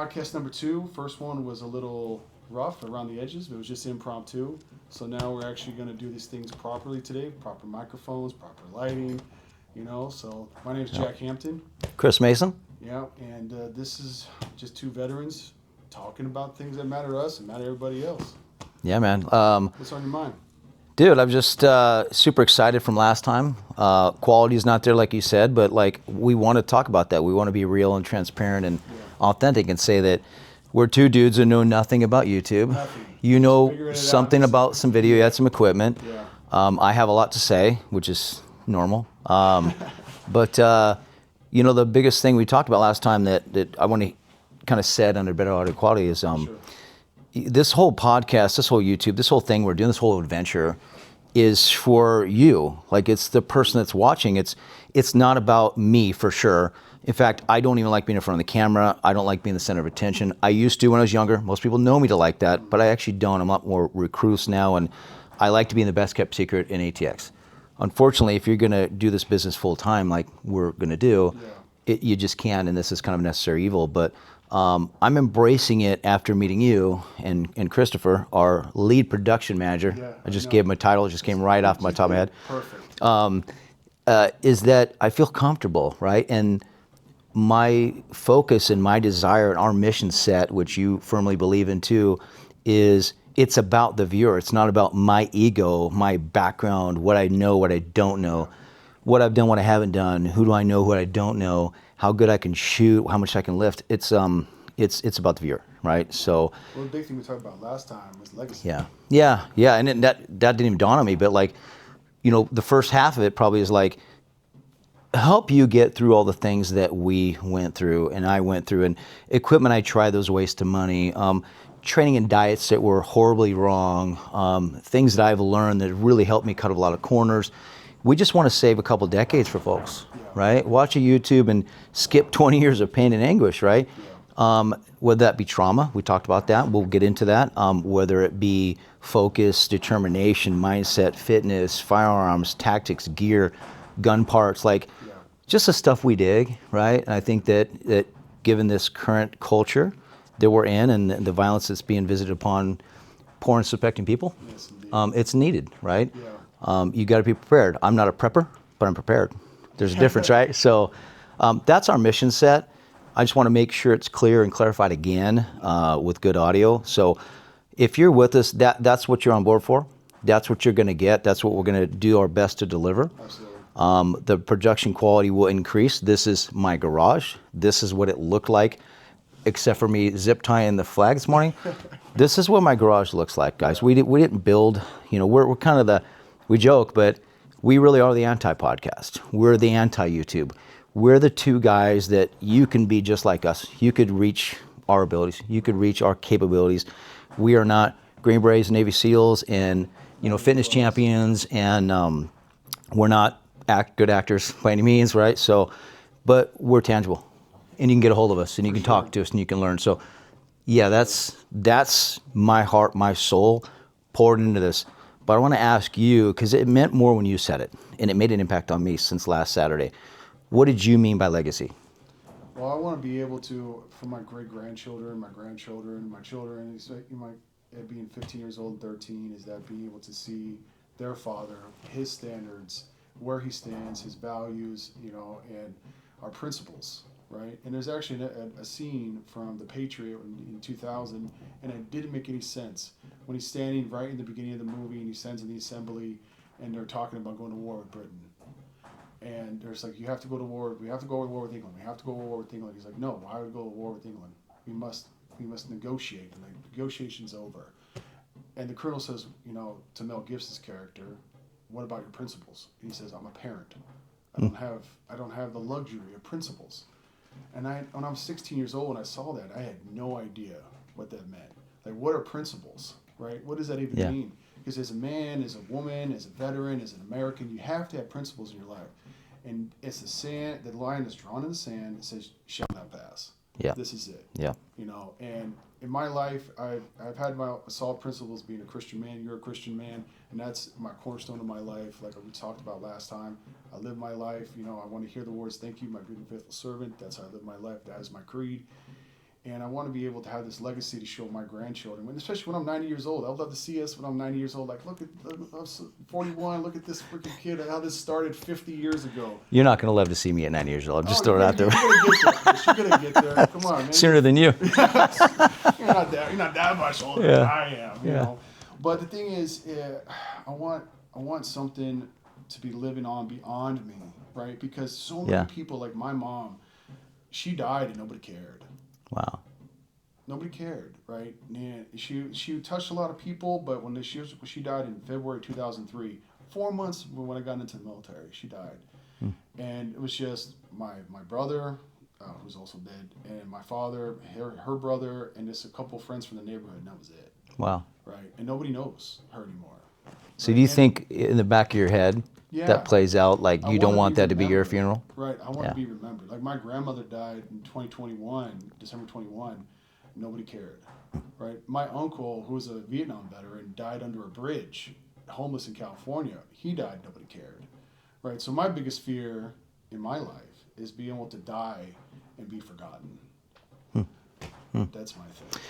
podcast number 2. First one was a little rough around the edges, but it was just impromptu. So now we're actually going to do these things properly today. Proper microphones, proper lighting, So my name is Jack Hampton. Chris Mason. Yeah, and this is just 2 veterans talking about things that matter to us and matter to everybody else. Yeah, man. What's on your mind? Dude, I'm just super excited from last time. Quality is not there, like you said, but we want to talk about that. We want to be real and transparent and authentic and say that we're 2 dudes who know nothing about YouTube. Nothing. You know something about some video. You had some equipment. Yeah. I have a lot to say, which is normal. But the biggest thing we talked about last time that I want to kind of set under better audio quality is Sure. this whole podcast, this whole YouTube, this whole thing we're doing, this whole adventure is for you. Like, it's the person that's watching. It's not about me, for sure. In fact, I don't even like being in front of the camera. I don't like being the center of attention. I used to when I was younger. Most people know me to like that, but I actually don't. I'm a lot more recluse now, and I like to be in the best kept secret in ATX. Unfortunately, if you're going to do this business full time, like we're going to do, you just can't, and this is kind of a necessary evil. But I'm embracing it after meeting you and Christopher, our lead production manager. Yeah, I just gave him a title, it just came right off my top of my head. Perfect. Is that I feel comfortable, right? And my focus and my desire and our mission set, which you firmly believe in too, is it's about the viewer. It's not about my ego, my background, what I know, what I don't know, what I've done, what I haven't done, who do I know, who I don't know, how good I can shoot, how much I can lift. It's about the viewer, right? So. Well, the big thing we talked about last time was legacy. Yeah, and that didn't even dawn on me, but the first half of it probably is help you get through all the things that we went through and I went through, and equipment I tried that was a waste of money, training and diets that were horribly wrong, things that I've learned that really helped me cut a lot of corners. We just want to save a couple decades for folks, right? Watch a YouTube and skip 20 years of pain and anguish, right? Whether that be trauma, we talked about that, we'll get into that. Whether it be focus, determination, mindset, fitness, firearms, tactics, gear, gun parts, just the stuff we dig, right? And I think that given this current culture that we're in and the violence that's being visited upon poor and suspecting people, it's needed, right? You got to be prepared. I'm not a prepper, but I'm prepared. There's a difference, right? So that's our mission set. I just want to make sure it's clear and clarified again with good audio. So if you're with us, that's what you're on board for. That's what you're going to get. That's what we're going to do our best to deliver. Absolutely. The production quality will increase. This is my garage. This is what it looked like, except for me zip tying the flag this morning. This is what my garage looks like, guys. We didn't build, we're kind of we joke, but we really are the anti-podcast. We're the anti-YouTube. We're the 2 guys that you can be just like us. You could reach our abilities. You could reach our capabilities. We are not Green Berets, Navy SEALs, and fitness champions, and we're not good actors by any means, right? So, but we're tangible, and you can get a hold of us, and you can talk to us, and you can learn. So, yeah, that's my heart, my soul poured into this. But I want to ask you, because it meant more when you said it, and it made an impact on me since last Saturday. What did you mean by legacy? Well, I want to be able to, for my great-grandchildren, my grandchildren, my children, being 15 years old and 13, is that being able to see their father, his standards, where he stands, his values, and our principles, right? And there's actually a scene from The Patriot in 2000, and it didn't make any sense. When he's standing right in the beginning of the movie and he stands in the assembly and they're talking about going to war with Britain. And there's you have to go to war. We have to go to war with England. We have to go to war with England. He's like, no, why would we go to war with England? We must negotiate. And the negotiation's over. And the colonel says, to Mel Gibson's character, what about your principles? And he says, I'm a parent. I don't have the luxury of principles. And when I was 16 years old, when I saw that, I had no idea what that meant. What are principles, right? What does that even mean? Because as a man, as a woman, as a veteran, as an American, you have to have principles in your life. And it's the line is drawn in the sand that says, shall not pass. Yeah. This is it. Yeah. And in my life, I've had my solid principles being a Christian man. You're a Christian man. And that's my cornerstone of my life. Like we talked about last time, I live my life. I want to hear the words, thank you, my good and faithful servant. That's how I live my life. That is my creed. And I want to be able to have this legacy to show my grandchildren, especially when I'm 90 years old. I would love to see us when I'm 90 years old. Like, look, I'm 41. Look at this freaking kid. How this started 50 years ago. You're not going to love to see me at 90 years old. I'm just throwing it out there. You're gonna get there. Come on, man. Sooner than you. You're not that much older than I am. You know. But the thing is, I want something to be living on beyond me, right? Because so many people, like my mom, she died and nobody cared. Wow. Nobody cared, right? And she touched a lot of people, but when she died in February 2003, 4 months when I got into the military, she died. And it was just my brother, who's also dead, and my father, her brother, and just a couple friends from the neighborhood, and that was it. Wow. Right? And nobody knows her anymore. So do you think in the back of your head that plays out, like you don't want that to be your funeral? Right. I want to be remembered. Like my grandmother died in 2021, December 21. Nobody cared. Right. My uncle, who was a Vietnam veteran, died under a bridge, homeless in California. He died. Nobody cared. Right. So my biggest fear in my life is being able to die and be forgotten. That's my thing.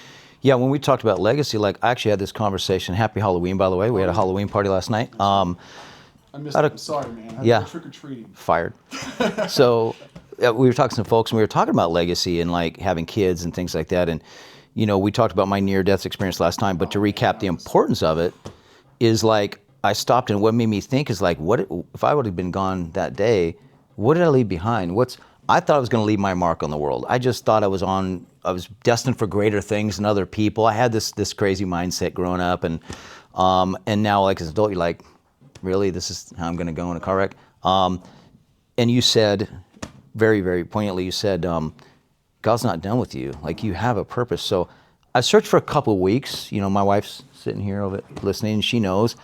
Yeah, when we talked about legacy, like I actually had this conversation. Happy Halloween, by the way. We had a Halloween party last night. I missed it. I'm sorry, man. I had trick-or-treating. Fired. So we were talking to some folks, and we were talking about legacy and like having kids and things like that. And, you know, we talked about my near-death experience last time, but to recap the importance of it is like I stopped, and what made me think is like, what if I would have been gone that day, what did I leave behind? I thought I was going to leave my mark on the world. I just thought I was destined for greater things than other people. I had this crazy mindset growing up, and now like as an adult, you're like, really, this is how I'm going to go in a car wreck? And you said, very, very poignantly, you said, God's not done with you. Like you have a purpose. So I searched for a couple of weeks. You know, my wife's sitting here listening, and she knows.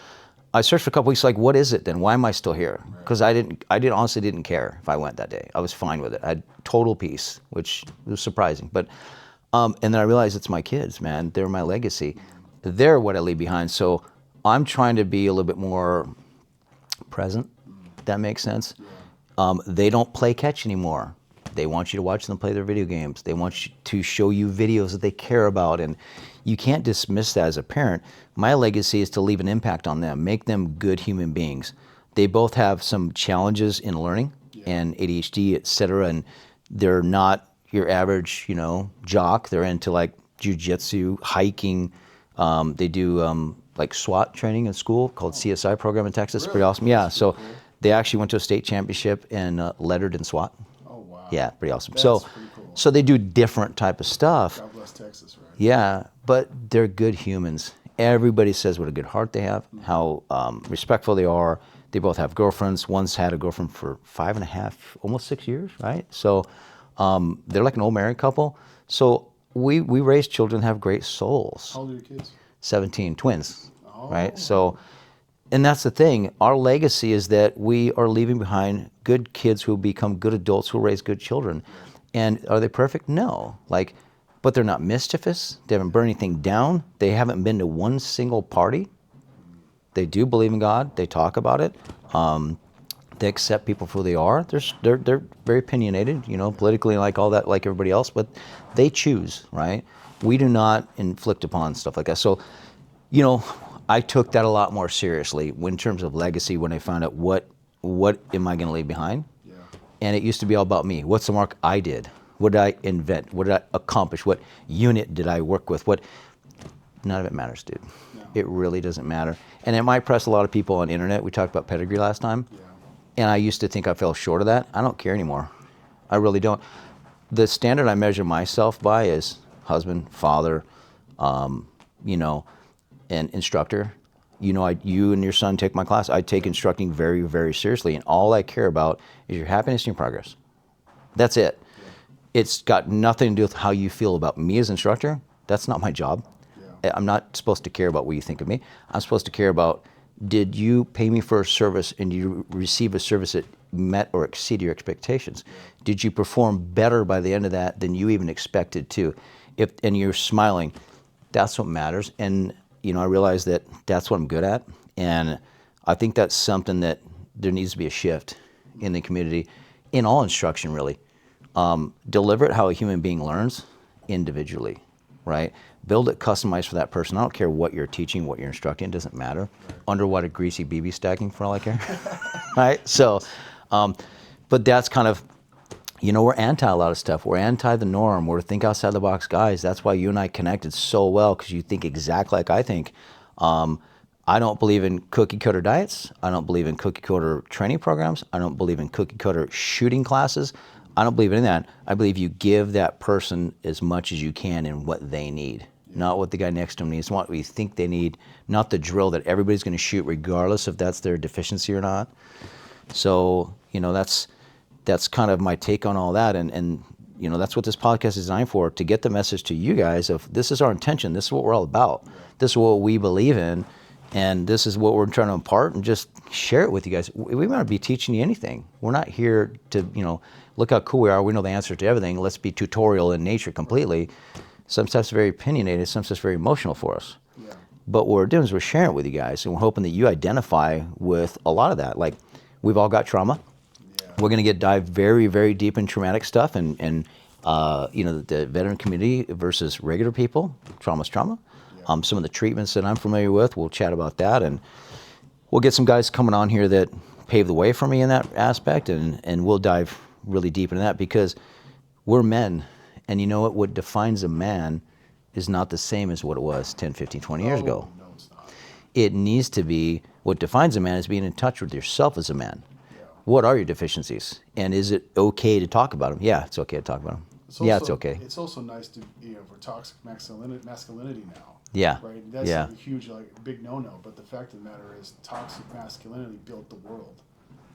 I searched for a couple weeks, like, what is it then? Why am I still here? Because I honestly didn't care if I went that day. I was fine with it. I had total peace, which was surprising. But, and then I realized it's my kids, man. They're my legacy. They're what I leave behind. So I'm trying to be a little bit more present, if that makes sense. They don't play catch anymore. They want you to watch them play their video games. They want you to show you videos that they care about. And you can't dismiss that as a parent. My legacy is to leave an impact on them, make them good human beings. They both have some challenges in learning and ADHD, et cetera, and they're not your average, you know, jock. They're into like jujitsu, hiking. They do like SWAT training in school called CSI program in Texas. Really? Pretty awesome. Yeah, so they actually went to a state championship and lettered in SWAT. Oh, wow. Yeah, pretty awesome. That's so, pretty cool. So they do different type of stuff. God bless Texas, right? Yeah, but they're good humans. Everybody says what a good heart they have, how respectful they are. They both have girlfriends. One's had a girlfriend for 5.5, almost 6 years, right? So they're like an old married couple. So we raise children that have great souls. How old are your kids? 17, twins, right? So, and that's the thing. Our legacy is that we are leaving behind good kids who become good adults who raise good children. And are they perfect? No. But they're not mischievous. They haven't burned anything down. They haven't been to one single party. They do believe in God. They talk about it. They accept people for who they are. They're very opinionated, you know, politically, like all that, like everybody else. But they choose, right? We do not inflict upon stuff like that. So, you know, I took that a lot more seriously in terms of legacy when I found out what am I going to leave behind. Yeah. And it used to be all about me. What's the mark I did? What did I invent? What did I accomplish? What unit did I work with? None of it matters, dude. No. It really doesn't matter. And it might press a lot of people on the internet. We talked about pedigree last time. Yeah. And I used to think I fell short of that. I don't care anymore. I really don't. The standard I measure myself by is husband, father, you know, and instructor. You know, you and your son take my class. I take instructing very, very seriously. And all I care about is your happiness and your progress. That's it. It's got nothing to do with how you feel about me as instructor. That's not my job. Yeah. I'm not supposed to care about what you think of me. I'm supposed to care about, did you pay me for a service and you receive a service that met or exceeded your expectations? Yeah. Did you perform better by the end of that than you even expected to? And you're smiling, that's what matters. And, you know, I realize that that's what I'm good at. And I think that's something that there needs to be a shift in the community, in all instruction, really. Deliver it how a human being learns, individually, right? Build it customized for that person. I don't care what you're teaching, what you're instructing, it doesn't matter. Right. Underwater greasy BB stacking for all I care, right? So, but that's kind of, we're anti a lot of stuff. We're anti the norm. We're think outside the box guys. That's why you and I connected so well, because you think exactly like I think. I don't believe in cookie cutter diets. I don't believe in cookie cutter training programs. I don't believe in cookie cutter shooting classes. I don't believe in that. I believe you give that person as much as you can in what they need, not what the guy next to them needs, what we think they need, not the drill that everybody's going to shoot regardless if that's their deficiency or not. So, that's kind of my take on all that. And that's what this podcast is designed for, to get the message to you guys of this is our intention. This is what we're all about. This is what we believe in. And this is what we're trying to impart, and just share it with you guys. We want to be teaching you anything. We're not here to, look how cool we are. We know the answer to everything. Let's be tutorial in nature completely. Some stuff's very opinionated. Some stuff's very emotional for us. Yeah. But what we're doing is we're sharing it with you guys, and we're hoping that you identify with a lot of that. Like, we've all got trauma. Yeah. We're going to dive very, very deep in traumatic stuff, and the veteran community versus regular people. Trauma's trauma. Some of the treatments that I'm familiar with, we'll chat about that, and we'll get some guys coming on here that pave the way for me in that aspect, and we'll dive really deep into that, because we're men, and you know what defines a man is not the same as what it was 10, 15, 20 years ago. No, it's not. It needs to be, what defines a man is being in touch with yourself as a man. Yeah. What are your deficiencies? And is it okay to talk about them? Yeah, it's okay to talk about them. It's okay. It's also nice to, for toxic masculinity now. Yeah. Right. That's yeah. a huge, big no-no. But the fact of the matter is, toxic masculinity built the world.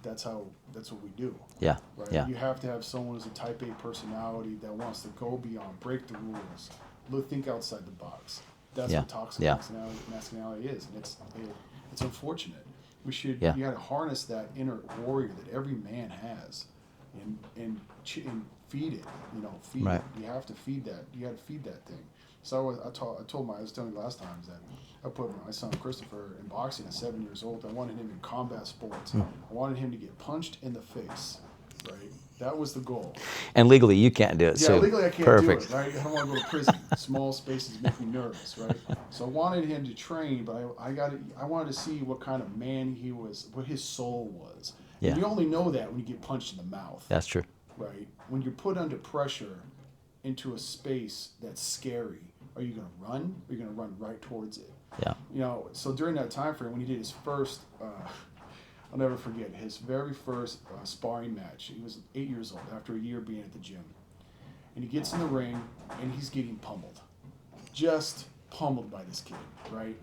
That's what we do. Yeah. Right. Yeah. You have to have someone who's a Type A personality that wants to go beyond, break the rules, think outside the box. That's what toxic masculinity is, and it's unfortunate. You got to harness that inner warrior that every man has, and feed it. Feed right. it. You have to feed that. You got to feed that thing. So I was telling you last time, is that I put my son Christopher in boxing at 7 years old. I wanted him in combat sports. I wanted him to get punched in the face. Right. That was the goal. And legally, you can't do it. Yeah, so legally I can't perfect. do it. Right? I don't want to go to prison. Small spaces make me nervous. Right. So I wanted him to train, but I wanted to see what kind of man he was, what his soul was. Yeah. And you only know that when you get punched in the mouth. That's true. Right. When you're put under pressure into a space that's scary, are you going to run? Or are you going to run right towards it? Yeah. So during that time frame, when he did his first, I'll never forget, his very first sparring match. He was 8 years old after a year being at the gym. And he gets in the ring, and he's getting pummeled. Just pummeled by this kid, right?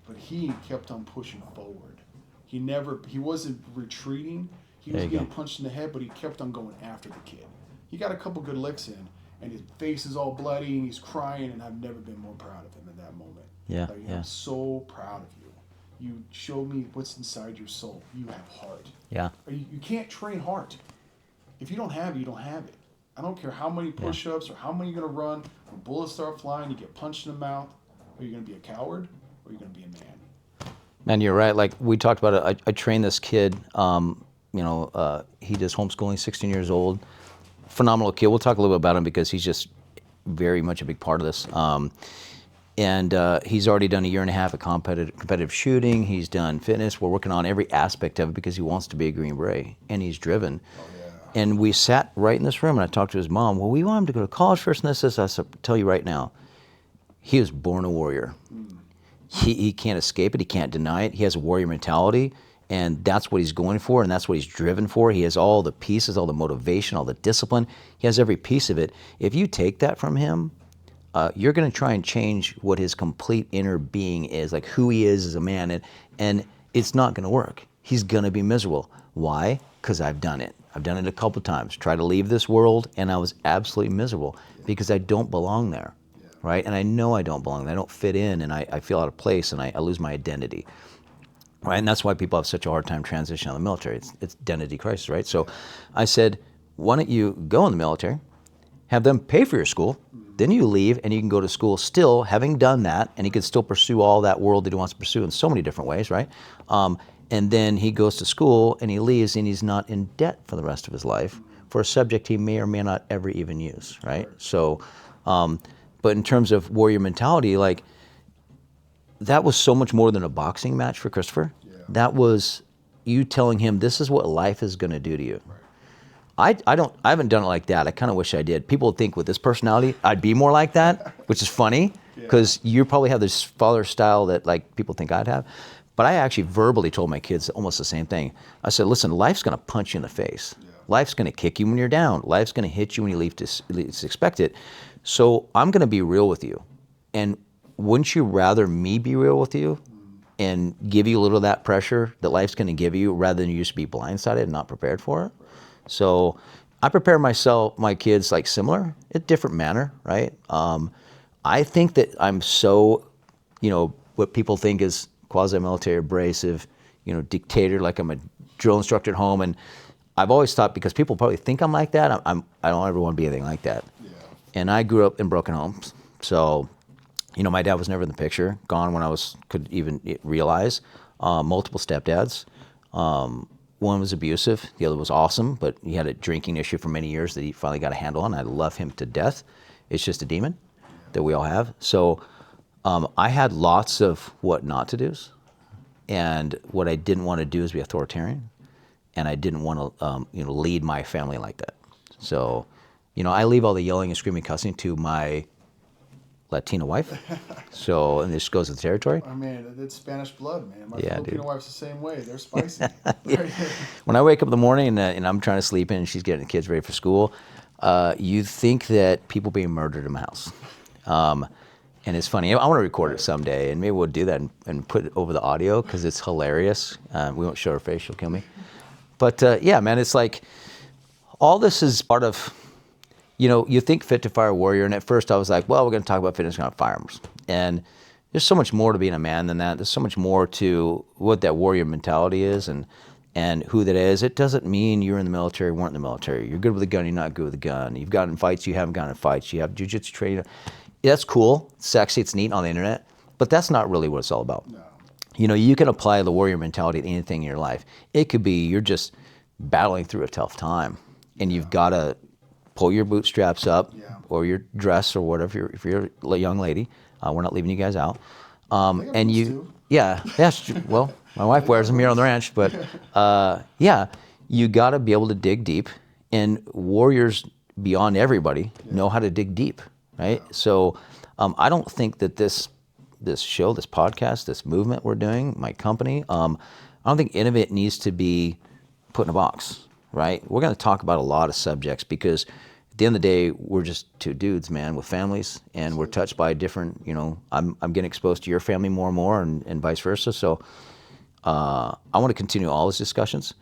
But he kept on pushing forward. He wasn't retreating. He was getting punched in the head, but he kept on going after the kid. He got a couple good licks in, and his face is all bloody, and he's crying, and I've never been more proud of him in that moment. Yeah, I'm so proud of you. You showed me what's inside your soul. You have heart. Yeah. You can't train heart. If you don't have it, you don't have it. I don't care how many push-ups or how many you're going to run. When bullets start flying, you get punched in the mouth. Are you going to be a coward, or are you going to be a man? Man, you're right. Like we talked about it, I trained this kid. He does homeschooling, 16 years old. Phenomenal kid. We'll talk a little bit about him because he's just very much a big part of this. And he's already done a year and a half of competitive shooting. He's done fitness. We're working on every aspect of it because he wants to be a Green Beret, and he's driven. Oh, yeah. And we sat right in this room, and I talked to his mom. Well, we want him to go to college first, and this. I said, tell you right now, he was born a warrior. He can't escape it. He can't deny it. He has a warrior mentality, and that's what he's going for, and that's what he's driven for. He has all the pieces, all the motivation, all the discipline. He has every piece of it. If you take that from him, you're going to try and change what his complete inner being is, like who he is as a man, and it's not going to work. He's going to be miserable. Why? Because I've done it. I've done it a couple times. Tried to leave this world, and I was absolutely miserable because I don't belong there, right? And I know I don't belong there. I don't fit in, and I feel out of place, and I lose my identity, right? And that's why people have such a hard time transitioning out of the military. It's identity crisis, right? So I said, why don't you go in the military, have them pay for your school, then you leave and you can go to school still having done that, and he could still pursue all that world that he wants to pursue in so many different ways, right? And then he goes to school and he leaves and he's not in debt for the rest of his life for a subject he may or may not ever even use, right? So But in terms of warrior mentality, like, that was so much more than a boxing match for Christopher. Yeah. That was you telling him this is what life is going to do to you. Right. I haven't done it like that. I kind of wish I did. People think with this personality, I'd be more like that, which is funny because you probably have this father style that like people think I'd have. But I actually verbally told my kids almost the same thing. I said, listen, life's going to punch you in the face. Yeah. Life's going to kick you when you're down. Life's going to hit you when you least expect it. So I'm going to be real with you. And wouldn't you rather me be real with you and give you a little of that pressure that life's going to give you rather than you just be blindsided and not prepared for it? So I prepare my kids like similar, a different manner, right? I think that I'm so, what people think is quasi-military abrasive, dictator, like I'm a drill instructor at home. And I've always thought, because people probably think I'm like that, I don't ever want to be anything like that. Yeah. And I grew up in broken homes. So, my dad was never in the picture, gone when I could even realize. Multiple stepdads. One was abusive, the other was awesome, but he had a drinking issue for many years that he finally got a handle on. I love him to death. It's just a demon that we all have. So I had lots of what not to do's, and what I didn't want to do is be authoritarian, and I didn't want to lead my family like that. So, I leave all the yelling and screaming, cussing to my Latina wife. So, and this goes with the territory. I mean, it's Spanish blood, man. My Yeah, Filipino dude. wife's the same way. They're spicy. When I wake up in the morning and I'm trying to sleep in and she's getting the kids ready for school, you think that people being murdered in my house. And it's funny. I want to record it someday, and maybe we'll do that and put it over the audio because it's hilarious. We won't show her face. She'll kill me. But yeah, man, it's like all this is part of, you think Fit to Fire Warrior, and at first I was like, well, we're going to talk about fitness on firearms. And there's so much more to being a man than that. There's so much more to what that warrior mentality is and who that is. It doesn't mean you're in the military, weren't in the military. You're good with a gun, you're not good with a gun. You've gotten in fights, you haven't gotten in fights. You have jiu-jitsu training. That's cool, it's sexy, it's neat on the internet, but that's not really what it's all about. No. You can apply the warrior mentality to anything in your life. It could be you're just battling through a tough time, and you've got to pull your bootstraps up, or your dress, or whatever. If you're a young lady, we're not leaving you guys out. And you, well, my wife wears them here on the ranch, but you got to be able to dig deep, and warriors beyond everybody know how to dig deep, right? So I don't think that this show, this podcast, this movement we're doing, my company, I don't think any of it needs to be put in a box, right? We're going to talk about a lot of subjects because at the end of the day, we're just two dudes, man, with families, and we're touched by different, I'm getting exposed to your family more and more, and vice versa. So I want to continue all those discussions.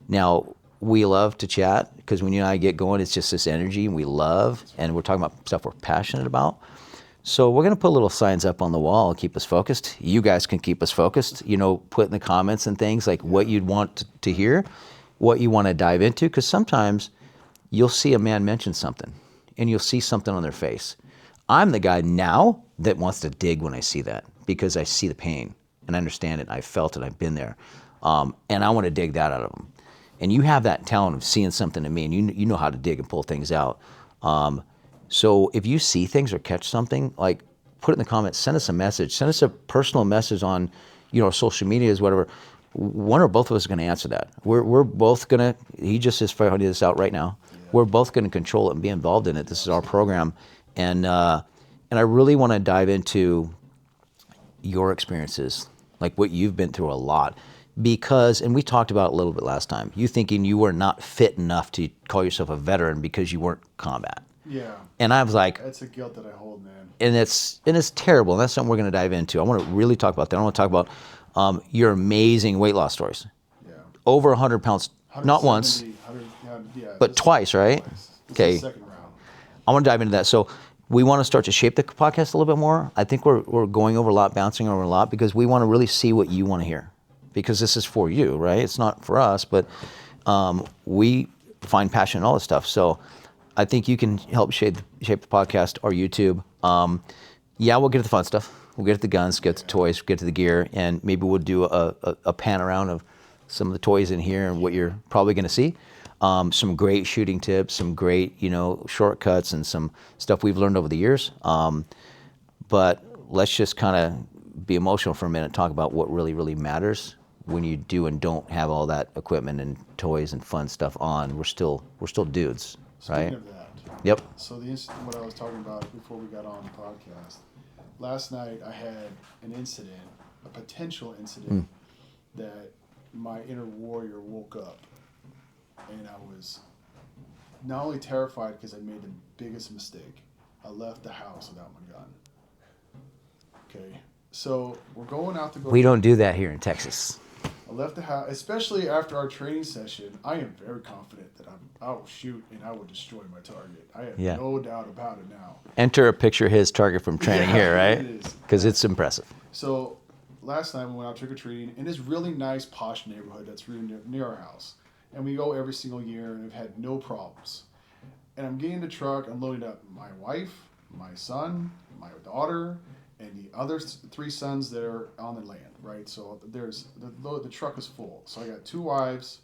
Now, we love to chat because when you and I get going, it's just this energy, and we love, and we're talking about stuff we're passionate about. So we're going to put little signs up on the wall and keep us focused. You guys can keep us focused, put in the comments and things like what you'd want to hear, what you want to dive into, because sometimes you'll see a man mention something and you'll see something on their face. I'm the guy now that wants to dig when I see that because I see the pain and I understand it. I felt it. I've been there. And I want to dig that out of them. And you have that talent of seeing something in me, and you know how to dig and pull things out. So if you see things or catch something, like put it in the comments, send us a message, send us a personal message on, social medias, whatever. One or both of us are going to answer that. We're both going to, he just is finding this out right now. Yeah. We're both going to control it and be involved in it. This is our program. And I really want to dive into your experiences, like what you've been through a lot. Because, and we talked about it a little bit last time, you thinking you were not fit enough to call yourself a veteran because you weren't combat. Yeah. And I was like, that's a guilt that I hold, man. And it's terrible. And that's something we're going to dive into. I want to really talk about that. I want to talk about your amazing weight loss stories. Yeah. Over 100 pounds, not once, but twice, right? Twice. Okay. Second round. I want to dive into that. So we want to start to shape the podcast a little bit more. I think we're going over a lot, bouncing over a lot, because we want to really see what you want to hear. Because this is for you, right? It's not for us, but we find passion in all this stuff. So I think you can help shape the podcast or YouTube. We'll get to the fun stuff. We'll get to the guns, get to the toys, get to the gear, and maybe we'll do a pan around of some of the toys in here and what you're probably going to see. some great shooting tips, some great, shortcuts, and some stuff we've learned over the years. But let's just kind of be emotional for a minute, talk about what really, really matters when you do and don't have all that equipment and toys and fun stuff on. We're still dudes, right? Speaking of that, Yep. so what I was talking about before we got on the podcast, last night I had an incident, a potential incident, that my inner warrior woke up, and I was not only terrified because I made the biggest mistake. I left the house without my gun. Okay, so we're going out to go. We don't do that here in Texas. I left the house, especially after our training session. I am very confident that I will shoot and I will destroy my target. I have no doubt about it now. Enter a picture of his target from training here, right? It is. Because it's impressive. So last night we went out trick-or-treating in this really nice posh neighborhood that's really near our house. And we go every single year and have had no problems. And I'm getting in the truck, I'm loading up my wife, my son, my daughter, and the other 3 sons that are on the land, right? So there's the truck is full. So I got 2 wives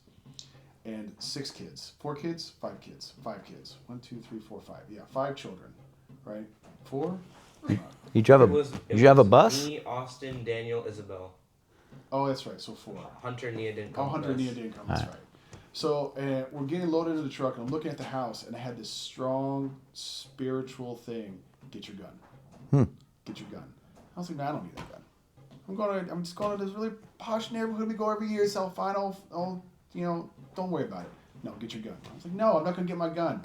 and 6 kids. 4 kids, 5 kids, 5 kids. 1, 2, 3, 4, 5. Yeah, 5 children, right? 4? You drive a bus? Me, Austin, Daniel, Isabel. Oh, that's right. So 4. Hunter Nia didn't come. Hunter Nia didn't come. That's right. So we're getting loaded into the truck, and I'm looking at the house, and I had this strong spiritual thing: get your gun. Get your gun. I was like, no, I don't need that gun. I'm just going to this really posh neighborhood we go every year. It's all fine. I'll don't worry about it. No, get your gun. I was like, no, I'm not gonna get my gun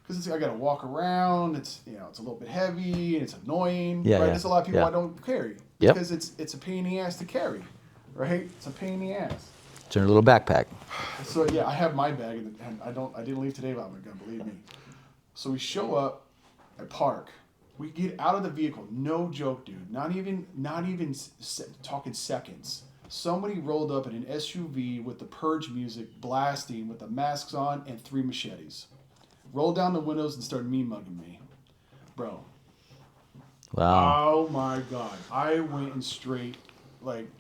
because I got to walk around. It's it's a little bit heavy and it's annoying. Yeah, right? yeah. There's a lot of people Yeah. I don't carry Yep. because it's a pain in the ass to carry, right? It's a pain in the ass. It's in a little backpack. So yeah, I have my bag, and I didn't leave today without my gun. Believe me. So we show up, I park. We get out of the vehicle. No joke, dude. Not even talking seconds. Somebody rolled up in an SUV with the Purge music blasting, with the masks on and 3 machetes. Rolled down the windows and started mugging me, bro. Wow. Oh my god! I went in straight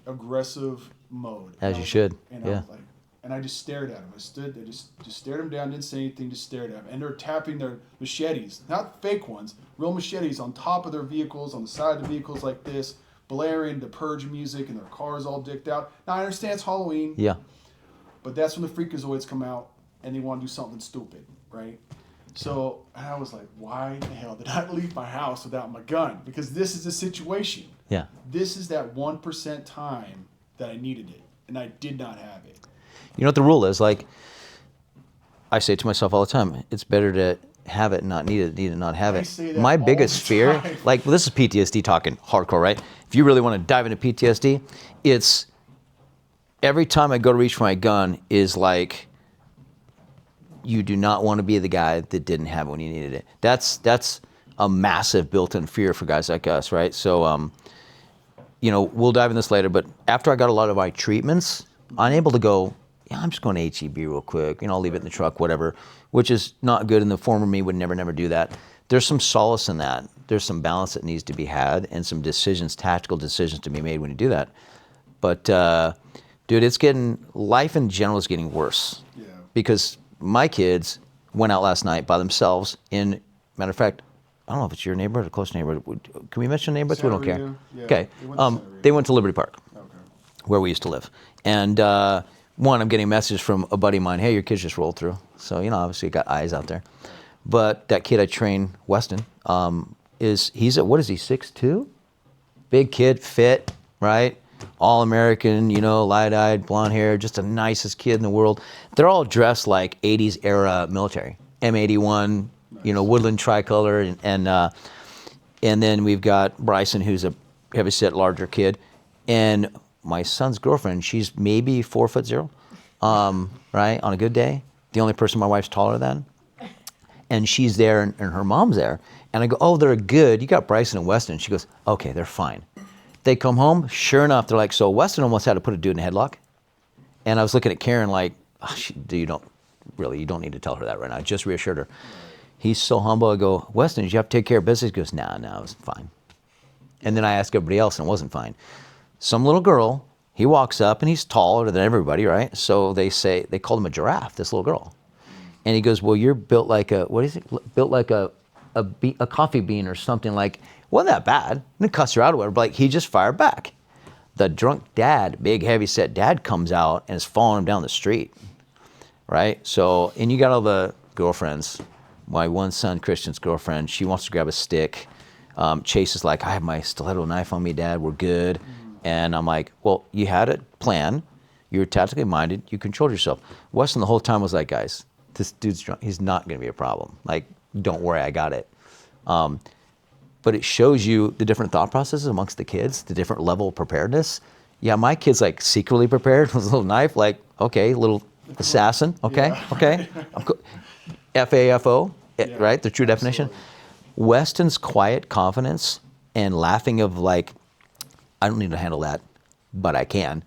aggressive mode. As you should. And Yeah. I was like, and I just stared at him. I just stared him down, didn't say anything, just stared at him. And they're tapping their machetes, not fake ones, real machetes on top of their vehicles, on the side of the vehicles like this, blaring the Purge music, and their cars all dicked out. Now I understand it's Halloween, Yeah. but that's when the freakazoids come out and they want to do something stupid, right? So I was like, why the hell did I leave my house without my gun? Because this is the situation. Yeah. This is that 1% time that I needed it, and I did not have it. You know what the rule is? Like, I say to myself all the time, it's better to have it and not need it than not have I it. say that My all biggest the fear, time. like, this is PTSD talking hardcore, right? If you really want to dive into PTSD, it's every time I go to reach for my gun is like, you do not want to be the guy that didn't have it when you needed it. That's a massive built-in fear for guys like us, right? So, we'll dive in this later, but after I got a lot of my treatments, I'm able to go, yeah, I'm just going to HEB real quick. I'll leave it in the truck, whatever, which is not good. And the former me would never do that. There's some solace in that. There's some balance that needs to be had and some decisions, tactical decisions to be made when you do that. But, dude, life in general is getting worse. Yeah. Because my kids went out last night by themselves matter of fact, I don't know if it's your neighborhood or close neighborhood. Can we mention neighborhoods? We don't care. Santa Rita, yeah. Okay. They went to Santa Rita. They went to Liberty Park, Okay. where we used to live. And I'm getting a message from a buddy of mine, hey, your kids just rolled through. So, obviously got eyes out there. But that kid I train, Weston, he's at, what is he, 6'2"? Big kid, fit, right? All-American, light-eyed, blonde hair, just the nicest kid in the world. They're all dressed like 80s era military. M81, woodland tricolor, and then we've got Bryson, who's a heavyset, larger kid, and my son's girlfriend. She's maybe 4'0", right, on a good day. The only person my wife's taller than, and she's there, and her mom's there, and I go, oh, they're good. You got Bryson and Weston. She goes, okay, they're fine. They come home, sure enough, they're like, so Weston almost had to put a dude in a headlock. And I was looking at Karen like, oh, you don't need to tell her that right now. I just reassured her. He's so humble. I go, Weston, did you have to take care of business? He goes, no, it was fine. And then I asked everybody else, and it wasn't fine. Some little girl, he walks up, and he's taller than everybody, right? So they called him a giraffe, this little girl. And he goes, well, you're built like a, what is it? Built like a coffee bean or something. Like, wasn't that bad. And it cuts her out or whatever, but like, he just fired back. The drunk dad, big heavy set dad, comes out and is following him down the street, right? So, and you got all the girlfriends. My one son, Christian's girlfriend, she wants to grab a stick. Chase is like, I have my stiletto knife on me, Dad, we're good. And I'm like, well, you had a plan. You were tactically minded. You controlled yourself. Weston the whole time was like, guys, this dude's drunk. He's not going to be a problem. Like, don't worry, I got it. But it shows you the different thought processes amongst the kids, the different level of preparedness. Yeah, my kid's like secretly prepared with a little knife, like, okay, little assassin, okay, Yeah. okay. FAFO, Yeah, right, the true definition. absolutely. Weston's quiet confidence and laughing of like, I don't need to handle that, but I can,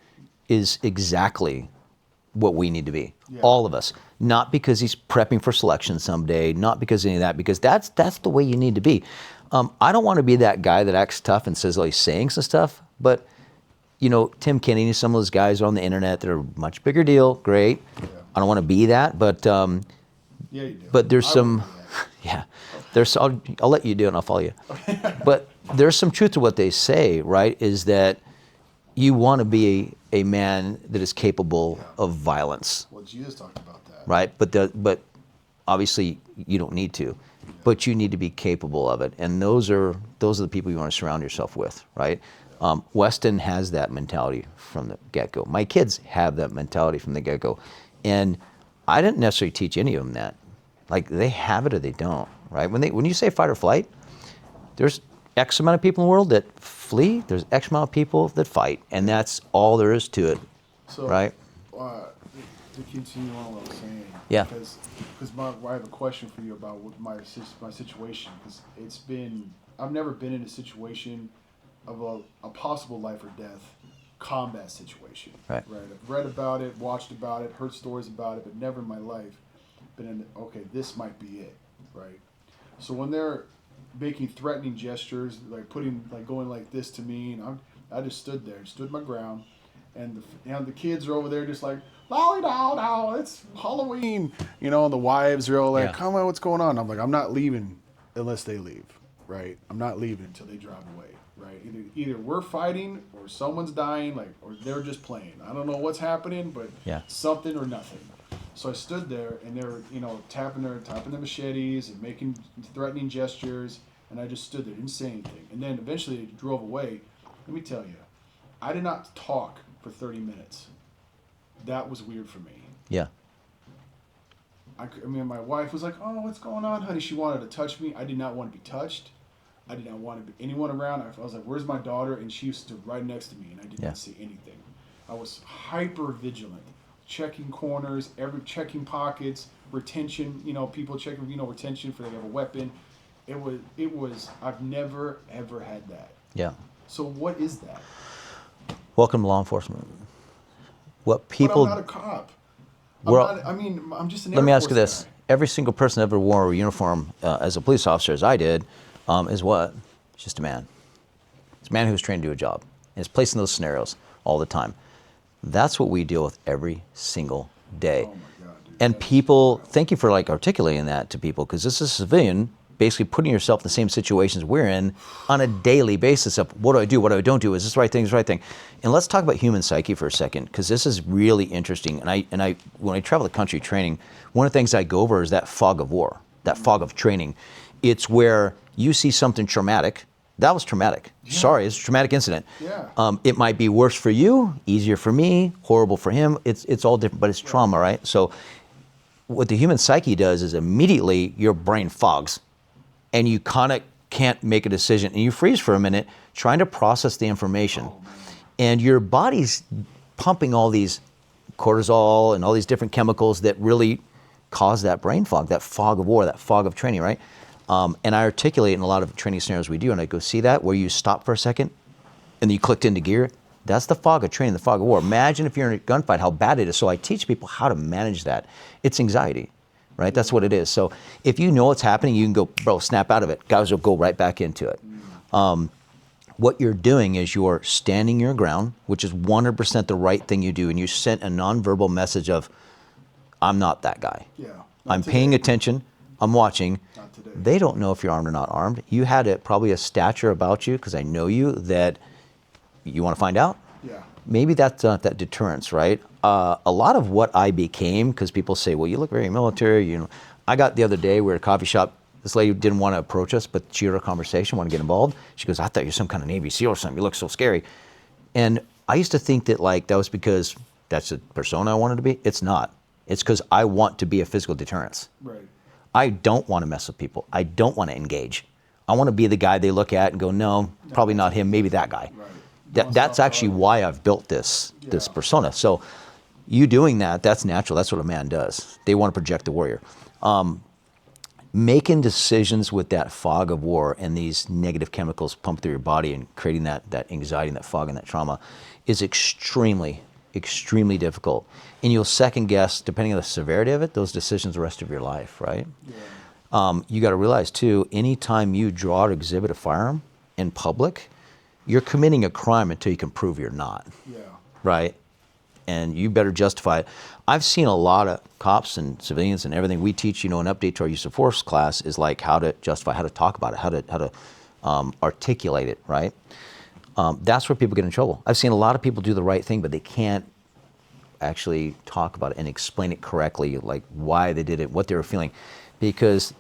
is exactly what we need to be. Yeah. All of us. Not because he's prepping for selection someday, not because of any of that, because that's the way you need to be. I don't want to be that guy that acts tough and says, oh, he's saying some stuff, but you know, Tim Kennedy, some of those guys are on the internet that are a much bigger deal. Great. Yeah. I don't want to be that, but Yeah, you do. but there's I some, wouldn't do that. yeah, there's, I'll let you do it and I'll follow you. But there's some truth to what they say, right? Is that you want to be a man that is capable of violence, Well, Jesus talked about that. right? But obviously you don't need to, but you need to be capable of it. And those are the people you want to surround yourself with, right? Weston has that mentality from the get-go. My kids have that mentality from the get-go. And I didn't necessarily teach any of them that. Like, they have it or they don't, right? When you say fight or flight, there's X amount of people in the world that flee, there's X amount of people that fight, and that's all there is to it, So, right? To continue on what I was saying, Yeah. because I have a question for you about what my situation, because I've never been in a situation of a possible life or death combat situation. Right. I've read about it, watched about it, heard stories about it, but never in my life been in, okay, this might be it, right? So when they're making threatening gestures, like going like this to me, and I just stood my ground, and the kids are over there just like, lolly dow, it's Halloween, and the wives are all like, Yeah. come on, what's going on? I'm like, I'm not leaving unless they leave, right? I'm not leaving until they drive away, right? Either we're fighting or someone's dying, or they're just playing. I don't know what's happening, but Yeah. something or nothing. So I stood there, and they were, tapping their machetes and making threatening gestures, and I just stood there, didn't say anything. And then eventually they drove away. Let me tell you, I did not talk for 30 minutes. That was weird for me. Yeah. I mean, my wife was like, oh, what's going on, honey? She wanted to touch me. I did not want to be touched. I did not want to be anyone around. I was like, where's my daughter? And she stood right next to me, and I did Yeah. not say anything. I was hyper vigilant, checking corners, checking pockets, retention, people checking, retention for they have a weapon. It was, I've never, ever had that. Yeah. So what is that? Welcome to law enforcement. What people... But I'm not a cop. I'm just an Air Let me ask you Force this. guy. Every single person that ever wore a uniform as a police officer, as I did, is what? It's just a man. It's a man who's trained to do a job. And is placed in those scenarios all the time. That's what we deal with every single day. Oh my God, dude. And That is people, wild. thank you for articulating that to people, because this is a civilian basically putting yourself in the same situations we're in on a daily basis of what do I do, what do I don't do, is this the right thing, is this the right thing? And let's talk about human psyche for a second, because this is really interesting. And I when I travel the country training, one of the things I go over is that fog of war, that fog of training. It's where you see something traumatic. That was traumatic. Yeah. Sorry, it's a traumatic incident. Yeah. It might be worse for you, easier for me, horrible for him. It's all different, but it's trauma, right? So what the human psyche does is immediately your brain fogs and you kind of can't make a decision and you freeze for a minute trying to process the information. And your body's pumping all these cortisol and all these different chemicals that really cause that brain fog, that fog of war, that fog of training, right? And I articulate in a lot of training scenarios we do, and I go, see that, where you stop for a second and you clicked into gear? That's the fog of training, the fog of war. Imagine if you're in a gunfight, how bad it is. So I teach people how to manage that. It's anxiety, right? That's what it is. So if you know what's happening, you can go, bro, snap out of it. Guys will go right back into it. What you're doing is you're standing your ground, which is 100% the right thing you do, and you sent a nonverbal message of, I'm not that guy. Yeah. I'm paying attention. I'm watching. Not today. They don't know if you're armed or not armed. You had probably a stature about you, because I know you, that you want to find out. Yeah. Maybe that's that deterrence, right? A lot of what I became, because people say, well, you look very military. You know, I got the other day, we were at a coffee shop. This lady didn't want to approach us, but she heard our conversation, wanted to get involved. She goes, I thought you're some kind of Navy SEAL or something. You look so scary. And I used to think that like that was because that's the persona I wanted to be. It's not. It's because I want to be a physical deterrence. Right. I don't want to mess with people. I don't want to engage. I want to be the guy they look at and go, no, probably not him, maybe that guy. Right. That's actually why I've built this persona. So you doing that, that's natural. That's what a man does. They want to project the warrior. Making decisions with that fog of war and these negative chemicals pumped through your body and creating that anxiety and that fog and that trauma is extremely, extremely difficult. And you'll second guess, depending on the severity of it, those decisions the rest of your life, right? Yeah. You got to realize too, anytime you draw or exhibit a firearm in public, you're committing a crime until you can prove you're not. Yeah. Right? And you better justify it. I've seen a lot of cops and civilians and everything. We teach, an update to our use of force class is like how to justify, how to talk about it, how to articulate it, right? That's where people get in trouble. I've seen a lot of people do the right thing, but they can't actually talk about it and explain it correctly, like why they did it, what they were feeling. Because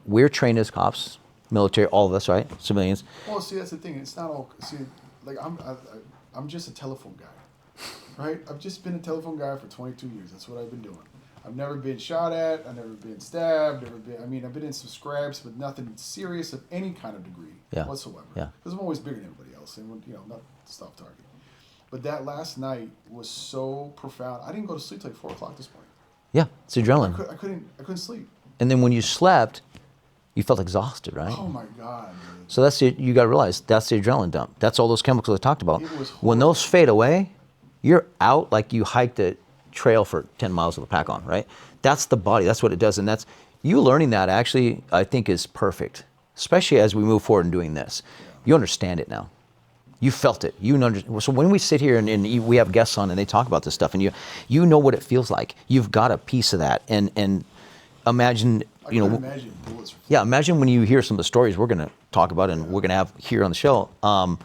we're trained as cops, military, all of us, right? Civilians. Well, see, that's the thing. It's not all. See, like I'm just a telephone guy, right? I've just been a telephone guy for 22 years. That's what I've been doing. I've never been shot at. I've never been stabbed. I've been in some scraps, but nothing serious of any kind of degree whatsoever. Yeah. Because I'm always bigger than everybody else, and not soft target. But that last night was so profound. I didn't go to sleep till like 4 o'clock this morning. Yeah, it's adrenaline. I couldn't sleep. And then when you slept, you felt exhausted, right? Oh my God, dude. So you got to realize that's the adrenaline dump. That's all those chemicals I talked about. It was When those fade away, you're out like you hiked a trail for 10 miles with a pack on, right? That's the body. That's what it does. And that's you learning that actually, I think, is perfect, especially as we move forward in doing this. Yeah. You understand it now. You felt it. So when we sit here and we have guests on and they talk about this stuff, and you know what it feels like. You've got a piece of that. And imagine, imagine bullets. Yeah, imagine when you hear some of the stories we're going to talk about and we're going to have here on the show. Now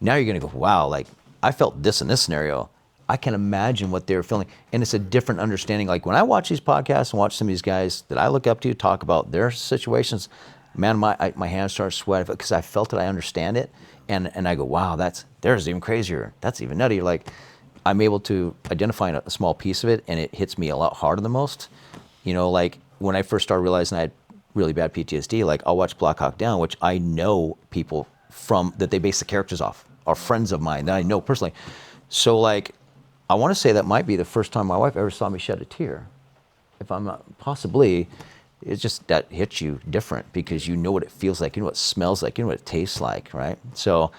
you're going to go, wow, like I felt this in this scenario. I can imagine what they're feeling. And it's a different understanding. Like when I watch these podcasts and watch some of these guys that I look up to talk about their situations, man, my hands start sweating because I felt it, I understand it. And I go, wow, there's even crazier. That's even nuttier. Like I'm able to identify a small piece of it and it hits me a lot harder than most. Like when I first started realizing I had really bad PTSD, like I'll watch Black Hawk Down, which I know people from that they base the characters off, are friends of mine that I know personally. So like, I want to say that might be the first time my wife ever saw me shed a tear. If I'm not, possibly, it's just that hits you different because you know what it feels like, you know what it smells like, you know what it tastes like, right? So,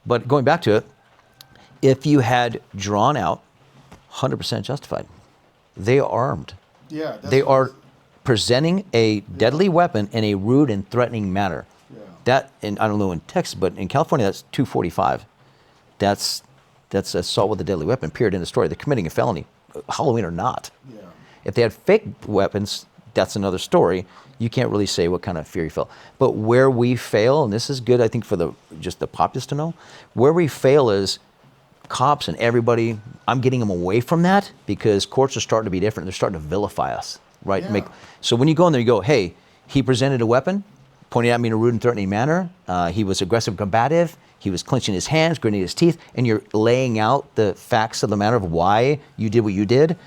but going back to it, if you had drawn out 100% justified, they are armed. Yeah. They are presenting a deadly weapon in a rude and threatening manner. Yeah. That, and I don't know in Texas, but in California, that's 245. That's assault with a deadly weapon, period, in the story. They're committing a felony, Halloween or not. Yeah. If they had fake weapons, that's another story. You can't really say what kind of fear you felt. But where we fail, and this is good, I think, for just the populace to know, where we fail is cops and everybody, I'm getting them away from that because courts are starting to be different. They're starting to vilify us, right? Yeah. So when you go in there, you go, hey, he presented a weapon, pointed at me in a rude and threatening manner. He was aggressive, combative. He was clenching his hands, gritting his teeth, and you're laying out the facts of the matter of why you did what you did.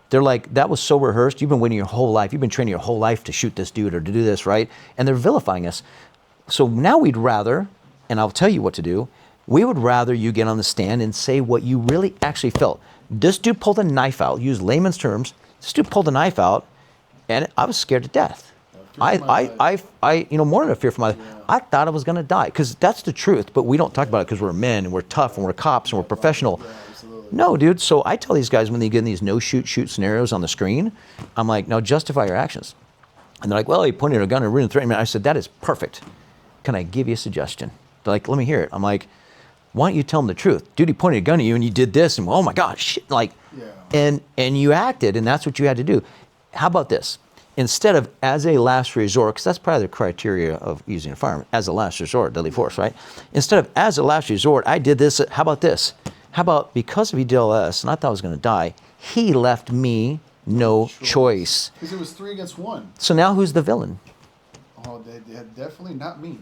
They're like, that was so rehearsed. You've been waiting your whole life. You've been training your whole life to shoot this dude or to do this, right? And they're vilifying us. So now we'd rather, and I'll tell you what to do, we would rather you get on the stand and say what you really actually felt. This dude pulled a knife out, use layman's terms. This dude pulled a knife out, and I was scared to death. More than a fear for my life. Yeah. I thought I was going to die because that's the truth, but we don't talk about it because we're men and we're tough and we're cops and we're professional. Yeah, no, dude. So I tell these guys when they get in these no-shoot scenarios on the screen, I'm like, now justify your actions. And they're like, well, he pointed a gun and really threatened me. I said, that is perfect. Can I give you a suggestion? They're like, let me hear it. I'm like, why don't you tell them the truth? Dude, he pointed a gun at you and you did this and oh my God, shit. Like, and you acted and that's what you had to do. how about this? Instead of as a last resort, because that's probably the criteria of using a firearm, as a last resort, deadly force, right? Instead of as a last resort, I did this. How about this? How about because of EDLS, and I thought I was going to die, he left me no choice. Because it was 3 against 1. So now who's the villain? Oh, definitely not me.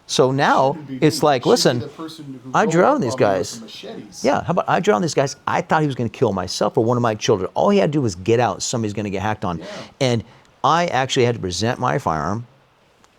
So now Shouldn't be it's me. like, It should be listen, the person who I rolled drew up on these on me with guys. the machetes. Yeah, how about I drew on these guys? I thought he was going to kill myself or one of my children. All he had to do was get out. Somebody's going to get hacked on. Yeah. And I actually had to present my firearm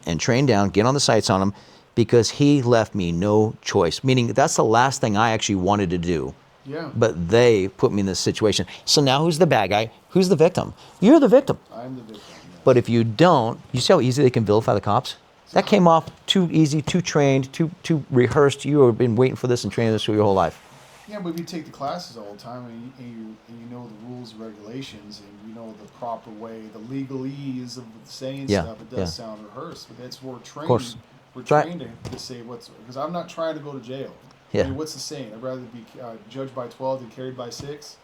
and train down, get on the sights on him, because he left me no choice. Meaning that's the last thing I actually wanted to do. Yeah. But they put me in this situation. So now who's the bad guy? Who's the victim? You're the victim. I'm the victim. Yes. But if you don't, you see how easy they can vilify the cops? That came off too easy, too trained, too rehearsed. You have been waiting for this and training this for your whole life. Yeah, but if you take the classes all the time and you know the rules and regulations and you know the proper way, the legalese of saying Yeah, stuff, it does yeah. sound rehearsed. But that's we're trained. course. We're That's right. trained to say what's because I'm not trying to go to jail. Yeah. I mean, what's the saying? I'd rather be judged by 12 than carried by 6.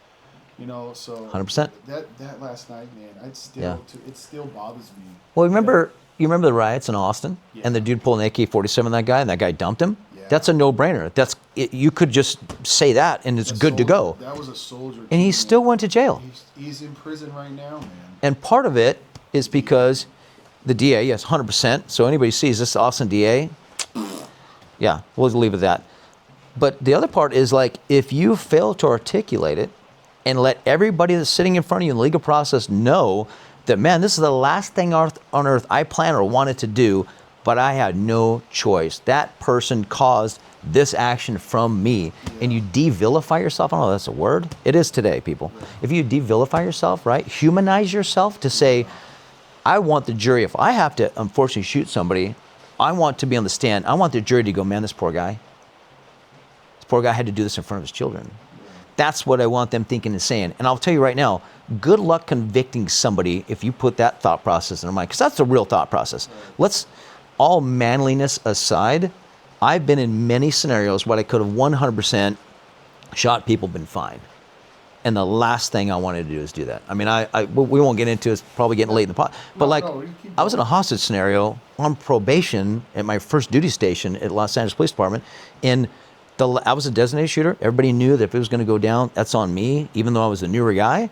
You know, so 100%. That last night, man, Yeah. it still bothers me. Well, you remember the riots in Austin, Yeah. and the dude pulled an AK-47 on that guy, and that guy dumped him. Yeah. That's a no-brainer. You could just say that, and it's A good to go. soldier. That was a soldier. And he too, still man. went to jail. He's in prison right now, man. And part of it is because the DA, yes, 100%. So anybody sees this Austin DA, yeah, we'll leave it at that. But the other part is like, if you fail to articulate it and let everybody that's sitting in front of you in the legal process know that, man, this is the last thing on earth I planned or wanted to do, but I had no choice. That person caused this action from me. And you de-vilify yourself. I don't know if that's a word. It is today, people. If you de-vilify yourself, right? Humanize yourself to say, I want the jury, if I have to unfortunately shoot somebody, I want to be on the stand. I want the jury to go, man, this poor guy. This poor guy had to do this in front of his children. That's what I want them thinking and saying. And I'll tell you right now, good luck convicting somebody if you put that thought process in their mind, because that's the real thought process. Let's, all manliness aside, I've been in many scenarios where I could have 100% shot people, been fine. And the last thing I wanted to do is do that. I mean, we won't get into it. It's probably getting late in the pot. But I was in a hostage scenario on probation at my first duty station at Los Angeles Police Department. And I was a designated shooter. Everybody knew that if it was going to go down, that's on me, even though I was a newer guy,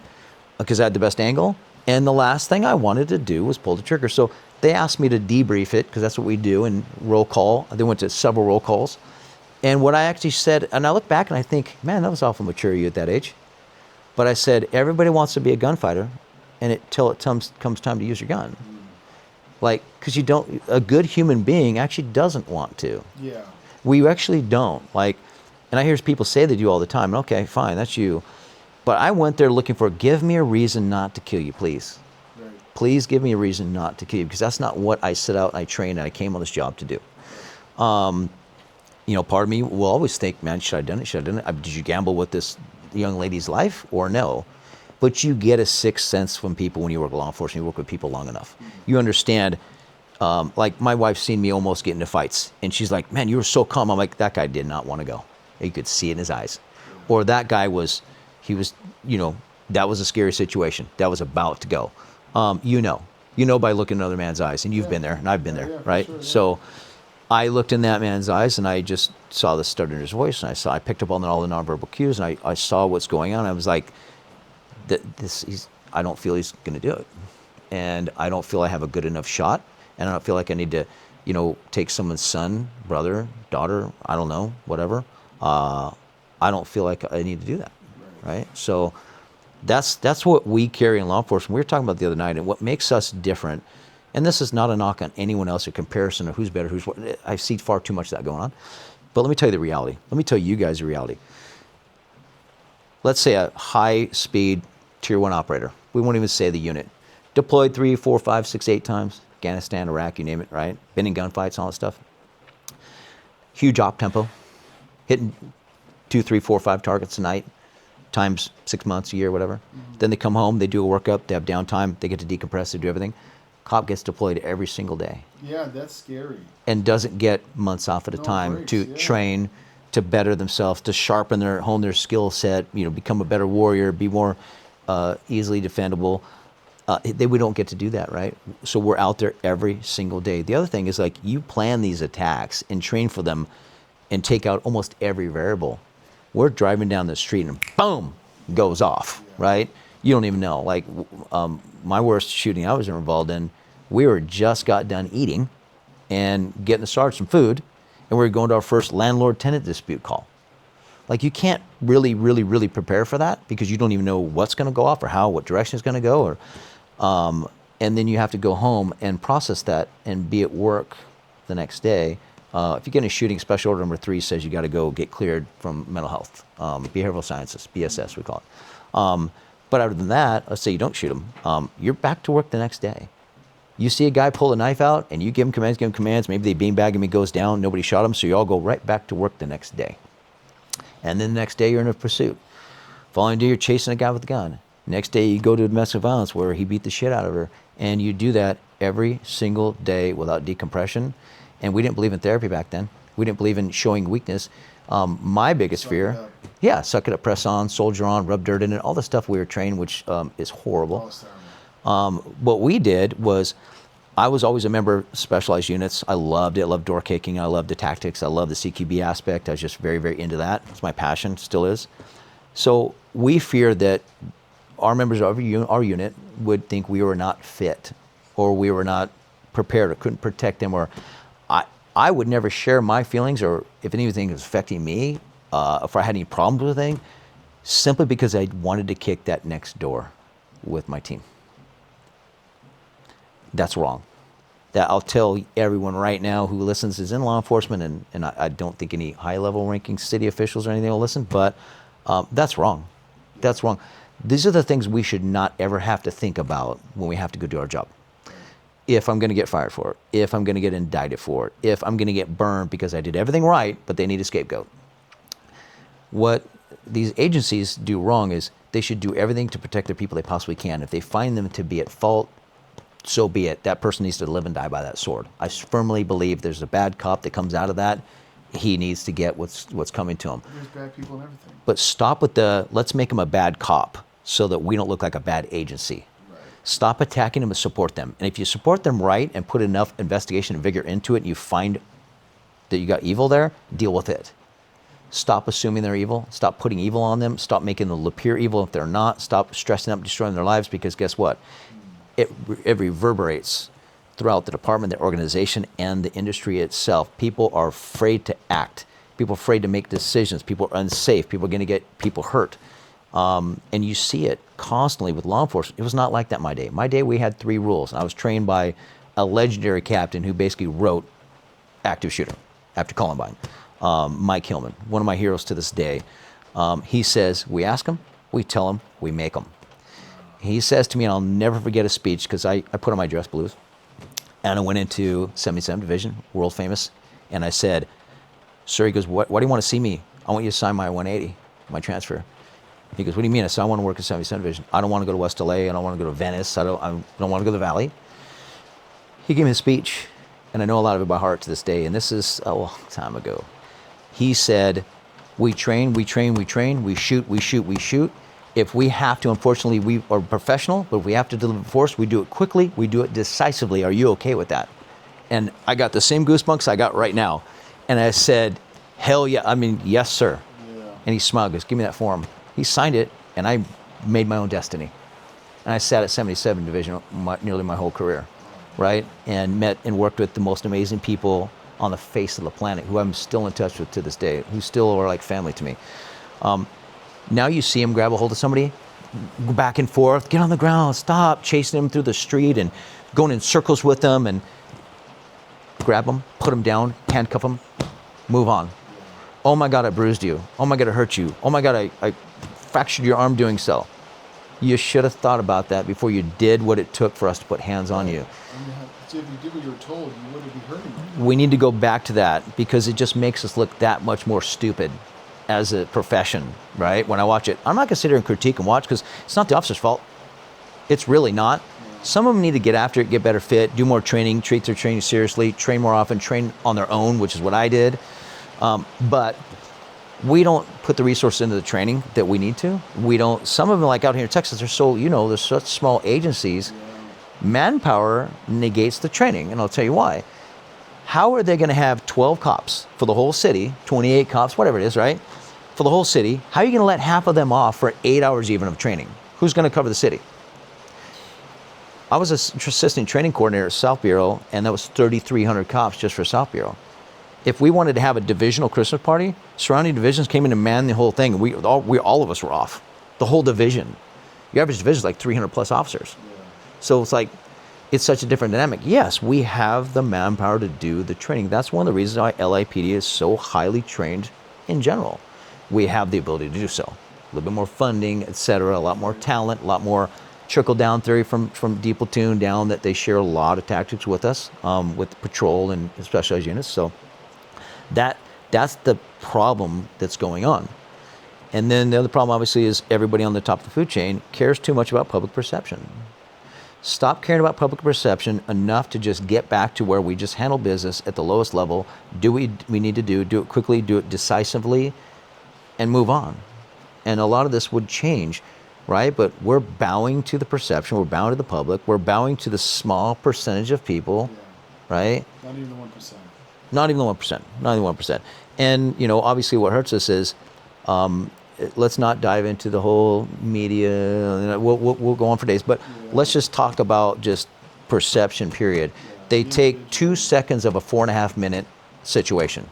because I had the best angle. And the last thing I wanted to do was pull the trigger. So they asked me to debrief it, because that's what we do, and roll call. They went to several roll calls. And what I actually said, and I look back and I think, man, that was awful mature of you at that age. But I said, everybody wants to be a gunfighter, and till it comes time to use your gun. Like, because a good human being actually doesn't want to. Yeah. We actually don't. Like, and I hear people say they do all the time. Okay, fine, that's you. But I went there looking for, give me a reason not to kill you, please. Right. Please give me a reason not to kill you, because that's not what I set out and I trained and I came on this job to do. Part of me will always think, man, should I have done it? Should I have done it? Did you gamble with this young lady's life or no? But you get a sixth sense from people when you work with law enforcement, you work with people long enough. You understand, like my wife's seen me almost get into fights, and she's like, man, you were so calm. I'm like, that guy did not want to go. You could see it in his eyes. Or that guy that was a scary situation. That was about to go. You know by looking in another man's eyes, and you've been there, and I've been there, right? Sure, yeah. So I looked in that man's eyes, and I just saw the stutter in his voice, and I picked up on all the nonverbal cues, and I saw what's going on. I was like, I don't feel he's going to do it, and I don't feel I have a good enough shot, and I don't feel like I need to, take someone's son, brother, daughter, I don't know, whatever. I don't feel like I need to do that, right? So that's what we carry in law enforcement. We were talking about the other night, and what makes us different. And this is not a knock on anyone else, a comparison of who's better, who's what. I see far too much of that going on. But let me tell you the reality. Let me tell you guys the reality. Let's say a high-speed Tier 1 operator. We won't even say the unit. Deployed 3, 4, 5, 6, 8 times. Afghanistan, Iraq, you name it, right? Been in gunfights, all that stuff. Huge op tempo. Hitting 2, 3, 4, 5 targets a night. Times 6 months, a year, whatever. Mm-hmm. Then they come home, they do a workup, they have downtime, they get to decompress, they do everything. Cop gets deployed every single day. Yeah, that's scary. And doesn't get months off at a time breaks, to train, to better themselves, to hone their skill set, become a better warrior, be more easily defendable. we don't get to do that, right? So we're out there every single day. The other thing is like you plan these attacks and train for them and take out almost every variable. We're driving down the street and boom, goes off, right? You don't even know. Like my worst shooting I was involved in, we were just got done eating and getting the sergeant some food, and we were going to our first landlord-tenant dispute call. Like you can't really prepare for that because you don't even know what's going to go off or what direction it's going to go, or and then you have to go home and process that and be at work the next day. If you get in a shooting, special order number 3 says you got to go get cleared from mental health, behavioral sciences, BSS we call it. But other than that, let's say you don't shoot them, you're back to work the next day. You see a guy pull a knife out and you give him commands, maybe they beanbag him, he goes down, nobody shot him, so you all go right back to work the next day. And then the next day you're in a pursuit. Following day you're chasing a guy with a gun. Next day you go to domestic violence where he beat the shit out of her. And you do that every single day without decompression. And we didn't believe in therapy back then. We didn't believe in showing weakness. My biggest fear, suck it up, press on, soldier on, rub dirt in it, all the stuff we were trained, which is horrible. What we did was, I was always a member of specialized units. I loved it. I loved door kicking. I loved the tactics. I loved the CQB aspect. I was just very, very into that. It's my passion, still is. So we feared that our members of our unit would think we were not fit, or we were not prepared, or couldn't protect them, or I would never share my feelings, or if anything was affecting me, if I had any problems with anything, simply because I wanted to kick that next door with my team. That's wrong. That I'll tell everyone right now who listens is in law enforcement, and I don't think any high-level ranking city officials or anything will listen, but that's wrong. That's wrong. These are the things we should not ever have to think about when we have to go do our job. If I'm going to get fired for it, if I'm going to get indicted for it, if I'm going to get burned because I did everything right, but they need a scapegoat. What these agencies do wrong is they should do everything to protect the people they possibly can. If they find them to be at fault, so be it. That person needs to live and die by that sword. I firmly believe there's a bad cop that comes out of that. He needs to get what's coming to him. There's bad people and everything. But stop with let's make him a bad cop so that we don't look like a bad agency. Right. Stop attacking them and support them. And if you support them right and put enough investigation and vigor into it, and you find that you got evil there, deal with it. Stop assuming they're evil. Stop putting evil on them. Stop making them appear evil if they're not. Stop stressing up, destroying their lives, because guess what? It reverberates throughout the department, the organization, and the industry itself. People are afraid to act. People are afraid to make decisions. People are unsafe. People are going to get people hurt. And you see it constantly with law enforcement. It was not like that my day. My day, we had 3 rules. And I was trained by a legendary captain who basically wrote active shooter after Columbine, Mike Hillman, one of my heroes to this day. He says, we ask them, we tell them, we make them. He says to me, and I'll never forget a speech, because I put on my dress blues, and I went into 77 Division, world famous, and I said, sir, he goes, why do you want to see me? I want you to sign my 180, my transfer. He goes, what do you mean? I said, I want to work in 77 Division. I don't want to go to West LA. I don't want to go to Venice. I don't want to go to the Valley. He gave me a speech, and I know a lot of it by heart to this day, and this is a long time ago. He said, we train, we train, we train, we shoot, we shoot, we shoot. If we have to, unfortunately, we are professional, but if we have to deliver force, we do it quickly, we do it decisively. Are you okay with that? And I got the same goosebumps I got right now. And I said, hell yeah, I mean, yes, sir. Yeah. And he smiled, goes, give me that form. He signed it, and I made my own destiny. And I sat at 77 Division nearly my whole career, right? And met and worked with the most amazing people on the face of the planet, who I'm still in touch with to this day, who still are like family to me. Now you see him grab a hold of somebody, go back and forth, get on the ground, stop, chasing him through the street and going in circles with them, and grab them, put them down, handcuff them, move on. Oh my God, I bruised you. Oh my God, I hurt you. Oh my God, I fractured your arm doing so. You should have thought about that before you did what it took for us to put hands on you. If you did what you were told, you wouldn't be hurting them. We need to go back to that, because it just makes us look that much more stupid as a profession, right? When I watch it, I'm not gonna sit here and critique and watch, because it's not the officer's fault. It's really not. Some of them need to get after it, get better fit, do more training, treat their training seriously, train more often, train on their own, which is what I did. But we don't put put the resources into the training that we need to. We don't. Some of them, like out here in Texas, they're so there's such small agencies. Manpower negates the training, and I'll tell you why. How are they going to have 12 cops for the whole city, 28 cops, whatever it is, right? For the whole city, how are you going to let half of them off for 8 hours even of training? Who's going to cover the city? I was an assistant training coordinator at South Bureau, and that was 3,300 cops just for South Bureau. If we wanted to have a divisional Christmas party, surrounding divisions came in to man the whole thing. All of us were off, the whole division. Your average division is like 300 plus officers. So it's like, it's such a different dynamic. Yes, we have the manpower to do the training. That's one of the reasons why LAPD is so highly trained in general. We have the ability to do so. A little bit more funding, et cetera, a lot more talent, a lot more trickle down theory from D platoon down, that they share a lot of tactics with us, with patrol and specialized units. So that's the problem that's going on. And then the other problem obviously is everybody on the top of the food chain cares too much about public perception. Stop caring about public perception enough to just get back to where we just handle business at the lowest level, do what we need to do it quickly, do it decisively, and move on. And a lot of this would change, right? But we're bowing to the perception, we're bowing to the public, we're bowing to the small percentage of people, right? Not even the 1%. Not even the 1%, not even 1%. And, obviously what hurts us is, let's not dive into the whole media. We'll go on for days, but let's just talk about just perception, period. They take 2 seconds of a 4.5 minute situation,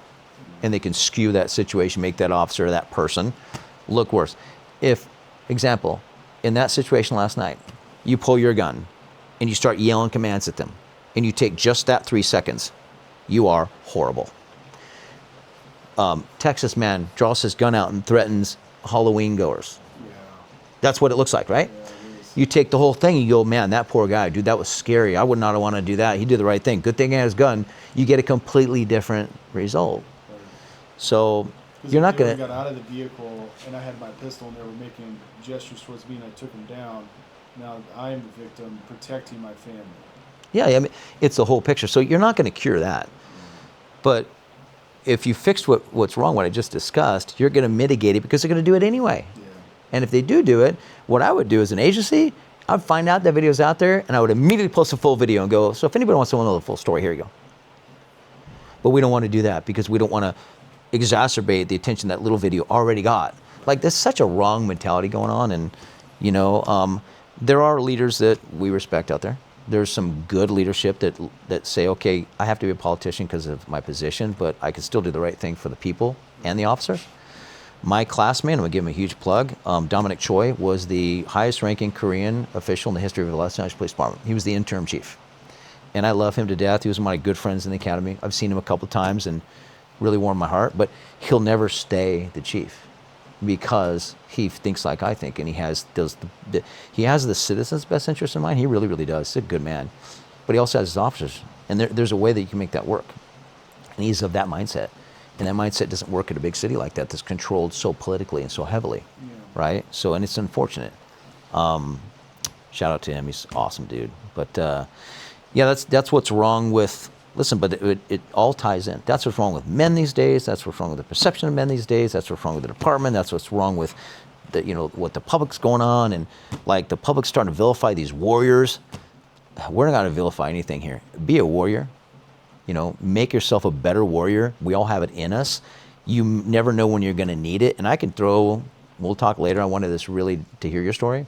and they can skew that situation, make that officer or that person look worse. If, example, in that situation last night, you pull your gun and you start yelling commands at them, and you take just that 3 seconds, you are horrible. Texas man draws his gun out and threatens Halloween goers. Yeah. That's what it looks like, right? Yeah, it is. You take the whole thing and you go, man, that poor guy, dude, that was scary. I would not want to do that. He did the right thing. Good thing he had his gun. You get a completely different result. Right. So you're not going I to... got out of the vehicle and I had my pistol and they were making gestures towards me and I took them down. Now I am the victim protecting my family. Yeah, I mean, it's the whole picture. So you're not going to cure that. But if you fix what's wrong, what I just discussed, you're going to mitigate it because they're going to do it anyway. Yeah. And if they do it, what I would do as an agency, I'd find out that video's out there and I would immediately post a full video and go, so if anybody wants to know the full story, here you go. But we don't want to do that because we don't want to exacerbate the attention that little video already got. Like, there's such a wrong mentality going on. And, there are leaders that we respect out there. There's some good leadership that say, okay, I have to be a politician because of my position, but I can still do the right thing for the people and the officers. My classmate, I'm going to give him a huge plug, Dominic Choi, was the highest ranking Korean official in the history of the Los Angeles Police Department. He was the interim chief. And I love him to death. He was one of my good friends in the academy. I've seen him a couple of times and really warmed my heart, but he'll never stay the chief because he thinks like I think, and he has the citizens' best interest in mind. He really, really does. He's a good man. But he also has his officers. And there's a way that you can make that work. And he's of that mindset. And that mindset doesn't work at a big city like that that's controlled so politically and so heavily, right? So, and it's unfortunate. Shout out to him. He's an awesome dude. But that's what's wrong with, listen, but it all ties in. That's what's wrong with men these days. That's what's wrong with the perception of men these days. That's what's wrong with the department. That's what's wrong with what the public's going on. And like the public's starting to vilify these warriors. We're not going to vilify anything here. Be a warrior. Make yourself a better warrior. We all have it in us. You never know when you're going to need it. And I can we'll talk later. I wanted this really to hear your story.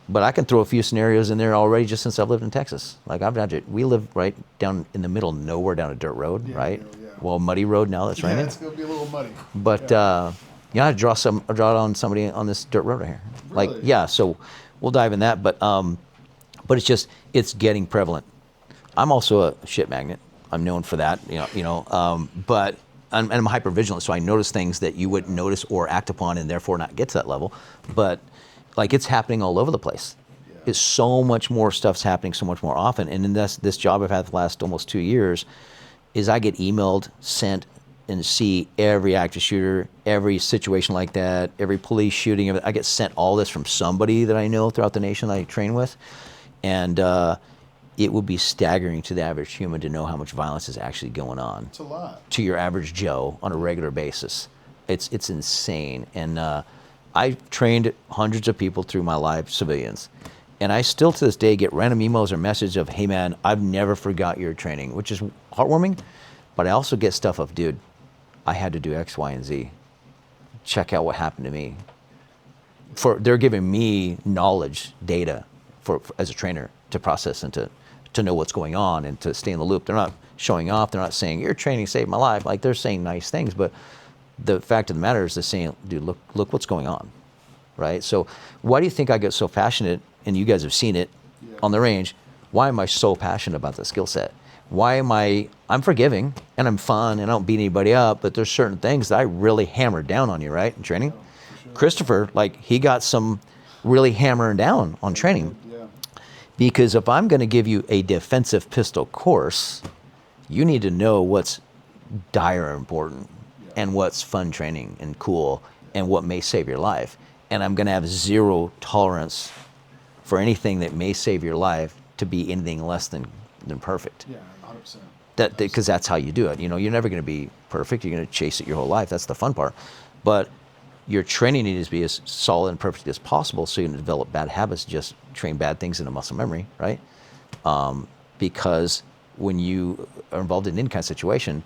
But I can throw a few scenarios in there already just since I've lived in Texas. Like we live right down in the middle of nowhere down a dirt road, right? Yeah. Well, muddy road now that's raining. Yeah, it's going to be a little muddy. But I draw on somebody on this dirt road right here. Really? So we'll dive in that. But it's getting prevalent. I'm also a shit magnet. I'm known for that, but I'm hyper vigilant, so I notice things that you wouldn't notice or act upon, and therefore not get to that level. But like, it's happening all over the place. Yeah. It's so much more stuff's happening so much more often. And in this job I've had the last almost 2 years, is I get emailed, sent, and see every active shooter, every situation like that, every police shooting. I get sent all this from somebody that I know throughout the nation that I train with, and it would be staggering to the average human to know how much violence is actually going on. It's a lot. To your average Joe on a regular basis. It's insane. And I've trained hundreds of people through my life, civilians. And I still to this day get random emails or messages of, hey man, I've never forgot your training, which is heartwarming. But I also get stuff of, dude, I had to do X, Y, and Z. Check out what happened to me. They're giving me knowledge, data for as a trainer to process and to know what's going on and to stay in the loop. They're not showing off. They're not saying your training saved my life. Like they're saying nice things, but the fact of the matter is they're saying, dude, look what's going on, right? So why do you think I get so passionate? And you guys have seen it on the range. Why am I so passionate about the skill set? Why am I'm forgiving and I'm fun and I don't beat anybody up, but there's certain things that I really hammered down on you, right? In training. Sure. Christopher, like he got some really hammering down on training. Yeah. Because if I'm going to give you a defensive pistol course, you need to know what's dire important and what's fun training and cool and what may save your life. And I'm going to have zero tolerance for anything that may save your life to be anything less than perfect. Yeah, 100%. Because that's how you do it. You know, you're never going to be perfect. You're going to chase it your whole life. That's the fun part. But your training needs to be as solid and perfect as possible so you can develop bad habits, just train bad things into muscle memory, right? Because when you are involved in any kind of situation,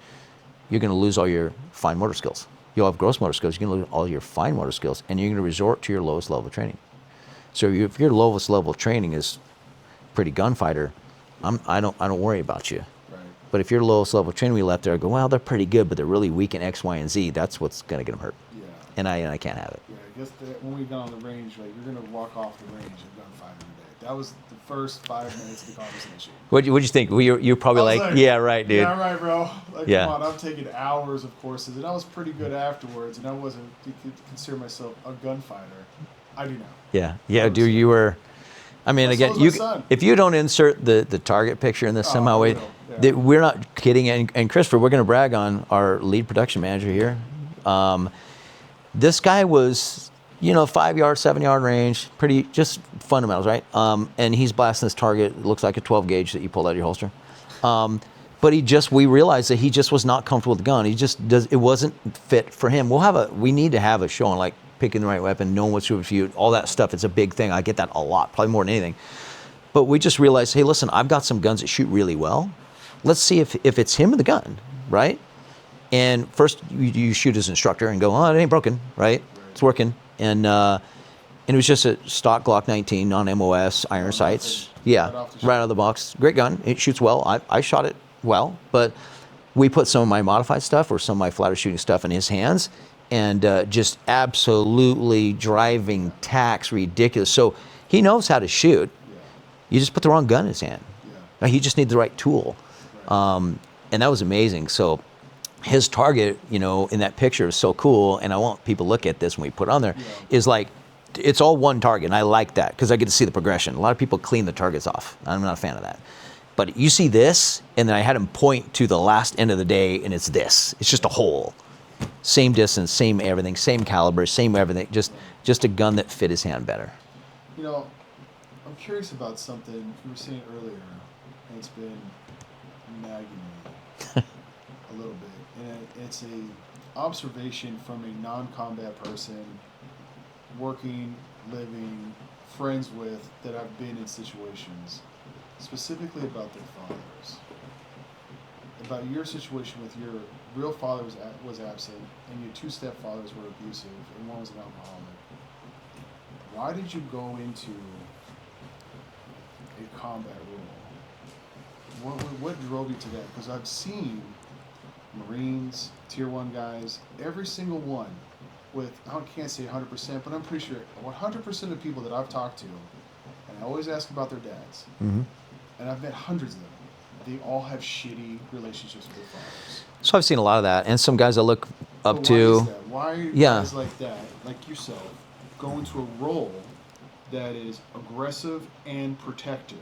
you're going to lose all your fine motor skills. You'll have gross motor skills. You're going to lose all your fine motor skills, and you're going to resort to your lowest level of training. So if your lowest level of training is pretty gunfighter, I don't worry about you. Right. But if your lowest level of training we left there, I go, well, they're pretty good, but they're really weak in X, Y, and Z. That's what's going to get them hurt. Yeah. And I can't have it. Yeah, I guess when we got on the range, like you're gonna walk off the range and gunfighter today. That was the first 5 minutes of the conversation. What'd you think? Well, you're probably I was like, yeah, right, dude. Yeah, right, bro. Like, Yeah. come on, I've taken hours of courses, and I was pretty good afterwards, and I wasn't consider myself a gunfighter. I do now. Yeah, dude, you were. I mean, So again, was my son. if you don't insert the target picture in this Oh, somehow I way, will, yeah. we're not kidding. And Christopher, we're going to brag on our lead production manager here. This guy was, 5 yard, 7 yard range, pretty just fundamentals, right? And he's blasting this target. It looks like a 12 gauge that you pulled out of your holster. But we realized that he just was not comfortable with the gun. It wasn't fit for him. We need to have a show on like picking the right weapon, knowing what's good for you, all that stuff. It's a big thing. I get that a lot, probably more than anything. But we just realized, hey, listen, I've got some guns that shoot really well. Let's see if it's him or the gun, right? And first you shoot as instructor and go, oh, it ain't broken, right? It's working. And it was just a stock Glock 19, non-MOS, iron sights. Yeah, right out of the box. Great gun. It shoots well. I shot it well, but we put some of my modified stuff or some of my flatter shooting stuff in his hands and just absolutely driving tacks ridiculous. So he knows how to shoot. You just put the wrong gun in his hand. He just needs the right tool. And that was amazing. So his target, in that picture is so cool, and I want people to look at this when we put it on there, is like, it's all one target, and I like that because I get to see the progression. A lot of people clean the targets off. I'm not a fan of that. But you see this, and then I had him point to the last end of the day, and it's this. It's just a hole. Same distance, same everything, same caliber, same everything, just a gun that fit his hand better. I'm curious about something you were saying earlier, and it's been nagging me a little bit. And it's a observation from a non-combat person, working, living, friends with, that I've been in situations, specifically about their fathers. About your situation with your real father was absent, and your two stepfathers were abusive, and one was an alcoholic. Why did you go into a combat role? What drove you to that? Because I've seen Marines, Tier 1 guys, every single one with, I can't say 100%, but I'm pretty sure 100% of people that I've talked to, and I always ask about their dads, and I've met hundreds of them, they all have shitty relationships with their fathers. So I've seen a lot of that, and some guys I look up But to. why is that? Why are guys like that, like yourself, go into a role that is aggressive and protective?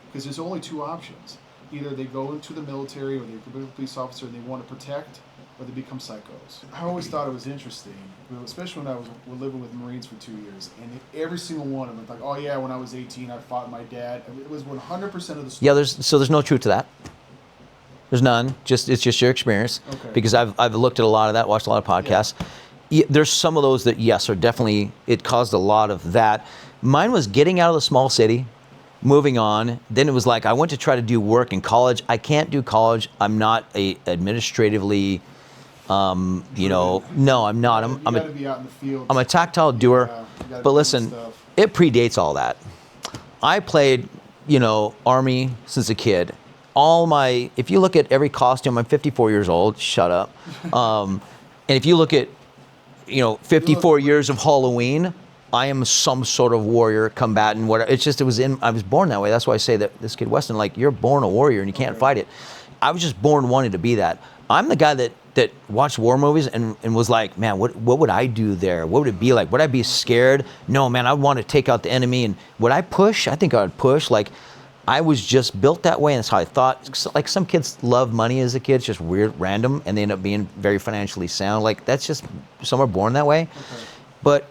Because there's only two options. Either they go into the military or they become a police officer and they want to protect, or they become psychos. I always thought it was interesting, especially when I was living with Marines for 2 years, and every single one of them, like, oh yeah, when I was 18, I fought my dad. It was 100% of the story. Yeah, there's no truth to that. There's none. It's just your experience. Okay. Because I've looked at a lot of that, watched a lot of podcasts. Yeah, there's some of those that, yes, are definitely, it caused a lot of that. Mine was getting out of the small city, moving on. Then it was like, I went to try to do work in college. I can't do college. I'm not administratively, no, I'm not. You gotta be out in the field. I'm a tactile doer. Yeah, you gotta be But doing listen, stuff. it predates all that. I played, Army since a kid. If you look at every costume, I'm 54 years old. Shut up. And if you look at, 54 years of Halloween, I am some sort of warrior, combatant, whatever. I was born that way. That's why I say that this kid Weston, like, you're born a warrior and you can't fight it. I was just born wanting to be that. I'm the guy that watched war movies and was like, man, what would I do there? What would it be like? Would I be scared? No, man, I want to take out the enemy. And would I push? I think I would push. Like, I was just built that way, and that's how I thought. Like, some kids love money as a kid. It's just weird, random, and they end up being very financially sound. Like, that's just, some are born that way. Okay. But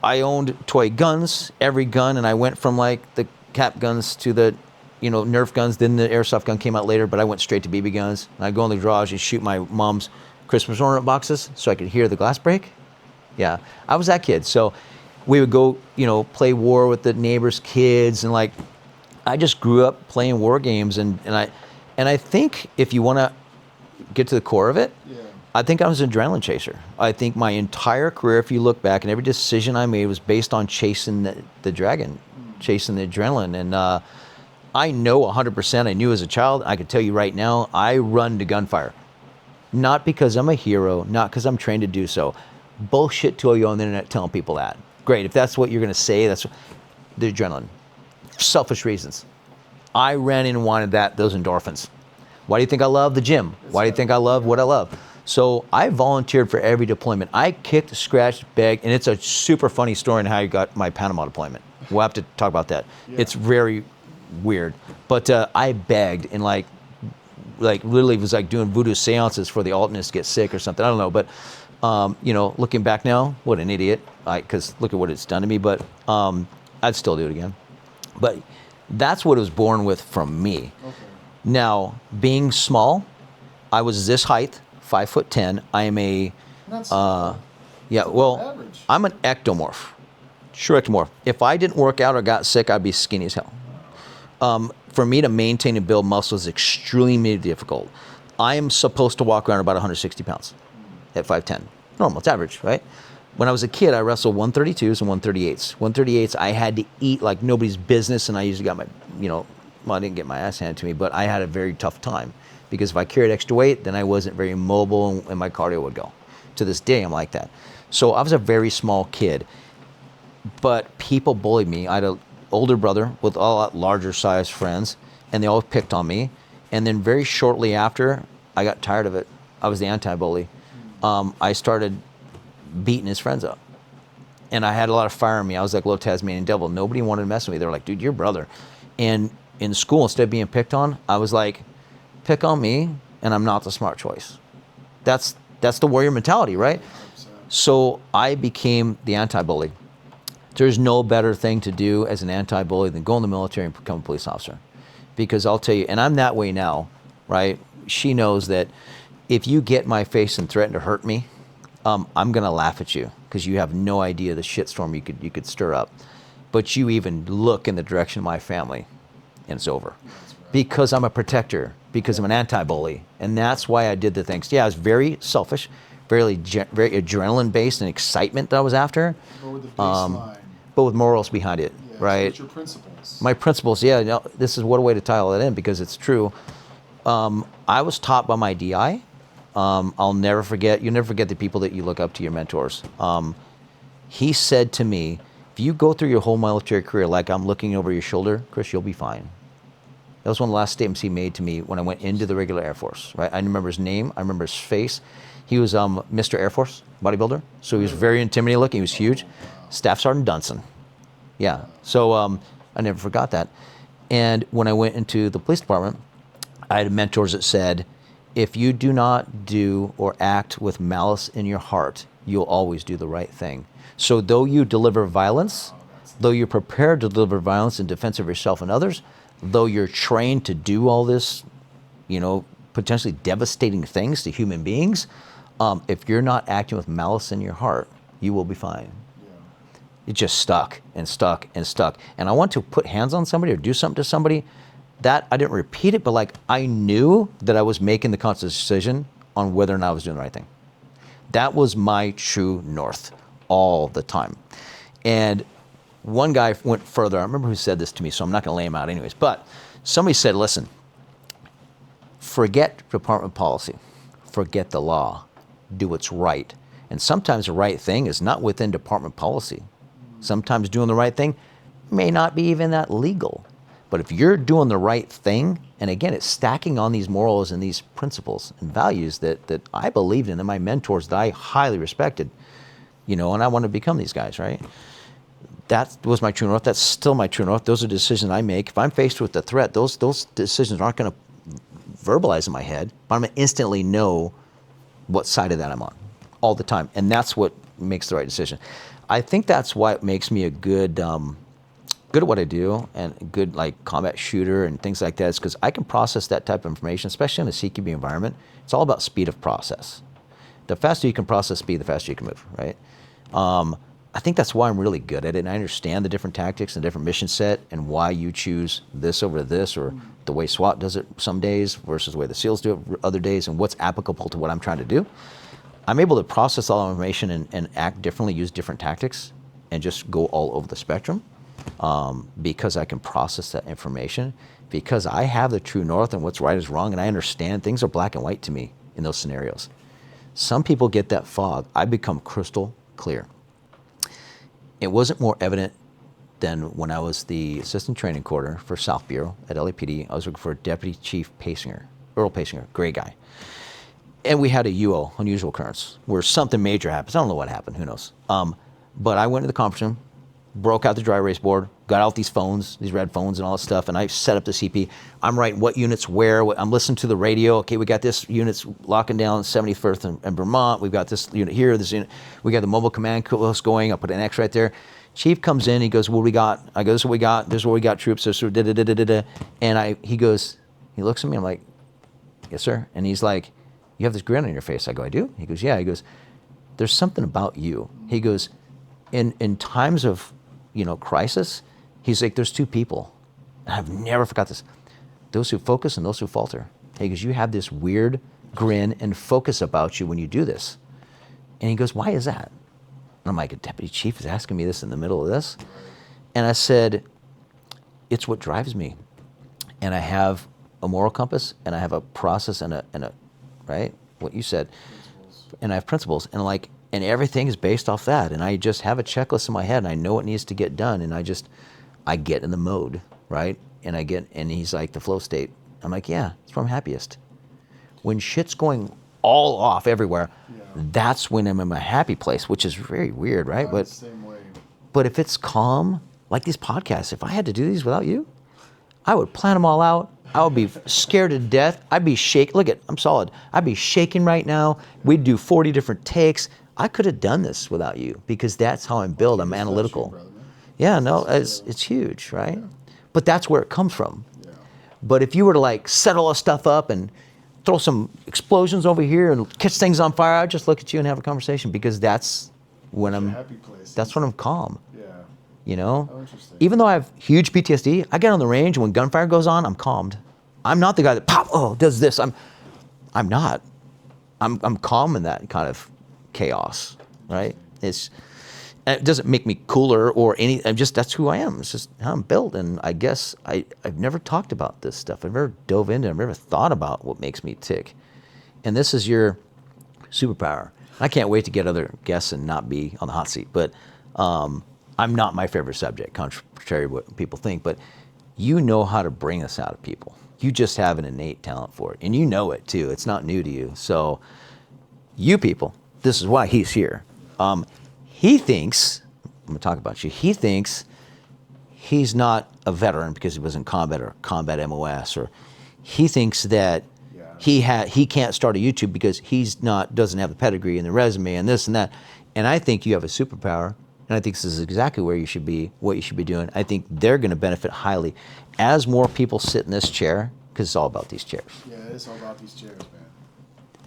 I owned toy guns, every gun, and I went from, like, the cap guns to the, Nerf guns. Then the airsoft gun came out later, but I went straight to BB guns. And I'd go in the garage and shoot my mom's Christmas ornament boxes so I could hear the glass break. Yeah, I was that kid. So we would go, play war with the neighbors' kids, and, like, I just grew up playing war games, and I think if you want to get to the core of it, I think I was an adrenaline chaser. I think my entire career, if you look back, and every decision I made was based on chasing the dragon, chasing the adrenaline. And I know 100%, I knew as a child, I could tell you right now, I run to gunfire. Not because I'm a hero, not because I'm trained to do so. Bullshit to you on the internet telling people that. Great, if that's what you're going to say, that's the adrenaline. Selfish reasons. I ran in and wanted those endorphins. Why do you think I love the gym? Why do you think I love what I love? So I volunteered for every deployment. I kicked, scratched, begged, and it's a super funny story on how I got my Panama deployment. We'll have to talk about that. Yeah. It's very weird. But I begged, and like literally was like doing voodoo seances for the alternatives to get sick or something. I don't know. But, looking back now, what an idiot. Because look at what it's done to me. But I'd still do it again. But that's what it was born with from me. Okay. Now, being small, I was this height, 5'10". I am a, average. I'm an ectomorph, true ectomorph. If I didn't work out or got sick, I'd be skinny as hell. For me to maintain and build muscle is extremely difficult. I am supposed to walk around about 160 pounds at 5'10". Normal, it's average, right? When I was a kid, I wrestled 132s and 138s. 138s, I had to eat like nobody's business, and I usually got I didn't get my ass handed to me, but I had a very tough time because if I carried extra weight, then I wasn't very mobile and my cardio would go. To this day, I'm like that. So I was a very small kid, but people bullied me. I had an older brother with a lot larger size friends, and they all picked on me. And then very shortly after, I got tired of it. I was the anti-bully. I started beating his friends up. And I had a lot of fire in me. I was like little Tasmanian devil. Nobody wanted to mess with me. They were like, dude, you're brother. And in school, instead of being picked on, I was like, pick on me, and I'm not the smart choice. That's the warrior mentality, right? 100%. So I became the anti-bully. There's no better thing to do as an anti-bully than go in the military and become a police officer. Because I'll tell you, and I'm that way now, right? She knows that if you get in my face and threaten to hurt me, I'm gonna laugh at you because you have no idea the shitstorm you could stir up. But you even look in the direction of my family, and it's over. Because I'm a protector, because I'm an anti-bully, and that's why I did the things. Yeah, I was very selfish, very adrenaline-based and excitement that I was after. But with the baseline. But with morals behind it, yeah, right? So your principles. My principles, yeah. No, this is what a way to tie all that in because it's true. I was taught by my DI. I'll never forget. You'll never forget the people that you look up to, your mentors. He said to me, if you go through your whole military career like I'm looking over your shoulder, Chris, you'll be fine. That was one of the last statements he made to me when I went into the regular Air Force, right? I remember his name. I remember his face. He was Mr. Air Force, bodybuilder. So he was very intimidating looking. He was huge. Staff Sergeant Dunson. Yeah. So I never forgot that. And when I went into the police department, I had mentors that said, if you do not do or act with malice in your heart, you'll always do the right thing. So though you deliver violence, though you're prepared to deliver violence in defense of yourself and others, though you're trained to do all this, potentially devastating things to human beings, if you're not acting with malice in your heart, you will be fine. It just stuck and stuck and stuck. And I want to put hands on somebody or do something to somebody. That I didn't repeat it, but like I knew that I was making the conscious decision on whether or not I was doing the right thing. That was my true north all the time. And one guy went further. I remember who said this to me, so I'm not going to lay him out anyways. But somebody said, listen, forget department policy. Forget the law. Do what's right. And sometimes the right thing is not within department policy. Sometimes doing the right thing may not be even that legal. But if you're doing the right thing, and again, it's stacking on these morals and these principles and values that I believed in, and my mentors that I highly respected, and I want to become these guys, right? That was my true north. That's still my true north. Those are decisions I make. If I'm faced with a threat, those decisions aren't going to verbalize in my head, but I'm going to instantly know what side of that I'm on all the time. And that's what makes the right decision. I think that's why it makes me a good at what I do and a good like combat shooter and things like that. Is because I can process that type of information, especially in a CQB environment. It's all about speed of process. The faster you can process speed, the faster you can move, right? I think that's why I'm really good at it, and I understand the different tactics and different mission set and why you choose this over this, or the way SWAT does it some days versus the way the SEALs do it other days, and what's applicable to what I'm trying to do. I'm able to process all the information and act differently, use different tactics, and just go all over the spectrum because I can process that information, because I have the true north and what's right is wrong, and I understand things are black and white to me in those scenarios. Some people get that fog. I become crystal clear. It wasn't more evident than when I was the assistant training coordinator for South Bureau at LAPD. I was working for Deputy Chief Pasinger, Earl Pasinger, great guy. And we had a UO, unusual occurrence, where something major happens. I don't know what happened, who knows. But I went to the conference room, broke out the dry erase board, got out these phones, these red phones and all that stuff, and I set up the CP. I'm writing what units where, I'm listening to the radio. Okay, we got this unit's locking down 71st and Vermont. We've got this unit here, this unit. We got the mobile command post going. I'll put an X right there. Chief comes in, he goes, what do we got? I go, this is what we got. This is where we got troops. This is da-da-da-da-da-da. And he goes, he looks at me, I'm like, yes, sir. And he's like, you have this grin on your face. I go, I do? He goes, yeah. He goes, there's something about you. He goes, in times of, crisis, he's like, there's two people. And I've never forgot this. Those who focus and those who falter. He goes, you have this weird grin and focus about you when you do this. And he goes, why is that? And I'm like, a deputy chief is asking me this in the middle of this? And I said, it's what drives me. And I have a moral compass, and I have a process and a right? What you said. Principles. And I have principles. And everything is based off that. And I just have a checklist in my head, and I know what needs to get done. And I get in the mode, right? And he's like, the flow state. I'm like, yeah, it's where I'm happiest. When shit's going all off everywhere, that's when I'm in my happy place, which is very weird, right? But same way. But if it's calm, like these podcasts, if I had to do these without you, I would plan them all out. I would be scared to death. I'd be shaking. Look I'm solid. I'd be shaking right now. We'd do 40 different takes. I could have done this without you, because that's how I'm built. I'm analytical. Yeah, no, it's huge, right? Yeah. But that's where it comes from. Yeah. But if you were to set all this stuff up and throw some explosions over here and catch things on fire, I'd just look at you and have a conversation, because that's when that's when I'm calm. Yeah. Oh, interesting. Even though I have huge PTSD, I get on the range and when gunfire goes on, I'm calmed. I'm not the guy that does this. I'm not. I'm calm in that kind of chaos, right? It doesn't make me cooler or that's who I am. It's just how I'm built. And I guess I've never talked about this stuff. I've never dove into it. I've never thought about what makes me tick. And this is your superpower. I can't wait to get other guests and not be on the hot seat. But I'm not my favorite subject, contrary to what people think. But you know how to bring this out of people. You just have an innate talent for it. And you know it too. It's not new to you. So you people, this is why he's here. He thinks, I'm going to talk about you, he thinks he's not a veteran because he was in combat or combat MOS, or he thinks that he can't start a YouTube because doesn't have the pedigree and the resume and this and that. And I think you have a superpower, and I think this is exactly where you should be, what you should be doing. I think they're going to benefit highly. As more people sit in this chair, because it's all about these chairs. Yeah, it's all about these chairs, man.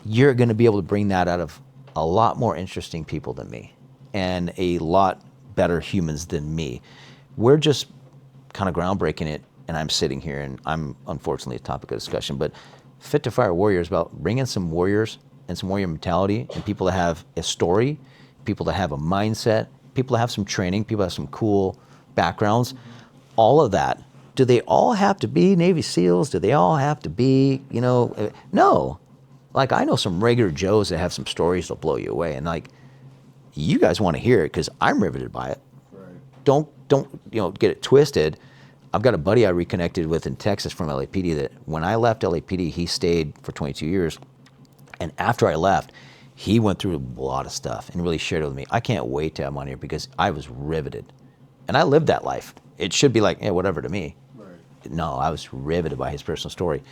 You're going to be able to bring that out of a lot more interesting people than me and a lot better humans than me. We're just kind of groundbreaking it, and I'm sitting here, and I'm unfortunately a topic of discussion, but Fit to Fire Warrior is about bringing some warriors and some warrior mentality and people that have a story, people that have a mindset, people that have some training, people that have some cool backgrounds, all of that. Do they all have to be Navy SEALs? Do they all have to be, no. Like, I know some regular Joes that have some stories that'll blow you away, and like, you guys want to hear it because I'm riveted by it. Right. Don't get it twisted. I've got a buddy I reconnected with in Texas from LAPD that when I left LAPD, he stayed for 22 years. And after I left, he went through a lot of stuff and really shared it with me. I can't wait to have him on here because I was riveted. And I lived that life. It should be like, yeah, whatever to me. Right. No, I was riveted by his personal story.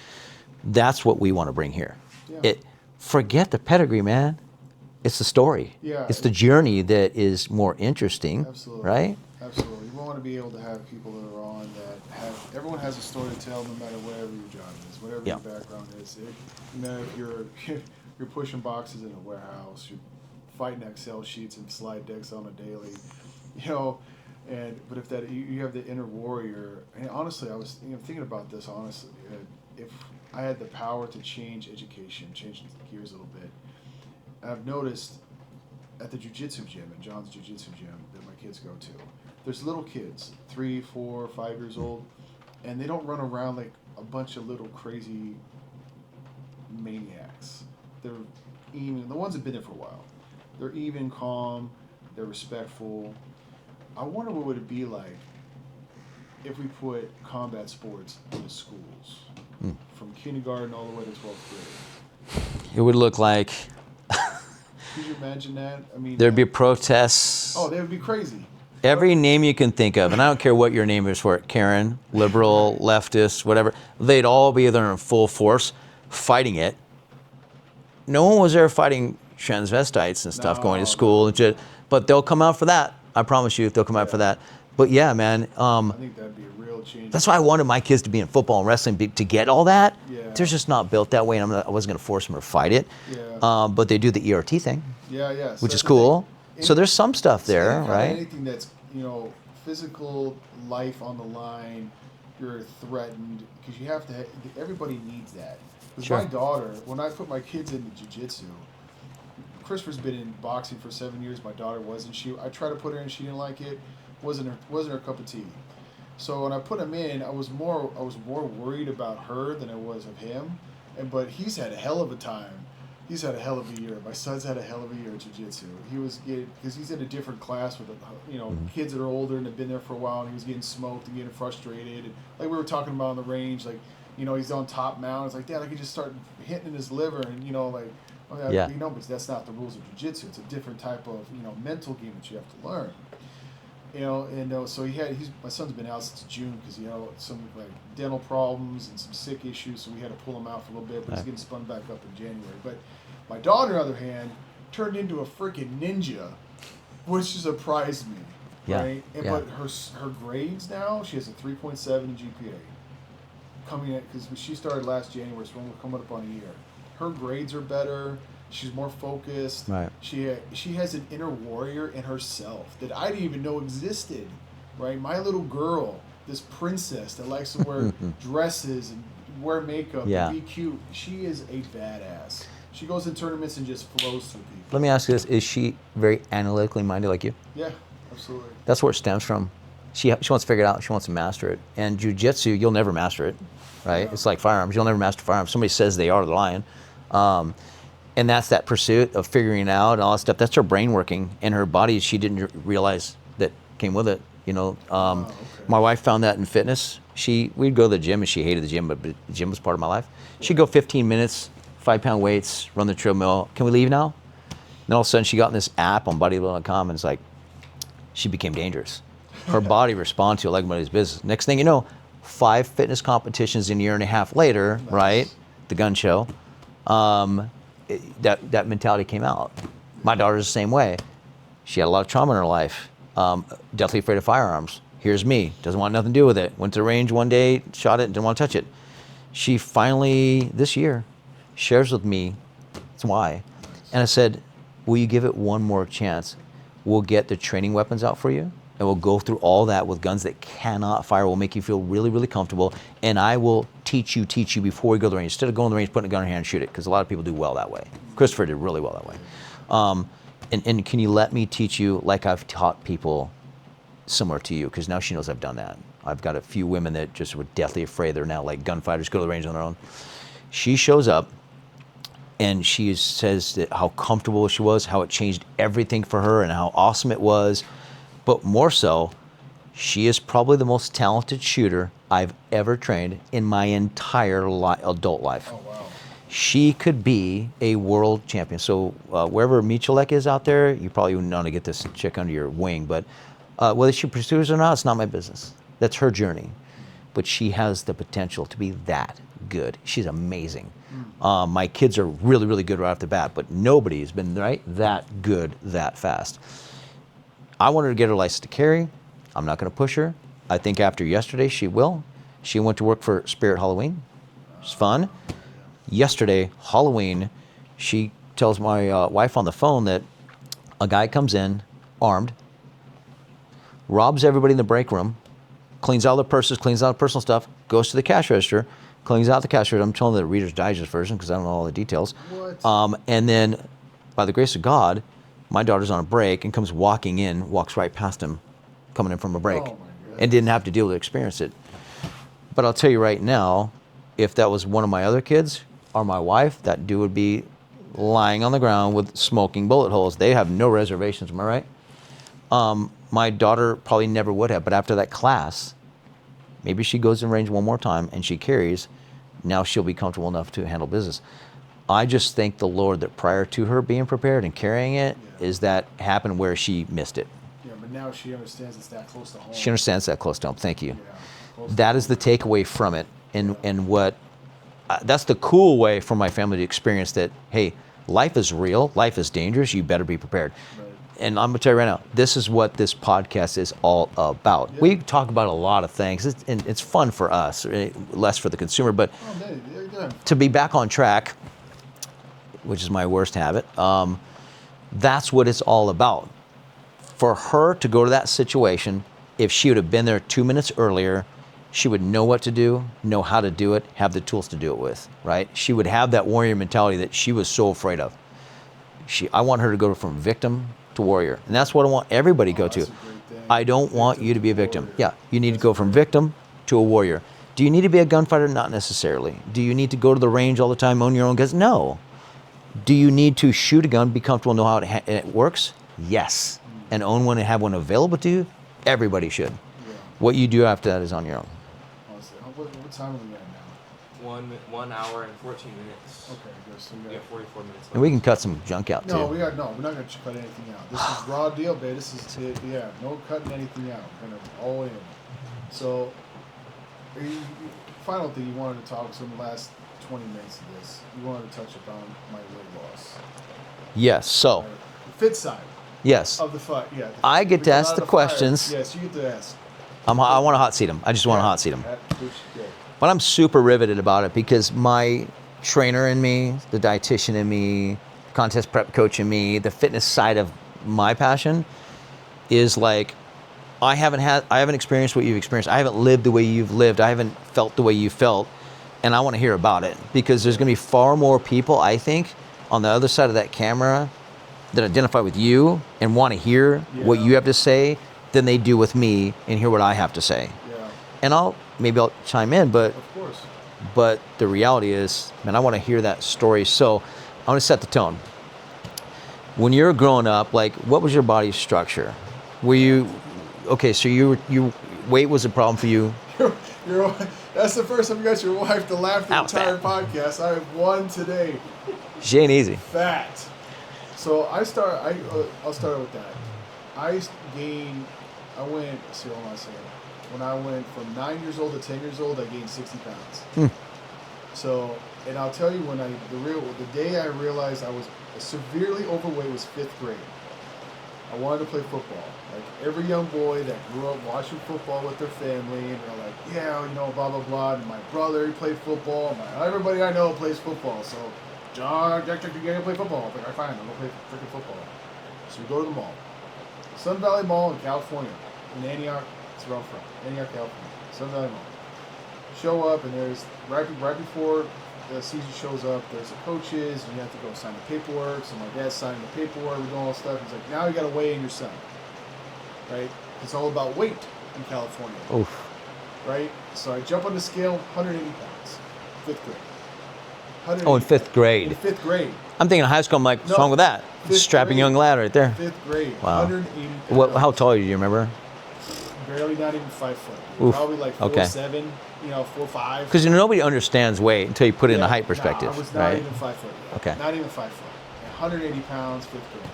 That's what we want to bring here. Yeah. Forget the pedigree, man. It's the story. Yeah. It's the journey that is more interesting. Absolutely. Right? Absolutely. We want to be able to have people that are on that have, everyone has a story to tell no matter whatever your job is, whatever your background is. If you're pushing boxes in a warehouse, you're fighting Excel sheets and slide decks on a daily, but if that you have the inner warrior, and honestly, I was thinking about this honestly, if I had the power to change education, change gears a little bit, I've noticed at the jiu-jitsu gym, at John's jiu-jitsu gym that my kids go to, there's little kids, 3, 4, 5 years old, and they don't run around like a bunch of little crazy maniacs. They're even, the ones that have been there for a while, they're even, calm, they're respectful. I wonder what would it be like if we put combat sports into schools, from kindergarten all the way to 12th grade. It would look like Could you imagine that? I mean, there'd be protests. Oh, they would be crazy. Every name you can think of, and I don't care what your name is for it, Karen, liberal, leftist, whatever, they'd all be there in full force fighting it. No one was there fighting transvestites and stuff going to school, and shit, but they'll come out for that. I promise you, they'll come out for that. But yeah, man. I think that'd be a real change. That's why I wanted my kids to be in football and wrestling to get all that. Yeah. They're just not built that way, and I wasn't going to force them to fight it. Yeah. But they do the ERT thing, Yeah. which is cool. So there's some stuff there, right? Anything that's physical life on the line, you're threatened because you have to. Everybody needs that. Because Sure. my daughter, when I put my kids into jiu-jitsu, Christopher's been in boxing for 7 years. My daughter wasn't. I tried to put her in. She didn't like it. Wasn't her cup of tea. So when I put him in, I was more worried about her than I was of him. But he's had a hell of a time. He's had a hell of a year. My son's had a hell of a year at jiu-jitsu. He was because he's in a different class with kids that are older and have been there for a while, and he was getting smoked and getting frustrated. And like we were talking about on the range, like he's on top mount. It's like, Dad, I could just start hitting in his liver, and but that's not the rules of jiu-jitsu. It's a different type of mental game that you have to learn. So my son's been out since June because he had some like dental problems and some sick issues, so we had to pull him out for a little bit, but he's getting spun back up in January. But my daughter, on the other hand, turned into a freaking ninja, which surprised me. Yeah. Right? But her grades now, she has a 3.7 GPA. Coming in, because she started last January, so we're coming up on a year. Her grades are better. She's more focused. Right. She has an inner warrior in herself that I didn't even know existed. Right. My little girl, this princess that likes to wear dresses and wear makeup and be cute. She is a badass. She goes in tournaments and just flows through people. Let me ask you this: is she very analytically minded like you? Yeah, absolutely. That's where it stems from. She wants to figure it out. She wants to master it. And jiu-jitsu, you'll never master it, right? Yeah. It's like firearms. You'll never master firearms. Somebody says they are, they're lying. And that's that pursuit of figuring it out and all that stuff. That's her brain working. And her body, she didn't realize that came with it. Okay. My wife found that in fitness. We'd go to the gym, and she hated the gym, but the gym was part of my life. She'd go 15 minutes, 5-pound weights, run the treadmill. Can we leave now? And all of a sudden, she got in this app on bodybuilding.com, and it's like, she became dangerous. Her body responded to it like nobody's business. Next thing you know, 5 fitness competitions in a year and a half later, nice. Right? The gun show. That mentality came out. My daughter's the same way. She had a lot of trauma in her life. Deathly afraid of firearms. Here's me. Doesn't want nothing to do with it. Went to the range one day, shot it, didn't want to touch it. She finally, this year, shares with me why. And I said, will you give it one more chance? We'll get the training weapons out for you, and we'll go through all that with guns that cannot fire. We'll make you feel really, really comfortable, and I will teach you before we go to the range. Instead of going to the range, putting a gun in your hand and shoot it, because a lot of people do well that way. Christopher did really well that way. And can you let me teach you like I've taught people similar to you? Because now she knows I've done that. I've got a few women that just were deathly afraid. They're now like gunfighters, go to the range on their own. She shows up, and she says that how comfortable she was, how it changed everything for her, and how awesome it was. But more so, she is probably the most talented shooter I've ever trained in my entire adult life. Oh, wow. She could be a world champion. So wherever Michalek is out there, you probably wouldn't want to get this chick under your wing. But whether she pursues or not, it's not my business. That's her journey. But she has the potential to be that good. She's amazing. My kids are really, really good right off the bat, but nobody's been that good that fast. I want her to get her license to carry. I'm not going to push her. I think after yesterday she will. She went to work for Spirit Halloween. It's fun. Yesterday, Halloween, she tells my wife on the phone that a guy comes in armed, robs everybody in the break room, cleans out the purses, cleans out the personal stuff, goes to the cash register, cleans out the cash register. I'm telling the Reader's Digest version because I don't know all the details. What? And then, by the grace of God, my daughter's on a break and comes walking in, walks right past him, coming in from a break, Oh, my goodness. and didn't have to deal with it, experience it. But I'll tell you right now, if that was one of my other kids or my wife, that dude would be lying on the ground with smoking bullet holes. They have no reservations, am I right? My daughter probably never would have, but after that class, maybe she goes in range one more time and she carries. Now she'll be comfortable enough to handle business. I just thank the Lord that prior to her being prepared and carrying it, is that happened where she missed it. Yeah, but now she understands it's that close to home. She understands that close to home. Thank you. Yeah, close to That home. is the takeaway from it, and what that's the cool way for my family to experience that. Hey, life is real. Life is dangerous. You better be prepared. Right. And I'm gonna tell you right now, this is what this podcast is all about. Yeah. We talk about a lot of things, and it's fun for us, less for the consumer. But Oh, man, they're good. to be back on track, which is my worst habit, that's what it's all about. For her to go to that situation, if she would have been there 2 minutes earlier, she would know what to do, know how to do it, have the tools to do it with, right? She would have that warrior mentality that she was so afraid of. I want her to go from victim to warrior. And that's what I want everybody to go to. That's a great thing. I don't want Victim you to be a to victim. warrior. Yeah, you need to That's go from great. victim to a warrior. Do you need to be a gunfighter? Not necessarily. Do you need to go to the range all the time, own your own guns? No. Do you need to shoot a gun, be comfortable, know how it works? Yes. And own one and have one available to you? Everybody should. Yeah. What you do after that is on your own. Honestly. What time are we at now? 1 hour and 14 minutes. Okay, good. So We got 44 minutes. And we can cut some junk out No, too. we're not gonna cut anything out. This is raw deal, babe. This is it. Yeah, no cutting anything out. We're gonna all in. So, final thing you wanted to talk. So in the last 20 minutes of this, you wanted to touch upon my weight loss. Yes. So, The fit side yes. of the fight. Yeah. I get to because ask out of the fire- questions. Yes, you get to ask. I want to hot seat them. I just want to hot seat them. Which is good. But I'm super riveted about it because my trainer in me, the dietitian in me, contest prep coach in me, the fitness side of my passion is like, I haven't experienced what you've experienced. I haven't lived the way you've lived. I haven't felt the way you felt. And I want to hear about it because there's going to be far more people, I think, on the other side of that camera that identify with you and want to hear what Yeah. you have to say than they do with me and hear what I have to say. Yeah, And I'll chime in, but of course. the reality is, man, I want to hear that story. So I want to set the tone. When you're growing up, like, what was your body structure? Were you, okay, so you weight was a problem for you. That's the first time you got your wife to laugh the Ow, entire fat. podcast. I have one today. She ain't easy. Fat. So I'll start with that. I went, see, hold on a second. When I went from 9 years old to 10 years old, I gained 60 pounds. So, and I'll tell you the day I realized I was severely overweight was 5th grade. I wanted to play football. Like every young boy that grew up watching football with their family, and they're like, yeah, you know, blah blah blah. And my brother, he played football. Everybody I know plays football. So, John, Jack, you're gonna play football. I'm like, fine, I'm gonna play freaking football. So we go to the mall, Sun Valley Mall in California, in Antioch. It's where I'm from, Antioch, California. Sun Valley Mall. Show up, and there's right before the season shows up, there's the coaches, and you have to go sign the paperwork. So my dad's signing the paperwork, we're doing all this stuff. He's like, now you got to weigh in your son, right? It's all about weight in California. Oof. Right? So I jump on the scale, 180 pounds, 5th grade. Oh, in 5th grade. In 5th grade. I'm thinking of high school. I'm like, what's wrong with that? Strapping grade. young lad right there. 5th grade. Wow. 180 pounds. How tall are you? Do you remember? Barely, not even 5 foot. Oof. Probably like 4'7", 4'5". Because nobody understands weight until you put it in a height perspective, I was not right? even 5 foot yet. Okay. Not even 5 foot. 180 pounds, 5th grade.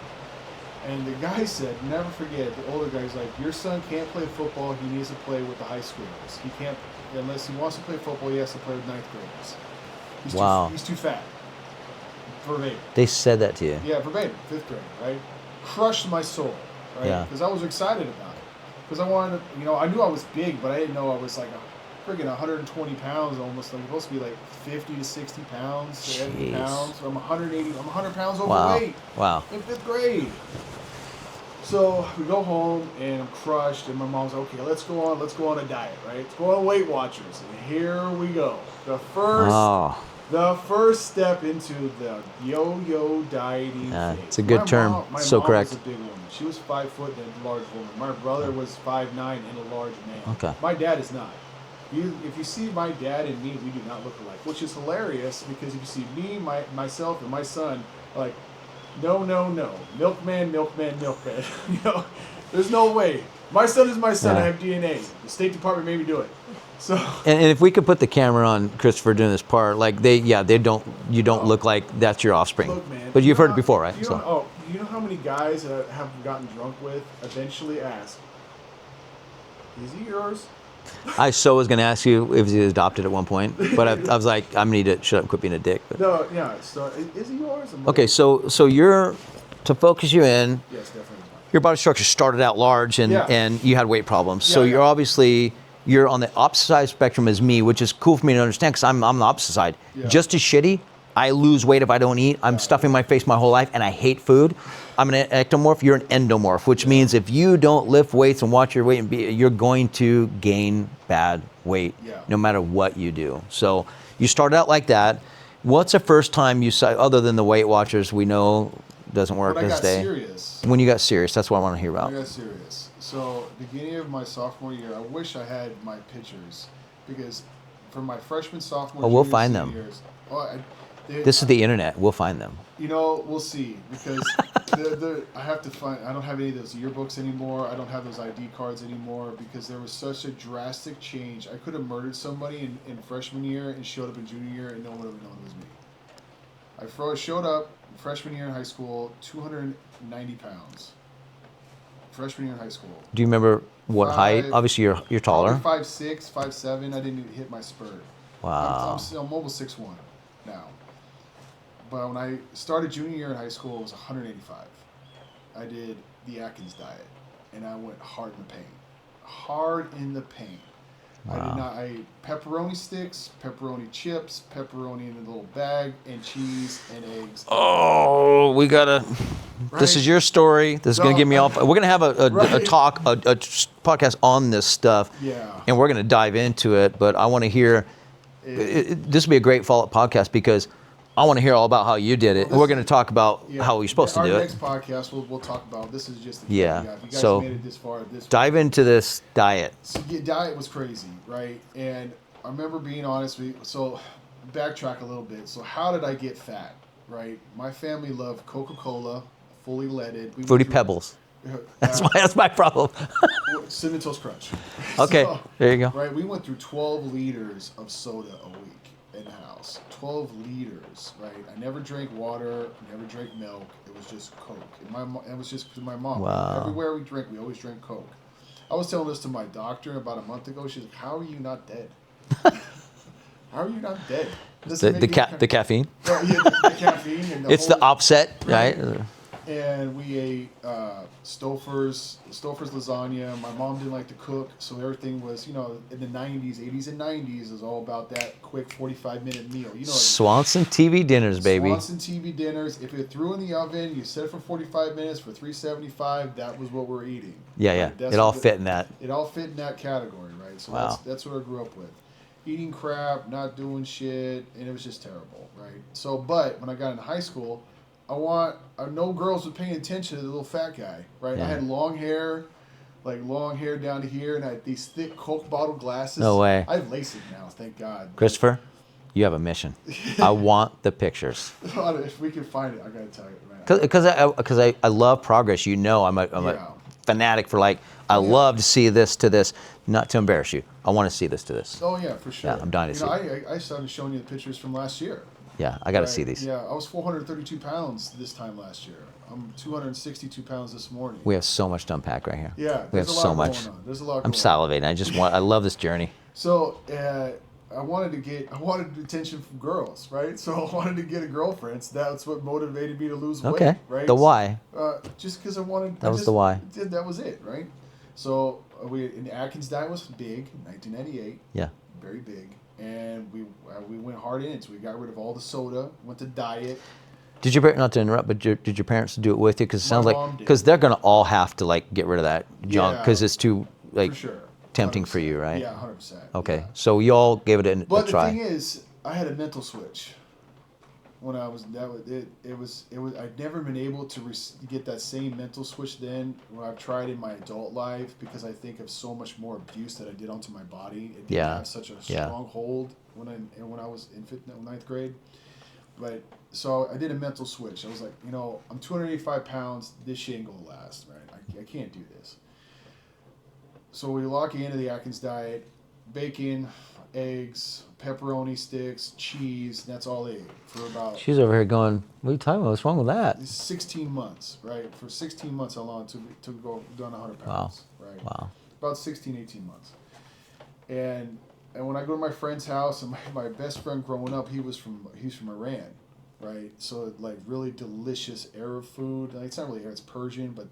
And the guy said, never forget, the older guy's like, your son can't play football. He needs to play with the high schoolers. He can't, unless he wants to play football, he has to play with 9th graders. He's too fat. Verbatim. They said that to you. Yeah, verbatim, 5th grade, right? Crushed my soul, right? Yeah. Because I was excited about it. Because I wanted to, I knew I was big, but I didn't know I was like friggin' 120 pounds almost. I'm supposed to be like 50 to 60 pounds, 70 Jeez. pounds. So I'm 100 pounds Wow. overweight. Wow. In 5th grade. So we go home and I'm crushed, and my mom's like, okay, let's go on a diet, right? Let's go on Weight Watchers. And here we go. The first step into the yo-yo dieting phase. It's a good term. My So mom correct. was a big woman. She was 5 foot and a large woman. My brother was 5'9" and a large man. Okay. My dad is not. If you see my dad and me, we do not look alike, which is hilarious because if you see me, myself, and my son, like, no, milkman. There's no way. My son is my son. Yeah. I have DNA. The State Department made me do it. So. And if we could put the camera on Christopher doing this part, like you don't look like that's your offspring. Look, man, but you've heard it before, right? You know how many guys that I have gotten drunk with eventually ask, is he yours? I was going to ask you if he was adopted at one point, but I was like, I need to shut up and quit being a dick. But. No, yeah. So is he yours? Okay, so you're, to focus you in, Yes, definitely. your body structure started out large and you had weight problems. So you're obviously, you're on the opposite side of the spectrum as me, which is cool for me to understand because I'm the opposite side. Yeah. Just as shitty, I lose weight if I don't eat. I'm stuffing my face my whole life and I hate food. I'm an ectomorph, you're an endomorph, which means if you don't lift weights and watch your weight, you're going to gain bad weight no matter what you do. So you started out like that. What's the first time you saw, other than the Weight Watchers, we know doesn't work When I this got day. serious. When you got serious, that's what I want to hear about. When I got serious. So beginning of my sophomore year, I wish I had my pictures because from my freshman, sophomore, we'll junior, find senior them. years, This is the internet. We'll find them. We'll see because I have to find. I don't have any of those yearbooks anymore. I don't have those ID cards anymore because there was such a drastic change. I could have murdered somebody in freshman year and showed up in junior year and no one would have known it was me. I showed up freshman year in high school, 290 pounds. Freshman year in high school. Do you remember what height? Obviously, you're taller. 5'6", 5'7". I didn't even hit my spurt. Wow. I'm almost 6'1" now. But when I started junior year in high school, it was 185. I did the Atkins diet, and I went hard in the paint. Hard in the paint. Wow. I ate pepperoni sticks, pepperoni chips, pepperoni in a little bag, and cheese and eggs. Oh, we gotta. Right? This is your story. This is gonna get me off. We're gonna have a podcast on this stuff. Yeah. And we're gonna dive into it. But I want to hear. This would be a great follow-up podcast because I want to hear all about how you did it. And we're going to talk about how you're supposed to do it. Our next podcast, we'll talk about. This is just the yeah. If you guys So made it this far, dive into this diet. So diet was crazy, right? And I remember being honest with you. So backtrack a little bit. So how did I get fat, right? My family loved Coca-Cola, fully leaded. Fruity Pebbles. That's my problem. Cinnamon Toast Crunch. Okay, So, there you go. Right, we went through 12 liters of soda a week in the house. 12 liters, right? I never drank water, never drank milk. It was just Coke. And it was just my mom. Wow. Everywhere we drank, we always drank Coke. I was telling this to my doctor about a month ago. She's like, "How are you not dead? How are you not dead?" The caffeine. Yeah, the caffeine. And It's the opposite, right? And we ate Stouffer's lasagna. My mom didn't like to cook, so everything was, in the 90s, 80s and 90s, is all about that quick 45-minute meal. Swanson TV dinners, baby. Swanson TV dinners. If it threw in the oven, you set it for 45 minutes for $3.75. That was what we're eating. Yeah. Right? It all fit in that. It all fit in that category, right? So Wow. that's what I grew up with. Eating crap, not doing shit, and it was just terrible, right? So, but when I got into high school, no girls were paying attention to the little fat guy, right? Yeah. I had long hair down to here, and I had these thick Coke bottle glasses. No way. I have LASIK now, thank God. Christopher, you have a mission. I want the pictures. If we can find it, I gotta tell you, man. Because I love progress. I'm a fanatic for I love to see this to this. Not to embarrass you. I want to see this to this. Oh yeah, for sure. Yeah, I'm dying to see it. I started showing you the pictures from last year. Yeah, I got to Right? see these. Yeah, I was 432 pounds this time last year. I'm 262 pounds this morning. We have so much to unpack right here. Yeah, we have there's a lot so much. going on. There's a lot. I'm going on. salivating. I love this journey. So I wanted attention from girls, right? So I wanted to get a girlfriend. So that's what motivated me to lose weight, Okay. right? The why. Just because I wanted. That was the why. That was it, right? So the Atkins diet was big in 1998. Yeah. Very big, and we went hard in it. So we got rid of all the soda, went to diet. Did your not to interrupt, but did your parents do it with you? Because it sounds My like mom did. because they're gonna all have to get rid of that junk Yeah, because it's too for sure. tempting for 100%. you, right? Yeah, 100%. Okay, Yeah. so you all gave it a But try. the thing is, I had a mental switch when I was it was I'd never been able to get that same mental switch then when I've tried in my adult life, because I think of so much more abuse that I did onto my body. It didn't have such a strong hold when I was in ninth grade. But so I did a mental switch. I was like, I'm 285 pounds. This shit ain't gonna last, right? I can't do this. So we lock into the Atkins diet: bacon, eggs, pepperoni sticks, cheese. That's all I ate for about She's over here going, "What are you talking about? What's wrong with that?" 16 months, right? For 16 months, how long to go down 100 pounds, right? Wow. About 16, 18 months. And when I go to my friend's house, and my best friend growing up, he's from Iran, right? So really delicious Arab food. It's not really Arab, it's Persian, but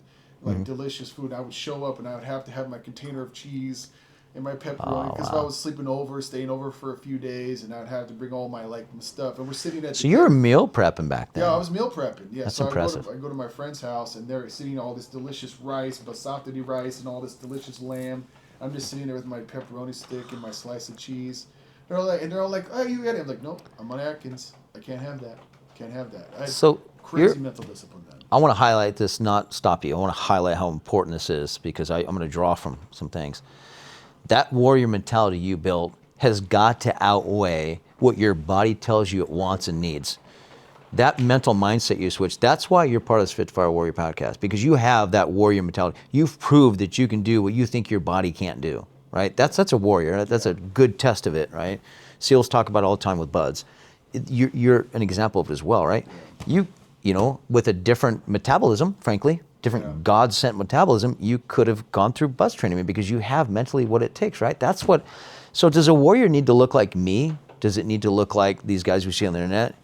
delicious food. I would show up and I would have to have my container of cheese and my pepperoni, because if I was staying over for a few days, and I'd have to bring all my stuff. And we're sitting at. So you were meal prepping back then. Yeah, I was meal prepping. Yeah, That's so impressive. I go to my friend's house, and they're sitting all this delicious rice, basmati rice, and all this delicious lamb. I'm just sitting there with my pepperoni stick and my slice of cheese. They're all like, "Oh, you got it." I'm like, "Nope, I'm on Atkins. I can't have that. Can't have that." I had So crazy mental discipline then. I want to highlight this, not stop you. I want to highlight how important this is, because I'm going to draw from some things. That warrior mentality you built has got to outweigh what your body tells you it wants and needs. That mental mindset you switch, that's why you're part of this Fit2fire Warrior podcast, because you have that warrior mentality. You've proved that you can do what you think your body can't do, right? That's a warrior. That's a good test of it, right? SEALs talk about it all the time with buds. You're an example of it as well, right? You with a different metabolism, frankly, different God-sent metabolism, you could have gone through buzz training because you have mentally what it takes, right? So does a warrior need to look like me? Does it need to look like these guys we see on the internet?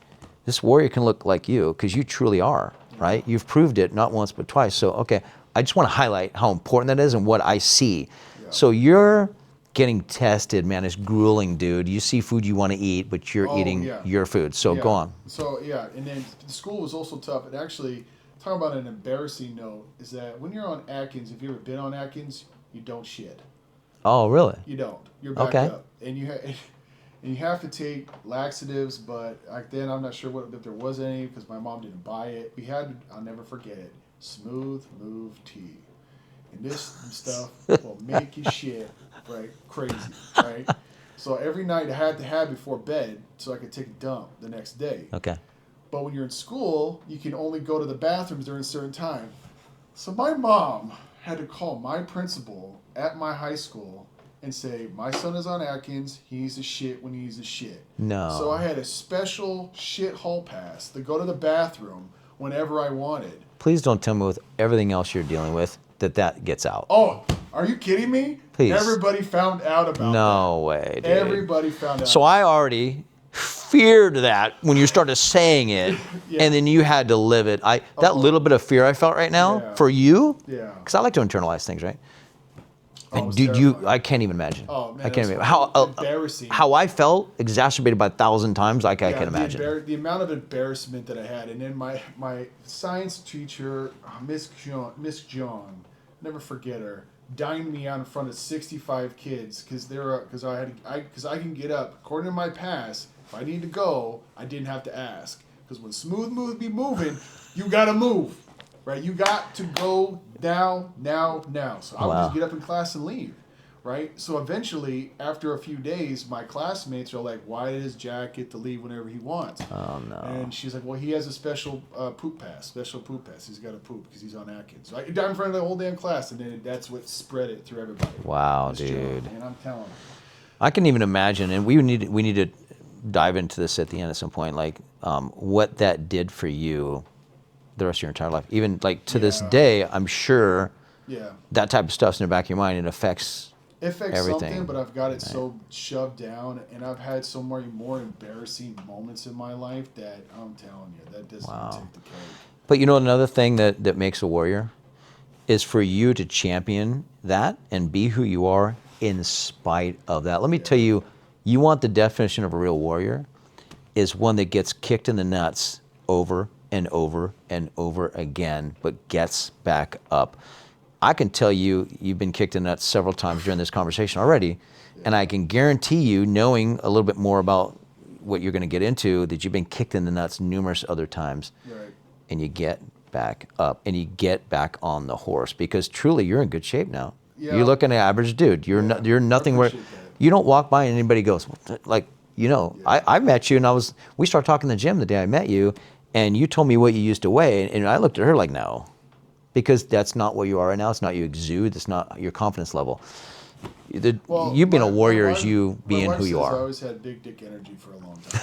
This warrior can look like you, because you truly are, right? You've proved it not once but twice. So, okay, I just want to highlight how important that is and what I see. Yeah. So you're getting tested, man. It's grueling, dude. You see food you want to eat, but you're eating your food. So go on. So, and then the school was also tough. And actually, talking about an embarrassing note, is that when you're on Atkins, if you've ever been on Atkins, you don't shit. Oh, really? You don't. You're backed up. And you have to take laxatives, but back then I'm not sure if there was any, because my mom didn't buy it. We had, I'll never forget it, Smooth Move tea. And this stuff will make you shit, right? Crazy, right? So every night I had to have before bed so I could take a dump the next day. Okay. But when you're in school, you can only go to the bathrooms during a certain time. So my mom had to call my principal at my high school and say, "My son is on Atkins. He needs to shit when he needs to shit." No. So I had a special shit hall pass to go to the bathroom whenever I wanted. Please don't tell me with everything else you're dealing with that gets out. Oh, are you kidding me? Please. Everybody found out about that. No way, dude. Everybody found out. So I already feared that when you started saying it, Yeah. and then you had to live it. That Oh. little bit of fear I felt right now Yeah. for you, Yeah. because I like to internalize things, right? Oh, it And was dude, terrifying. I can't even imagine. Oh, man, I it can't was even how embarrassing. how I felt exacerbated by 1,000 times. Like I Yeah, can imagine. The amount of embarrassment that I had, and then my science teacher, Miss John, never forget her, dined me out in front of 65 kids because I can get up according to my pass. If I need to go, I didn't have to ask, because when smooth moves be moving, you gotta move, right? You got to go now. So I would Wow. just get up in class and leave. Right? So eventually, after a few days, my classmates are like, why does Jack get to leave whenever he wants? Oh no. And she's like, well, he has a special poop pass. He's got to poop because he's on Atkins. So I died in front of the whole damn class, and then that's what spread it through everybody. Wow, This dude. joke, and I'm telling you. I can even imagine, and we need to dive into this at the end at some point, like what that did for you the rest of your entire life. Even like to this Yeah. day, I'm sure Yeah. that type of stuff's in the back of your mind. It affects It affects everything. something, but I've got it so shoved down, and I've had so many more embarrassing moments in my life that I'm telling you, that doesn't Wow. take the cake. But you know, another thing that makes a warrior is for you to champion that and be who you are in spite of that. Let me tell you, you want the definition of a real warrior is one that gets kicked in the nuts over and over and over again, but gets back up. I can tell you, you've been kicked in the nuts several times during this conversation already, and I can guarantee you, knowing a little bit more about what you're going to get into, that you've been kicked in the nuts numerous other times, Right. and you get back up and you get back on the horse, because truly you're in good shape now. Yeah. You're looking at average dude. You're Yeah, you're nothing I where appreciate that. you don't walk by and anybody goes like, you know, Yeah. I met you and we started talking in the gym the day I met you, and you told me what you used to weigh, and I looked at her like, no, because that's not what you are right now. It's not you exude. It's not your confidence level. You being a warrior is you being who you I are. always had big dick energy for a long time.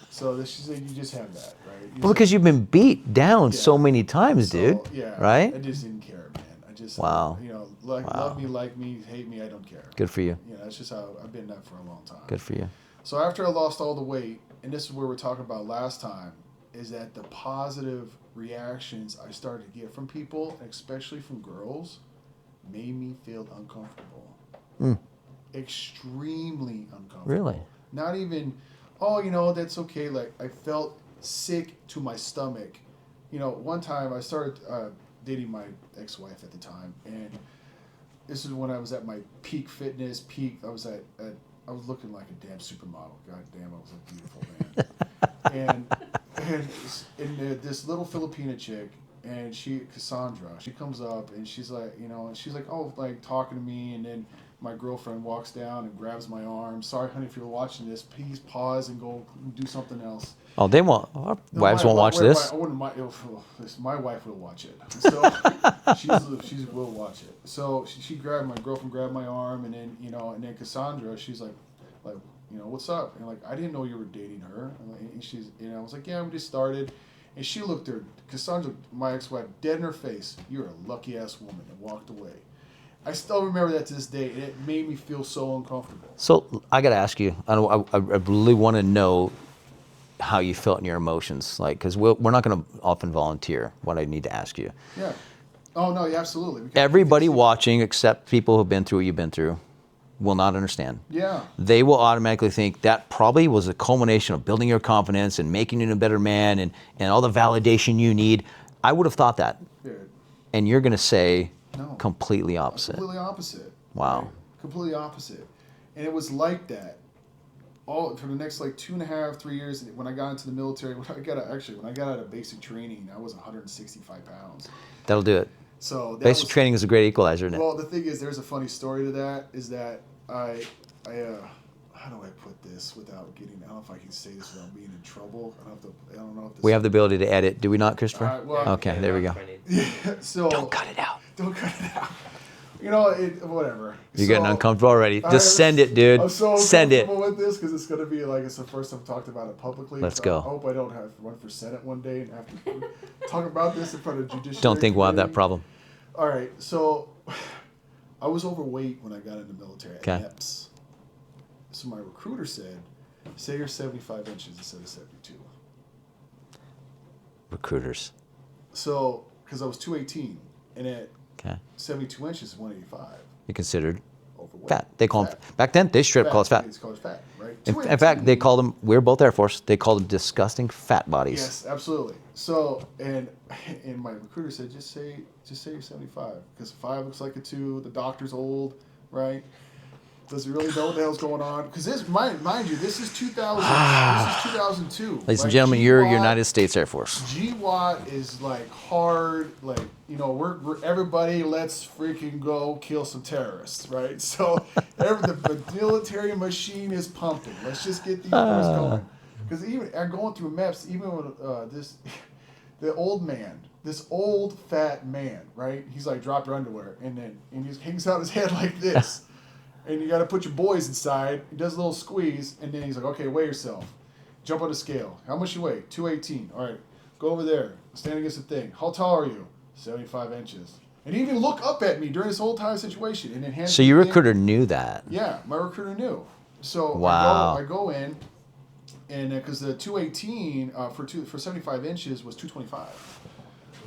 So she said, you just have that, right? Well, because you've been beat down so Yeah. many times, So, dude. yeah, right? I just didn't care, man. I just, Wow. you know, love me, like me, hate me, I don't care. Good for you. You know, that's just how I've been that for a long time. Good for you. So after I lost all the weight, and this is where we're talking about last time, is that the positive reactions I started to get from people, especially from girls, made me feel uncomfortable. Mm. Extremely uncomfortable. Really? Not even, oh, you know, that's okay. Like, I felt sick to my stomach. You know, one time I started dating my ex-wife at the time, and this is when I was at my peak fitness, I was I was looking like a damn supermodel. God damn, I was a beautiful man. and this little Filipina chick, and Cassandra, she comes up and she's like, you know, she's like, oh, like talking to me, and then my girlfriend walks down and grabs my arm. Sorry, honey, if you're watching this, please pause and go do something else. Oh, they won't. Our No, wives won't watch this. I wouldn't mind. My wife will watch it. So she will watch it. So my girlfriend grabbed my arm, and then and then Cassandra, she's like, what's up? And like, I didn't know you were dating her. And I was like, yeah, we just started. And she looked her, Cassandra, my ex-wife, dead in her face. You're a lucky ass woman, and walked away. I still remember that to this day, and it made me feel so uncomfortable. So I got to ask you. I really want to know how you felt in your emotions, like, because we're not going to often volunteer what I need to ask you. Yeah. Oh no, yeah, absolutely. Because Everybody watching, except people who've been through what you've been through, will not understand. Yeah. They will automatically think that probably was a culmination of building your confidence and making you a better man and all the validation you need. I would have thought that. Dude. And you're going to say No. completely opposite. Completely opposite. Wow. Right? Completely opposite. And it was like that all for the next like 2.5, 3 years. When I got into the military, when I got out of basic training, I was 165 pounds. That'll do it. So that Basic was, training is a great equalizer, isn't it? Well, the thing is, there's a funny story to that. Is that I how do I put this without getting? I don't know if I can say this without being in trouble. I don't know if this. We have the ability to edit, do we not, Christopher? Well, Okay, there we go. Yeah. So Don't cut it out. Don't cut it out. Whatever. You're getting So, uncomfortable already. Just send it, dude. I'm so Send it. uncomfortable with this because it's going to be like it's the first time I've talked about it publicly. Let's so go. I hope I don't have to run for Senate one day and have to talk about this in front of judiciary. Don't think we'll have that committee. problem. All right, so I was overweight when I got in the military at Okay. NEPS. So my recruiter said, Say you're 75 inches instead of 72. Recruiters. So, because I was 218, and at Okay. 72 inches is 185. You're considered Overweight. fat. They call Fat. them, back then, they straight up call us fat. It's called fat, right? In fact, they called them, we were both Air Force, they called them disgusting fat bodies. Yes, absolutely. So, and my recruiter said, just say you're 75, because 5 looks like a 2. The doctor's old, right? Does he really know what the hell's going on? Because this, mind you, this is 2000. This is 2002. Ladies and gentlemen, you're United States Air Force. GWAT is like hard, like, you know, we're everybody, let's freaking go kill some terrorists, right? So the military machine is pumping. Let's just get these boys going. Because even I'm going through maps, even when the old man, this old fat man, right? He's like, drop your underwear, and he just hangs out his head like this. And you got to put your boys inside. He does a little squeeze, and then he's like, okay, weigh yourself. Jump on the scale. How much you weigh? 218. All right, go over there. Stand against the thing. How tall are you? 75 inches. And he didn't even look up at me during this whole entire situation. And then hands So me your the thing. recruiter knew that. Yeah, my recruiter knew. So Wow. I go in, and because the 218 for 75 inches was 225.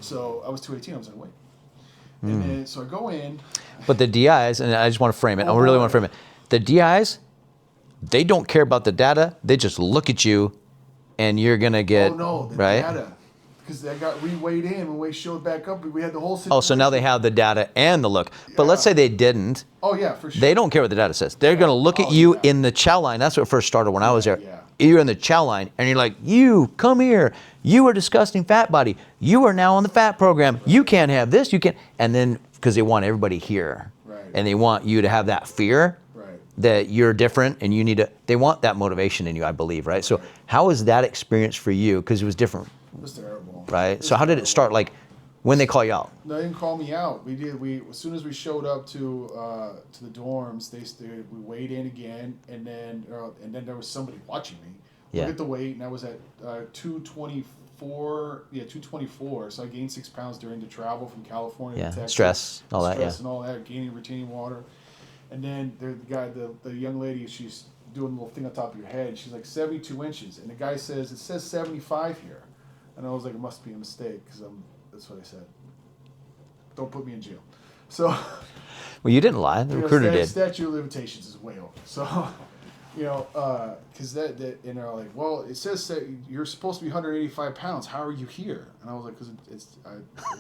So I was 218. I was like, wait. And then so I go in. But the DIs, and I just want to frame it, I really want to frame it. The DIs, they don't care about the data. They just look at you, and you're going to get, Oh no, the right? data. Because I got re-weighed in when we showed back up. We had the whole situation. Oh, so now they have the data and the look. But let's say they didn't. Oh yeah, for sure. They don't care what the data says. They're going to look at Oh, you yeah. in the chow line. That's what first started when I was there. Yeah. You're in the chow line, and you're like, you, come here. You are disgusting fat body. You are now on the fat program. Right. You can't have this. You can't. And then, because they want everybody here. Right. And they want you to have that fear Right. that you're different, and you need to, they want that motivation in you, I believe, right? So how was that experience for you? Because it was different, It was terrible. right? It was So how did it terrible. start? Like, when they call you out? No, they didn't call me out. We did. As soon as we showed up to the dorms, we weighed in again, and then there was somebody watching me. Yeah. Look at the weight, and I was at 224. Yeah, 224. So I gained 6 pounds during the travel from California Yeah, to Texas. stress, all that, Stress yeah. and all that, gaining, retaining water, and then the young lady, she's doing a little thing on top of your head. She's like 72 inches, and the guy says it says 75 here, and I was like, it must be a mistake because that's what I said. Don't put me in jail. So, Well, you didn't lie. The recruiter did. Statute of limitations is way over. So, because that and they're like, well, it says that you're supposed to be 185 pounds. How are you here? And I was like, because I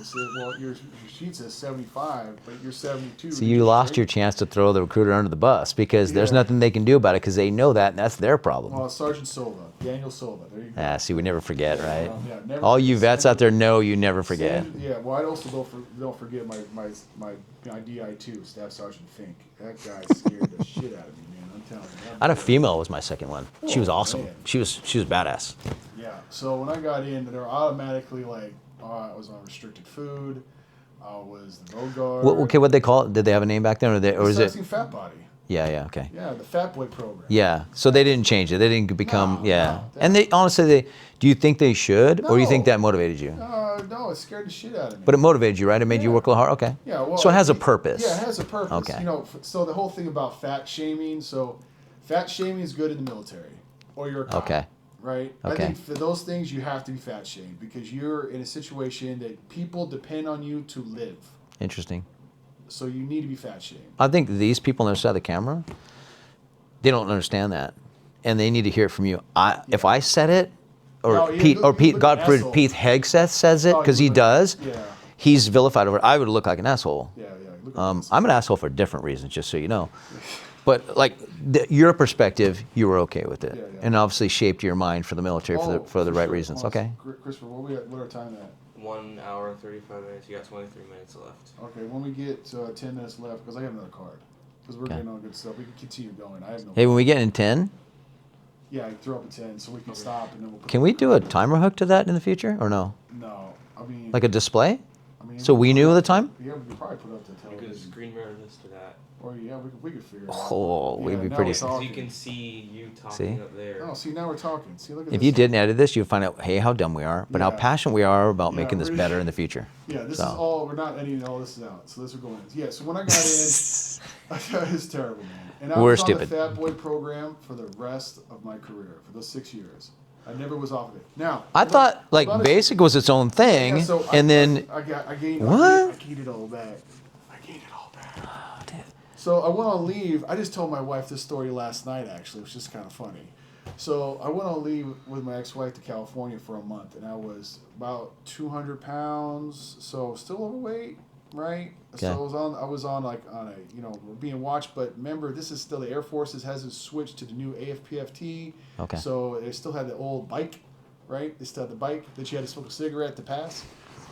said, well, your sheet says 75, but you're 72. So you lost your chance to throw the recruiter under the bus because there's Yeah. nothing they can do about it because they know that, and that's their problem. Well, Sergeant Silva, Daniel Silva. There you go. See, we never forget, right? Yeah, never All you forget. vets out there know you never forget. Yeah, well, I also don't forget my DI2, Staff Sergeant Fink. That guy scared the shit out of me, man. I'm telling you. I had a female was my second one. She was awesome. man. She was badass. Yeah. So when I got in, they were automatically like, I was on restricted food. I was the road guard. Okay, what they call it? Did they have a name back then, or is it? Assessing Fat Body. Yeah, okay. Yeah, the Fat Boy program. Yeah, so they didn't change it. They didn't become, No, yeah. no, And they honestly, do you think they should, or do you think No. that motivated you? No, it scared the shit out of me. But it motivated you, right? It made you Yeah. work a little hard. Okay. Yeah, well, so it has a think- purpose. Yeah, it has a purpose. Okay. So the whole thing about fat shaming. So, fat shaming is good in the military, or you're a cop, Okay. right? Okay. I think for those things you have to be fat shamed because you're in a situation that people depend on you to live. Interesting. So you need to be fat shamed. I think these people on the other side of the camera, they don't understand that, and they need to hear it from you. If I said it, or No, you Pete, look- or you Pete, look God an forbid, asshole. Pete Hegseth says it Oh, because you he look- does. Yeah. He's vilified over it. I would look like an asshole. Yeah. Look at this. I'm an asshole for different reasons, just so you know. But like your perspective, you were okay with it, Yeah. and obviously shaped your mind for the military for the right sure. reasons. Hold on. Okay. Christopher, what our time at? 1 hour, 35 minutes. You got 23 minutes left. Okay, when we get 10 minutes left, because I have another card. Because we're Okay. getting on good stuff. We can continue going. I have no. Hey, when we get in 10, Yeah, I throw up a 10 so we can stop and then we'll put can we do a timer hook to that in the future, or no? No. I mean. Like a display? I mean, So we knew the time? Yeah, we could probably put up the You could television. screen mirror this to that. Or yeah, we could figure it out. Oh, we'd be now pretty- we're So talking. you can see you talking See? up there. Oh, see, now we're talking. See, look at If this. you didn't edit this, you'd find out, hey, how dumb we are, but how Yeah. passionate we are about making this we're- better in the future. Yeah, this So. is all. We're not editing all this out. So this is going. Yeah. So when I got in, It's terrible, man. And I We're was on stupid. the Fat Boy program for the rest of my career, for those 6 years. I never was off of it. Now, I thought like hold on a basic second. was its own thing, Yeah, so and then I gained What? I gained it all back. I gained it all back. So I went on leave. I just told my wife this story last night. Actually, it was just kind of funny. So I went on leave with my ex-wife to California for a month, and I was about 200 pounds, so still overweight, right? Okay. So I was on like on a being watched, but remember this is still the Air Force hasn't switched to the new AFPFT. Okay. So they still had the old bike, right? They still had the bike that you had to smoke a cigarette to pass,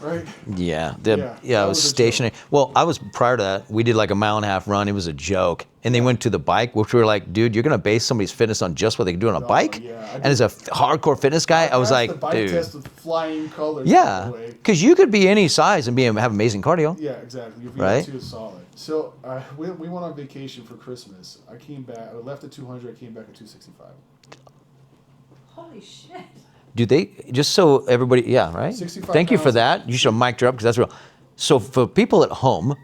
right? yeah, Yeah, it that was was a stationary. Well, I was prior to that. We did like a 1.5 mile run. It was a joke, and they went to the bike, which we were like, dude, you're gonna base somebody's fitness on just what they can do on a bike. Yeah, I and as a hardcore fitness guy, I was passed like, the bike dude, test with flying colors. By yeah, the way. because you could be any size and have amazing cardio. Yeah, exactly. Your Right? VO2 is solid. So we went on vacation for Christmas. I came back. I left at 200. I came back at 265. Holy shit. Do they just so everybody? Yeah, right. 65 Thank you for pounds. that. You should mic her up because that's real. So for people at home,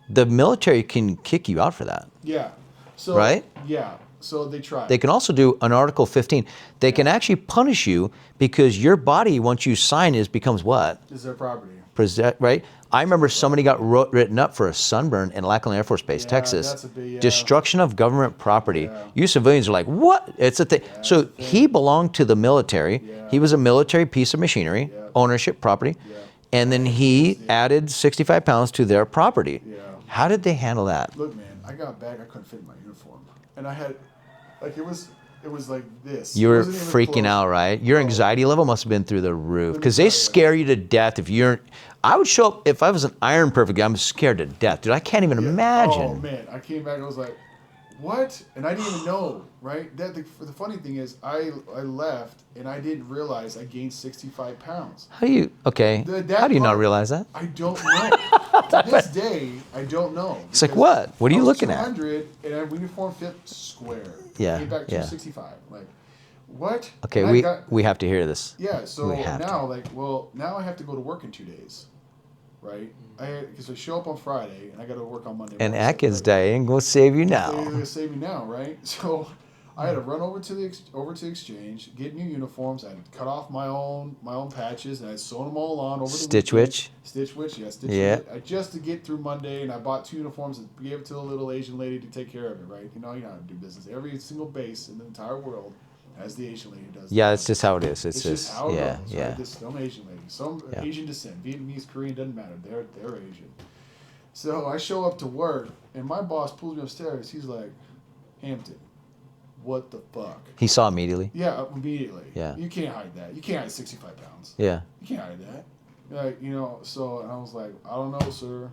the military can kick you out for that. Yeah. So Right? Yeah. So they tried. They can also do an Article 15. They can actually punish you because your body, once you sign it, becomes what? Is their property. Right? I remember somebody got written up for a sunburn in Lackland Air Force Base, Yeah, Texas. that's a big, Destruction of government property. Yeah. You civilians are like, what? It's a thing. So it's a thing. he belonged to the military. Yeah. He was a military piece of machinery, Yeah. ownership, property. Yeah. And then he added 65 pounds to their property. Yeah. How did they handle that? Look, man, I got back. I couldn't fit in my uniform, and I had, like, it was like this. You It were wasn't even freaking close. out, right? Your Oh. anxiety level must have been through the roof Let me because tell they you. scare you to death if you're. I would show up if I was an iron perfect guy. I'm scared to death, dude. I can't even Yeah. imagine. Oh man, I came back. I was like, what? And I didn't even know, right? The funny thing is, I left and I didn't realize I gained 65 pounds. How do you? Okay. That How do you not part- realize that? I don't know. To this day, I don't know. It's like, because what? What are you I was looking at? 200 and our uniform fit square. Yeah, I came back yeah. 265. Like, what? Okay, And I we have to hear this. Yeah, so We have now, now I have to go to work in 2 days, right? Because I show up on Friday and I got to work on Monday. And morning, so Atkins like, Day ain't gonna save you They're now. gonna save me now, right? So I had to run over to the exchange, get new uniforms. I had to cut off my own patches, and I sewn them all on over the Stitch weekend. Witch? Stitch Witch, yeah, Stitch Yeah. Witch. Just to get through Monday, and I bought 2 uniforms and gave it to a little Asian lady to take care of it, right? You know how to do business. Every single base in the entire world has the Asian lady who does. Yeah, that. it's just how it is. It's just how it yeah, goes, yeah. Right? This some Asian lady, some Yeah. Asian descent, Vietnamese, Korean, doesn't matter. They're Asian. So I show up to work, and my boss pulls me upstairs. He's like, Hampton, what the fuck? He saw immediately. Yeah, immediately. Yeah. You can't hide that. You can't hide 65 pounds. Yeah. You can't hide that. Like, so, and I was like, I don't know, sir.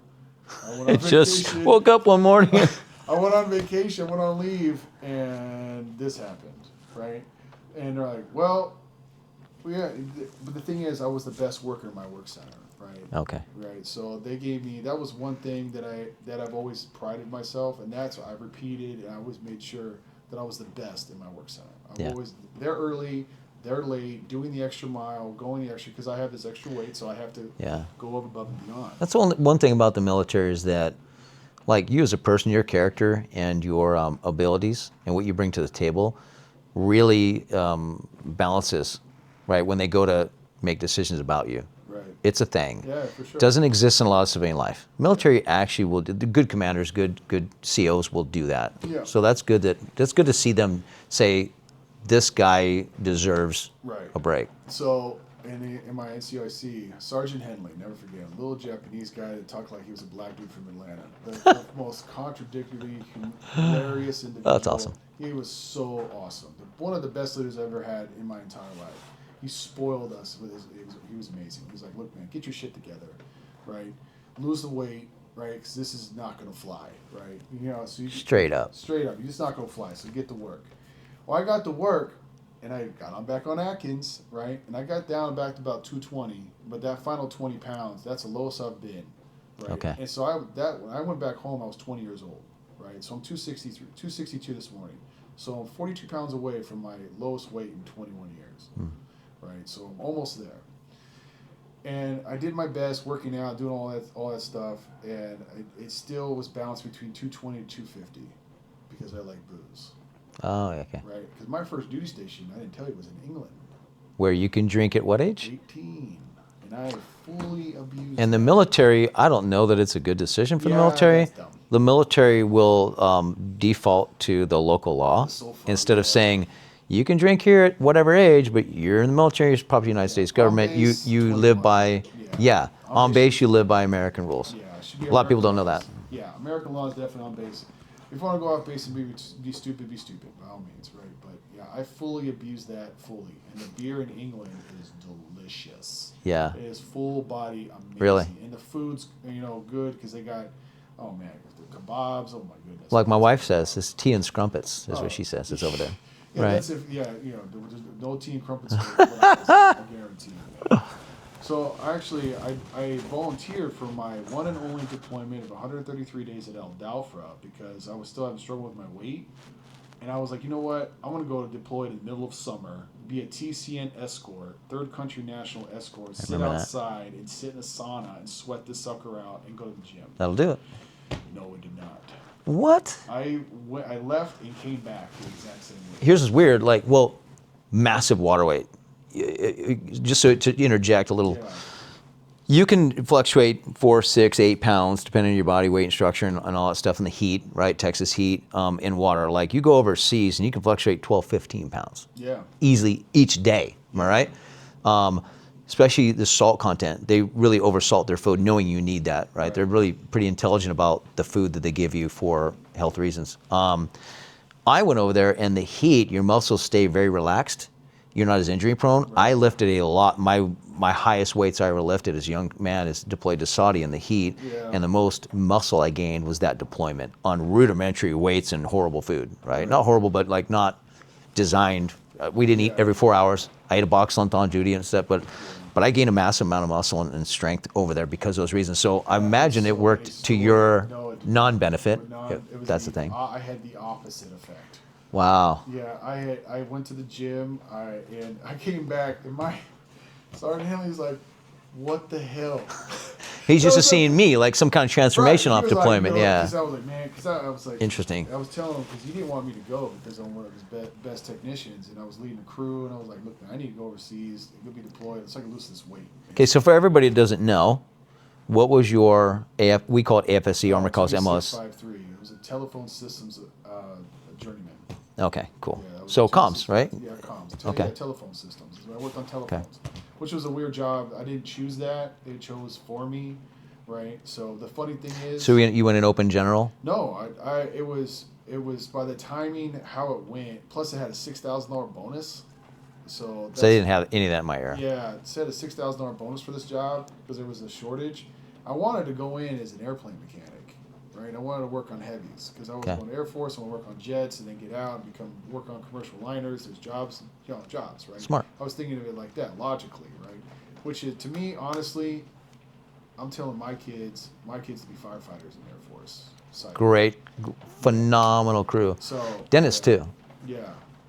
I went on Just vacation. woke up one morning. I went on vacation, went on leave, and this happened, right? And they're like, well, yeah, but the thing is, I was the best worker in my work center, right? Okay. Right. So they gave me, that was one thing that I've always prided myself, and that's what I repeated, and I always made sure that I was the best in my work center. I'm always there early, they're late, doing the extra mile, going the extra, because I have this extra weight, so I have to go above and beyond. That's the only one thing about the military is that, like, you as a person, your character and your abilities and what you bring to the table really balances, right, when they go to make decisions about you. Right. It's a thing. Yeah, for sure. Doesn't exist in a lot of civilian life. Military actually will do, the good commanders, good COs will do that. Yeah. So that's good to see them say, this guy deserves a break. So in my NCIC, Sergeant Henley, never forget him, little Japanese guy that talked like he was a black dude from Atlanta. The most contradictory, hilarious individual. That's awesome. He was so awesome. One of the best leaders I've ever had in my entire life. He spoiled us with he was amazing. He was like, look, man, get your shit together, right? Lose the weight, right? Because this is not going to fly, right? So Straight up. Straight up. You're just not going to fly, so get to work. Well, I got to work, and I got on back on Atkins, right? And I got down back to about 220, but that final 20 pounds, that's the lowest I've been, right? Okay. And so when I went back home, I was 20 years old, right? So I'm 262 this morning. So I'm 42 pounds away from my lowest weight in 21 years, right? So I'm almost there. And I did my best working out, doing all that stuff, and it still was balanced between 220 and 250 because I like booze, Oh, okay. right? Because my first duty station, I didn't tell you, was in England, Where you can drink at what age? 18, and I fully abused. And the that. military, I don't know that it's a good decision for the Yeah, military. that's dumb. The military will default to the local law The sole instead of yeah. saying, you can drink here at whatever age, but you're in the military, you're part of the United States government. You base, you live 21. by, Yeah. on On base base, you live by American rules. Yeah, it should be A lot of people don't American know laws. that. Yeah, American law is definitely on base. If you want to go off base and be stupid, by all means, right? But yeah, I fully abuse that fully. And the beer in England is delicious. Yeah. It is full body amazing. Really? And the food's, good because they got, oh man, the kebabs, oh my goodness. Like my wife says, it's tea and scrumpets is Oh. what she says. It's over there. Yeah, Right. that's if, there's no tea and crumpets. I guarantee you. So actually, I volunteered for my one and only deployment of 133 days at El Dalfra because I was still having struggle with my weight. And I was like, you know what? I want to go to deploy in the middle of summer, be a TCN escort, third country national escort, sit remember that. outside and sit in a sauna and sweat this sucker out and go to the gym. That'll do it. No, it did not. What? I left and came back the exact same way. Here's what's weird. Like, well, massive water weight. Just so to interject a little. Yeah. You can fluctuate 4, 6, 8 pounds depending on your body weight and structure and all that stuff in the heat, right? Texas heat in water. Like you go overseas and you can fluctuate 12, 15 pounds Yeah. easily each day. Am I right? Especially the salt content. They really oversalt their food knowing you need that, right? Right. They're really pretty intelligent about the food that they give you for health reasons. I went over there and the heat, your muscles stay very relaxed. You're not as injury prone. Right. I lifted a lot. My highest weights I ever lifted as a young man is deployed to Saudi in the heat. Yeah. And the most muscle I gained was that deployment on rudimentary weights and horrible food, right? Not horrible, but like not designed. We didn't eat Yeah. every 4 hours. I ate a box lunch on duty and stuff, but I gained a massive amount of muscle and strength over there because of those reasons. So I imagine it So worked it's to so- your no, it- non-benefit. No, if it was that's the thing. I had the opposite effect. Wow. Yeah, I went to the gym. And I came back, and my Sergeant Henley's like, "What the hell?" He's used to So it's seeing like- me like some kind of transformation Right, off he was like, deployment. Yeah. Because I was like, man, because I was like, Interesting. I was telling him because he didn't want me to go because I'm one of his best technicians, and I was leading a crew, and I was like, look, man, I need to go overseas, go be deployed, so I can lose this weight. Okay, so for everybody that doesn't know, what was your AF? We call it AFSC, Army calls MLS. 2653. It was a telephone systems journeyman. Okay, cool. Yeah, that was So a comms, right? Yeah, comms. Okay. Yeah, telephone systems. I worked on telephones, which was a weird job. I didn't choose that; they chose for me, right? So the funny thing is, So you went in open general? no, it was by the timing how it went. Plus, it had a $6,000 bonus. So So they didn't have any of that in my era. yeah, it said a $6,000 bonus for this job because there was a shortage. I wanted to go in as an airplane mechanic, right? I wanted to work on heavies because I was Okay. going to Air Force. I want to work on jets and then get out and work on commercial liners. There's jobs, jobs, right? Smart. I was thinking of it like that, logically, right? Which is, to me, honestly, I'm telling my kids to be firefighters in the Air Force. Side. Great, phenomenal crew. So Dentists yeah, too. Yeah.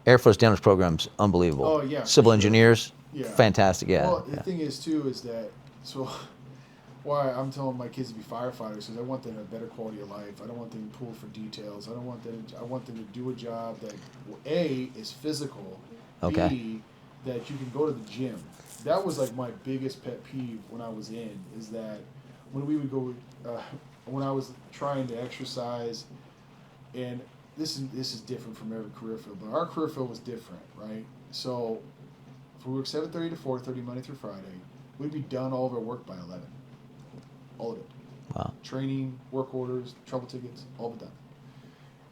Air Force dentist program's unbelievable. Oh, yeah, for Civil sure. engineers, Yeah. fantastic. Yeah. Well, the yeah. thing is too is that why I'm telling my kids to be firefighters is I want them to have a better quality of life. I don't want them to pull for details. I want them to do a job that A is physical, Okay. B that you can go to the gym. That was like my biggest pet peeve when I was in is that when we would go when I was trying to exercise, and this is different from every career field, but our career field was different, right? So if we work 7:30 to 4:30 Monday through Friday, we'd be done all of our work by 11. All of it. Wow. Training, work orders, trouble tickets, all of it done.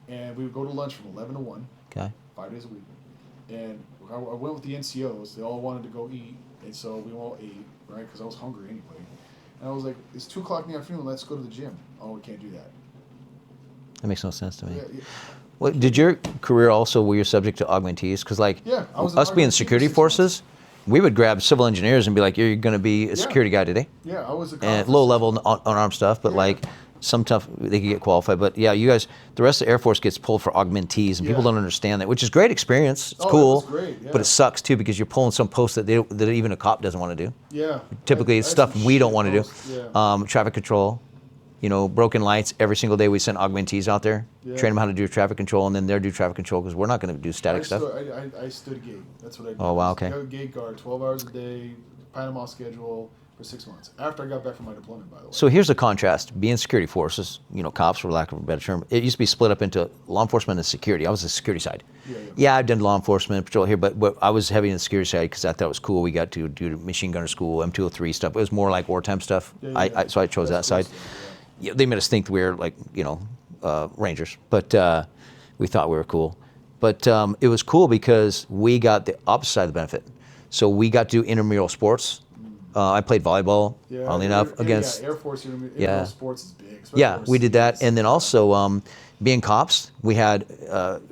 And we would go to lunch from 11 to 1, Okay. 5 days a week. And I went with the NCOs. They all wanted to go eat, and so we all ate, right? Because I was hungry anyway. And I was like, it's 2 o'clock in the afternoon. Let's go to the gym. Oh, we can't do that. That makes no sense to me. Yeah, Well, did your career also were you subject to augmentees? Because like Yeah, I was an us being augmentee security for 6 months. forces, we would grab civil engineers and be like, "You're going to be a Yeah. security guy today," yeah, I was a and conference- low level unarmed stuff. But Yeah. like, some tough, they could get qualified. But yeah, you guys, the rest of the Air Force gets pulled for augmentees, and people Yeah. don't understand that, which is great experience. It's Oh, it cool, was great, yeah. but it sucks too because you're pulling some posts that that even a cop doesn't want to do. Yeah. Typically, I it's had stuff some we don't shit want to do. posts, Yeah. Traffic control, broken lights. Every single day we send augmentees out there, Yeah. train them how to do traffic control, and then they're do traffic control because we're not going to do static stuff. I stood gate. That's what I did. Oh, wow, I was okay. a gate guard, 12 hours a day, Panama schedule for 6 months. After I got back from my deployment, by the way. So here's the contrast. Being security forces, cops for lack of a better term, it used to be split up into law enforcement and security. I was the security side. Yeah. I've done law enforcement patrol here, but I was heavy in the security side because I thought it was cool. We got to do machine gunner school, M203 stuff. It was more like wartime stuff. Yeah. So I chose that That's cool side. stuff, Yeah, they made us think we were like, Rangers, but we thought we were cool. But it was cool because we got the opposite side of the benefit. So we got to do intramural sports. I played volleyball, Yeah, oddly enough, yeah, against. Yeah, Air Force, Yeah. sports is big. especially Yeah, we did that. overseas. And then also, being cops, we had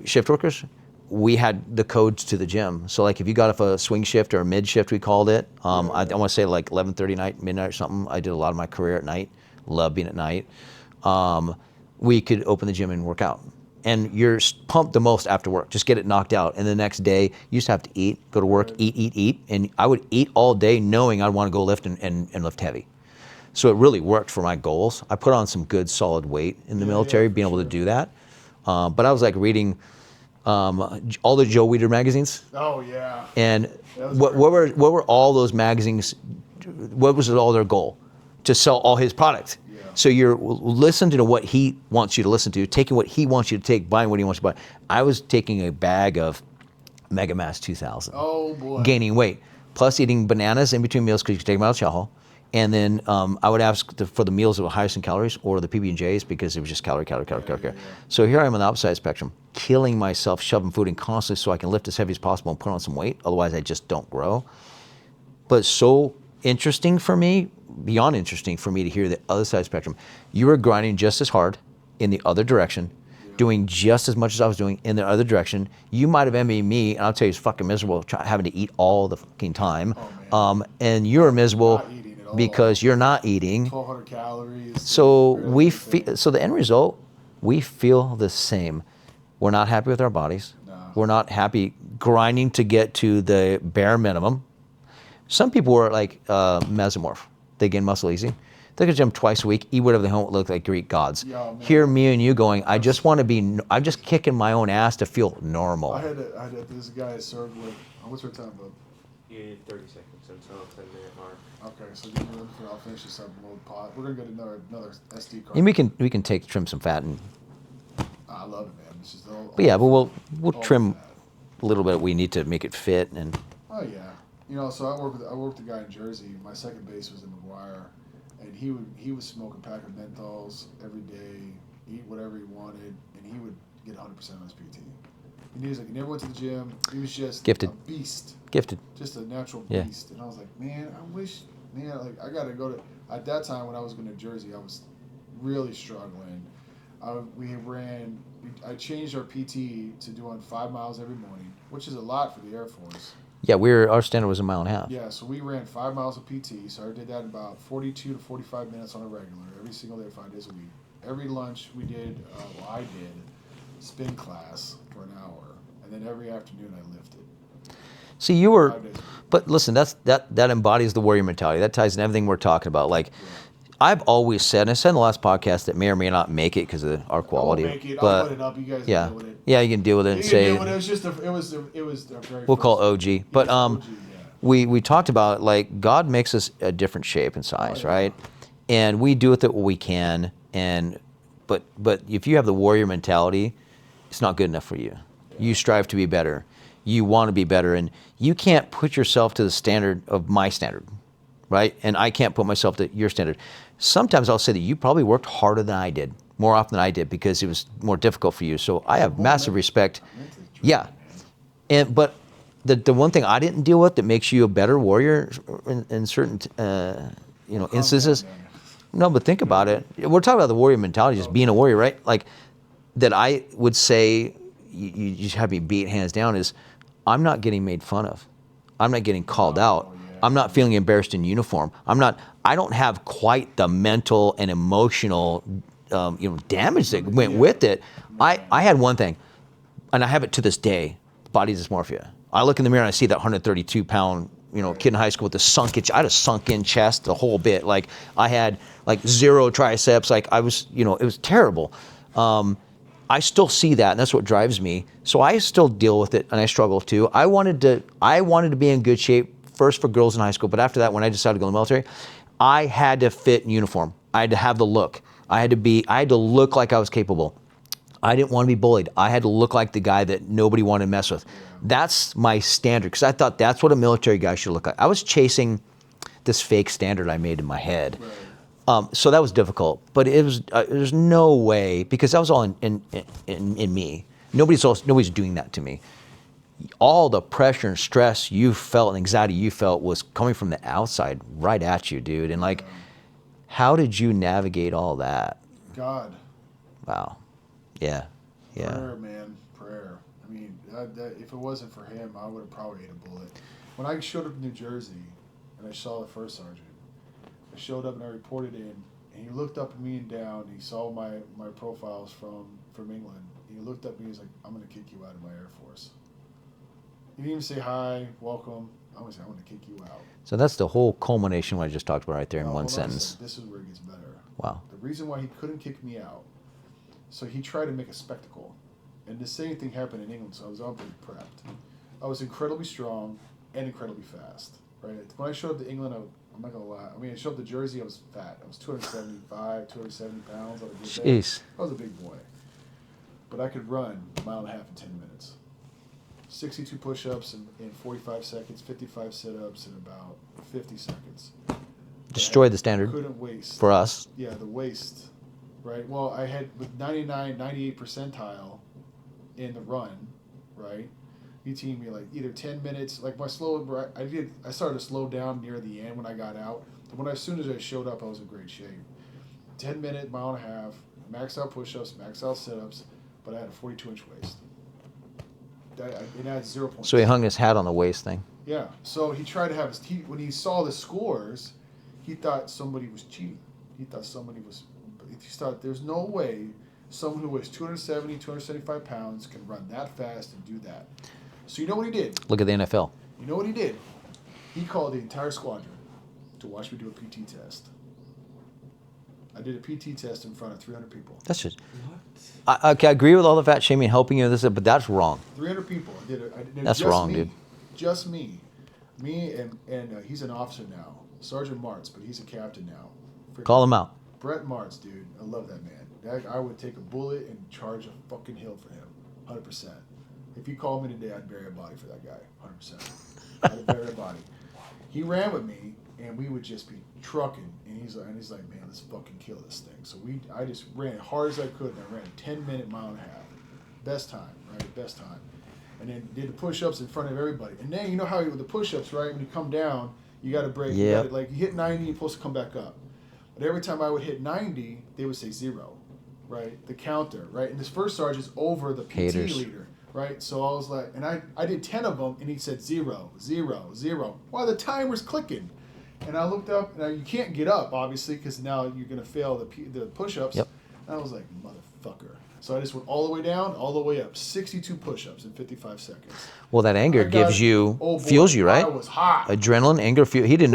shift workers. We had the codes to the gym. So like if you got off a swing shift or a mid shift, we called it. I want to say like 11:30 night, midnight or something. I did a lot of my career at night. Love being at night. We could open the gym and work out. And you're pumped the most after work. Just get it knocked out. And the next day, you just have to eat, go to work, eat. And I would eat all day knowing I'd want to go lift and lift heavy. So it really worked for my goals. I put on some good solid weight in the military, for being able to sure. do that. But I was like reading all the Joe Weider magazines. Oh yeah. And That was what great. were all those magazines, what was all their goal? To sell all his product. Yeah. So you're listening to what he wants you to listen to, taking what he wants you to take, buying what he wants you to buy. I was taking a bag of Mega Mass 2000, Oh boy. gaining weight, plus eating bananas in between meals because you could take them out of chow. And then I would ask for the meals that were highest in calories or the PB&Js because it was just calorie. So here I am on the opposite spectrum, killing myself, shoving food in constantly so I can lift as heavy as possible and put on some weight. Otherwise, I just don't grow. But it's so interesting for me, beyond interesting for me to hear the other side of the spectrum. You were grinding just as hard in the other direction, doing just as much as I was doing in the other direction. You might have envied me, and I'll tell you, it's fucking miserable having to eat all the fucking time. And you're miserable Not eating at all. because you're not eating. 1,200 calories. So barely so the end result, we feel the same. We're not happy with our bodies. No. We're not happy grinding to get to the bare minimum. Some people were like mesomorph. They gain muscle easy. They could gym twice a week, eat whatever they want, look like Greek gods. Yeah, man. Hear me and you going, I just want to be, I'm just kicking my own ass to feel normal. I had this guy I served with. What's our time, bub? You need 30 seconds until 10-minute mark. Okay, so give me one for. I'll finish this up and we'll pot. We're gonna get another SD card. And we can trim some fat and, I love it, man. It's just all, but yeah, but we'll all trim fat. a little bit we need to make it fit and. Oh yeah, so I worked with a guy in Jersey. My second base was in McGuire, and he was smoking a pack of menthols every day, eat whatever he wanted, and he would get 100% on his PT. And he was like, he never went to the gym. He was just Gifted. a beast, Gifted. just a natural Yeah. beast. And I was like, man, I wish, like I gotta go to. At that time when I was going to Jersey, I was really struggling. I changed our PT to doing 5 miles every morning, which is a lot for the Air Force. Yeah, our standard was 1.5 miles. Yeah, so we ran 5 miles of PT. So I did that in about 42 to 45 minutes on a regular, every single day, 5 days a week. Every lunch we did, I did spin class for an hour, and then every afternoon I lifted. See, you were, 5 days a week. but listen, that embodies the warrior mentality. That ties in everything we're talking about. Like, I've always said, and I said in the last podcast that may or may not make it because of our quality. I'll make it. But I'll put it up. You guys yeah, can deal with it. yeah, you can deal with it You and can say deal with it. It was just it was a very. we'll call first- it OG. But Yes, OG, yeah. we talked about like God makes us a different shape and size, Oh, yeah. right? And we do with it what we can. And but if you have the warrior mentality, it's not good enough for you. You strive to be better. You want to be better, and you can't put yourself to the standard of my standard, right? And I can't put myself to your standard. Sometimes I'll say that you probably worked harder than I did, more often than I did, because it was more difficult for you. So I have massive respect. Yeah, but the one thing I didn't deal with that makes you a better warrior in certain instances. No, but think about it. We're talking about the warrior mentality, just being a warrior, right? Like that I would say you just have me beat hands down is I'm not getting made fun of. I'm not getting called out. I'm not feeling embarrassed in uniform. I don't have quite the mental and emotional damage that went with it. I had one thing, and I have it to this day: body dysmorphia. I look in the mirror and I see that 132-pound, kid in high school with I had a sunk-in chest, the whole bit. Like I had like 0 triceps. Like I was, it was terrible. I still see that, and that's what drives me. So I still deal with it, and I struggle too. I wanted to be in good shape first for girls in high school, but after that, when I decided to go in the military, I had to fit in uniform. I had to have the look. I had to look like I was capable. I didn't want to be bullied. I had to look like the guy that nobody wanted to mess with. That's my standard, because I thought that's what a military guy should look like. I was chasing this fake standard I made in my head. Right. So that was difficult, but there's no way, because that was all in me. Nobody's doing that to me. All the pressure and stress you felt and anxiety you felt was coming from the outside right at you, dude. And like, how did you navigate all that? God. Wow. Yeah. Prayer, man. Prayer. I mean, if it wasn't for him, I would have probably ate a bullet. When I showed up in New Jersey and I saw the first sergeant, I showed up and I reported in, and he looked up at me and down. And he saw my profiles from England. And he looked up at me and he was like, "I'm going to kick you out of my Air Force." He didn't even say hi, welcome. I'm going to say, "I'm going to kick you out." So that's the whole culmination of what I just talked about right there in Now, one hold on a sentence. second. This is where it gets better. Wow. The reason why he couldn't kick me out, so he tried to make a spectacle. And the same thing happened in England, so I was already prepped. I was incredibly strong and incredibly fast. Right? When I showed up to England, I'm not going to lie. I mean, I showed up to Jersey, I was fat. I was 270 pounds. Jeez. I was a big boy. But I could run a mile and a half in 10 minutes. 62 push-ups in 45 seconds, 55 sit-ups in about 50 seconds. Destroyed the standard Couldn't waste. for us. Yeah, the waste. Right? Well, I had with 99, 98 percentile in the run, right? He teamed me like either 10 minutes, like I started to slow down near the end when I got out. But as soon as I showed up, I was in great shape. 10-minute, mile and a half, max out push-ups, max out sit-ups, but I had a 42-inch waist. It had 0 points. So he hung his hat on the waist thing. Yeah. So he tried to have when he saw the scores, he thought somebody was cheating. He thought there's no way someone who weighs 270, 275 pounds can run that fast and do that. So you know what he did? Look at the NFL. You know what he did? He called the entire squadron to watch me do a PT test. I did a PT test in front of 300 people. That's just. What? I agree with all the fat shaming, helping you with this, but that's wrong. 300 people. I did it. That's just wrong, me. dude. Just me. Me and he's an officer now, Sergeant Martz, but he's a captain now. Call him out. Brett Martz, dude. I love that man. I would take a bullet and charge a fucking hill for him, 100%. If you called me today, I'd bury a body for that guy, 100%. I'd bury a body. He ran with me, and we would just be trucking. And he's like, man, let's fucking kill this thing. So I just ran as hard as I could, and I ran a 10-minute mile and a half. Best time, right? Best time. And then did the push-ups in front of everybody. And then you know how with the push-ups, right? When you come down, you got to break. Yeah. You hit 90, you're supposed to come back up. But every time I would hit 90, they would say 0, right? The counter, right? And this first sergeant is over the PT Haters. leader, right? So I was like, and I did 10 of them, and he said 0, 0, 0. While the timer's clicking. And I looked up, and you can't get up, obviously, because now you're going to fail the push-ups. Yep. And I was like, motherfucker. So I just went all the way down, all the way up. 62 push-ups in 55 seconds. Well, that anger fuels you, right? I was hot. Adrenaline, anger, fuel. He didn't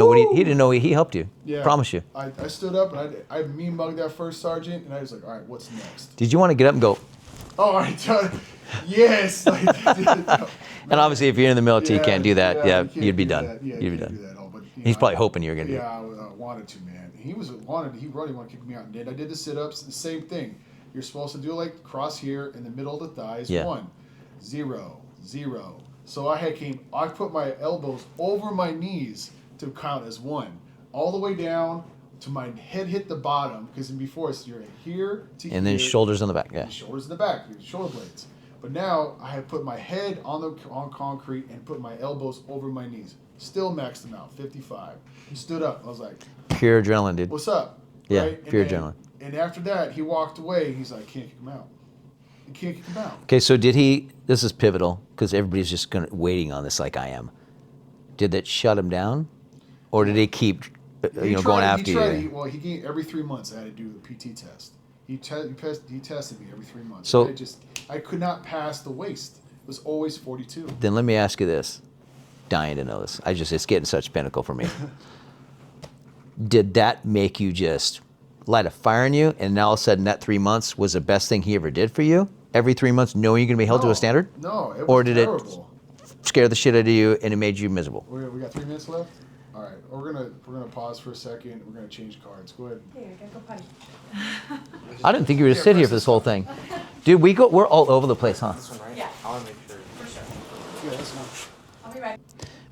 know he helped you. Yeah. Promise you. I stood up, and I mean mugged that first sergeant, and I was like, all right, what's next? Did you want to get up and go? Oh, all right, yes. And obviously, if you're in the military, you can't do that. you Yeah, can't you'd be do done. that. Yeah, You'd you be can't done. do that at all, but, He's probably hoping you were going to do it. Yeah, I wanted to, man. He really wanted to kick me out. And I did the sit-ups, the same thing. You're supposed to do like cross here in the middle of the thighs. Yeah. 1, 0, 0. So I put my elbows over my knees to count as 1, all the way down to my head hit the bottom, because before it's you're here to And then here, shoulders on the back. Yeah. and shoulders in the back, your shoulder blades. But now I had put my head on concrete and put my elbows over my knees. Still maxed them out, 55. He stood up. I was like, Pure adrenaline, dude. what's up? Yeah, Right? pure adrenaline. And after that, he walked away. He's like, can't kick him out. You can't kick him out. Okay, so did he? This is pivotal because everybody's just waiting on this, like I am. Did that shut him down, or did he keep, going after you? He gave every 3 months I had to do the PT test. He tested me every 3 months. So- I could not pass the waist. It was always 42. Then let me ask you this. Dying to know this. It's getting such pinnacle for me. Did that make you just light a fire in you, and now all of a sudden that 3 months was the best thing he ever did for you? Every 3 months knowing you're going to be held to a standard? No, it was Or did terrible. it scare the shit out of you and it made you miserable? We got 3 minutes left. All right, we're gonna pause for a second. We're gonna change cards. Go ahead. Here, go potty. I didn't think you were going to sit here for this whole thing. Dude, we're all over the place, huh? This one, right? Yeah. I want to make sure. For sure. Yeah, that's one. I'll be right.